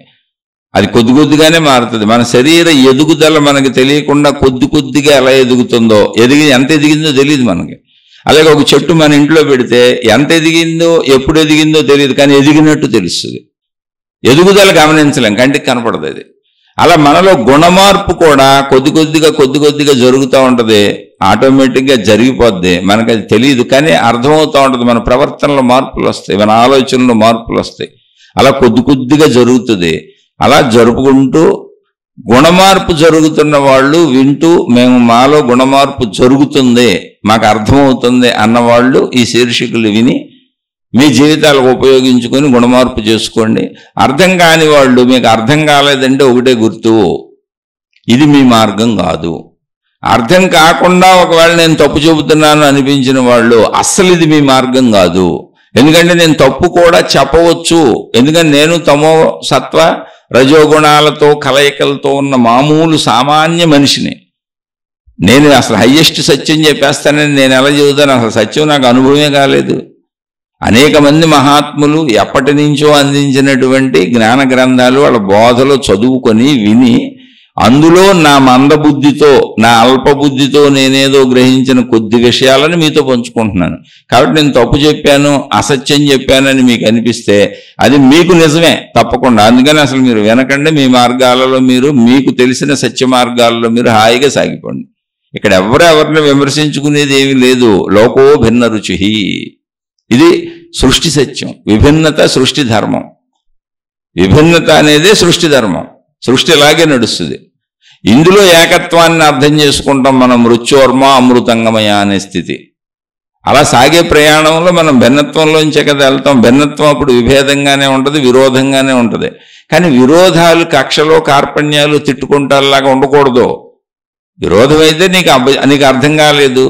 అది కొద్ది కొద్దిగానే మారుతుంది. మన శరీర ఎదుగుదల మనకి తెలియకుండా కొద్ది కొద్దిగా ఎలా ఎదుగుతుందో, ఎంత ఎదిగిందో తెలియదు మనకి. అలాగే ఒక చెట్టు మన ఇంట్లో పెడితే ఎంత ఎదిగిందో, ఎప్పుడు ఎదిగిందో తెలియదు, కానీ ఎదిగినట్టు తెలుస్తుంది. ఎదుగుదల గమనించలేం, కంటికి కనపడదు అది. అలా మనలో గుణమార్పు కూడా కొద్ది కొద్దిగా జరుగుతూ ఉంటుంది. ఆటోమేటిక్గా జరిగిపోద్ది, మనకు అది తెలియదు, కానీ అర్థమవుతూ ఉంటుంది. మన ప్రవర్తనలో మార్పులు వస్తాయి, మన ఆలోచనలో మార్పులు వస్తాయి. అలా కొద్దిగా జరుగుతుంది. అలా జరుపుకుంటూ గుణమార్పు జరుగుతున్న వాళ్ళు వింటూ, మేము మాలో గుణమార్పు జరుగుతుంది, మాకు అర్థమవుతుంది అన్నవాళ్ళు ఈ శీర్షికలు విని మీ జీవితాలకు ఉపయోగించుకొని గుణమార్పు చేసుకోండి. అర్థం కాని వాళ్ళు, మీకు అర్థం కాలేదంటే ఒకటే గుర్తు, ఇది మీ మార్గం కాదు. అర్థం కాకుండా ఒకవేళ నేను తప్పు చెబుతున్నాను అనిపించిన వాళ్ళు, అస్సలు ఇది మీ మార్గం కాదు. ఎందుకంటే నేను తప్పు కూడా చెప్పవచ్చు. ఎందుకంటే నేను తమో సత్వ రజోగుణాలతో కలయికలతో ఉన్న మామూలు సామాన్య మనిషిని. నేను అసలు హయ్యెస్ట్ సత్యం చెప్పేస్తానని నేను ఎలా చెబుతాను? అసలు సత్యం నాకు అనుభవమే కాలేదు. అనేక మంది మహాత్ములు ఎప్పటి నుంచో అందించినటువంటి జ్ఞాన గ్రంథాలు, వాళ్ళ బోధలు చదువుకొని విని, అందులో నా మందబుద్ధితో, నా అల్పబుద్ధితో నేనేదో గ్రహించిన కొద్ది విషయాలను మీతో పంచుకుంటున్నాను. కాబట్టి నేను తప్పు చెప్పాను, అసత్యం చెప్పానని మీకు అనిపిస్తే అది మీకు నిజమే తప్పకుండా. అందుకని అసలు మీరు వినకండి. మీ మార్గాలలో మీరు, మీకు తెలిసిన సత్య మార్గాలలో మీరు హాయిగా సాగిపోండి. ఇక్కడ ఎవరిని విమర్శించుకునేది ఏమీ లేదు. లోకో భిన్న రుచి, ఇది సృష్టి సత్యం. విభిన్నత సృష్టి ధర్మం. విభిన్నత అనేదే సృష్టి ధర్మం. సృష్టి ఇలాగే నడుస్తుంది. ఇందులో ఏకత్వాన్ని అర్థం చేసుకుంటాం మనం. మృత్యోర్మ అమృతంగమయ అనే స్థితి. అలా సాగే ప్రయాణంలో మనం భిన్నత్వంలోంచే కదా వెళ్తాం. భిన్నత్వం అప్పుడు విభేదంగానే ఉంటుంది, విరోధంగానే ఉంటుంది. కానీ విరోధాలు కక్షలో కార్పణ్యాలు తిట్టుకుంటాలాగా ఉండకూడదు. విరోధం అయితే నీకు అర్థం కాలేదు,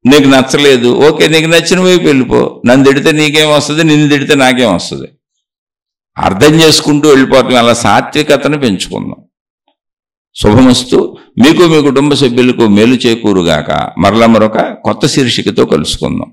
నీకు నచ్చలేదు, ఓకే, నీకు నచ్చిన వైపు వెళ్ళిపో. నన్ను తిడితే నీకేం వస్తుంది, నిన్ను తిడితే నాకేం వస్తుంది. అర్థం చేసుకుంటూ వెళ్ళిపోతాం. అలా సాత్వికతను పెంచుకుందాం. శుభమస్తు. మీకు, మీ కుటుంబ సభ్యులకు మేలు చేకూరుగాక. మరొక కొత్త శీర్షికతో కలుసుకుందాం.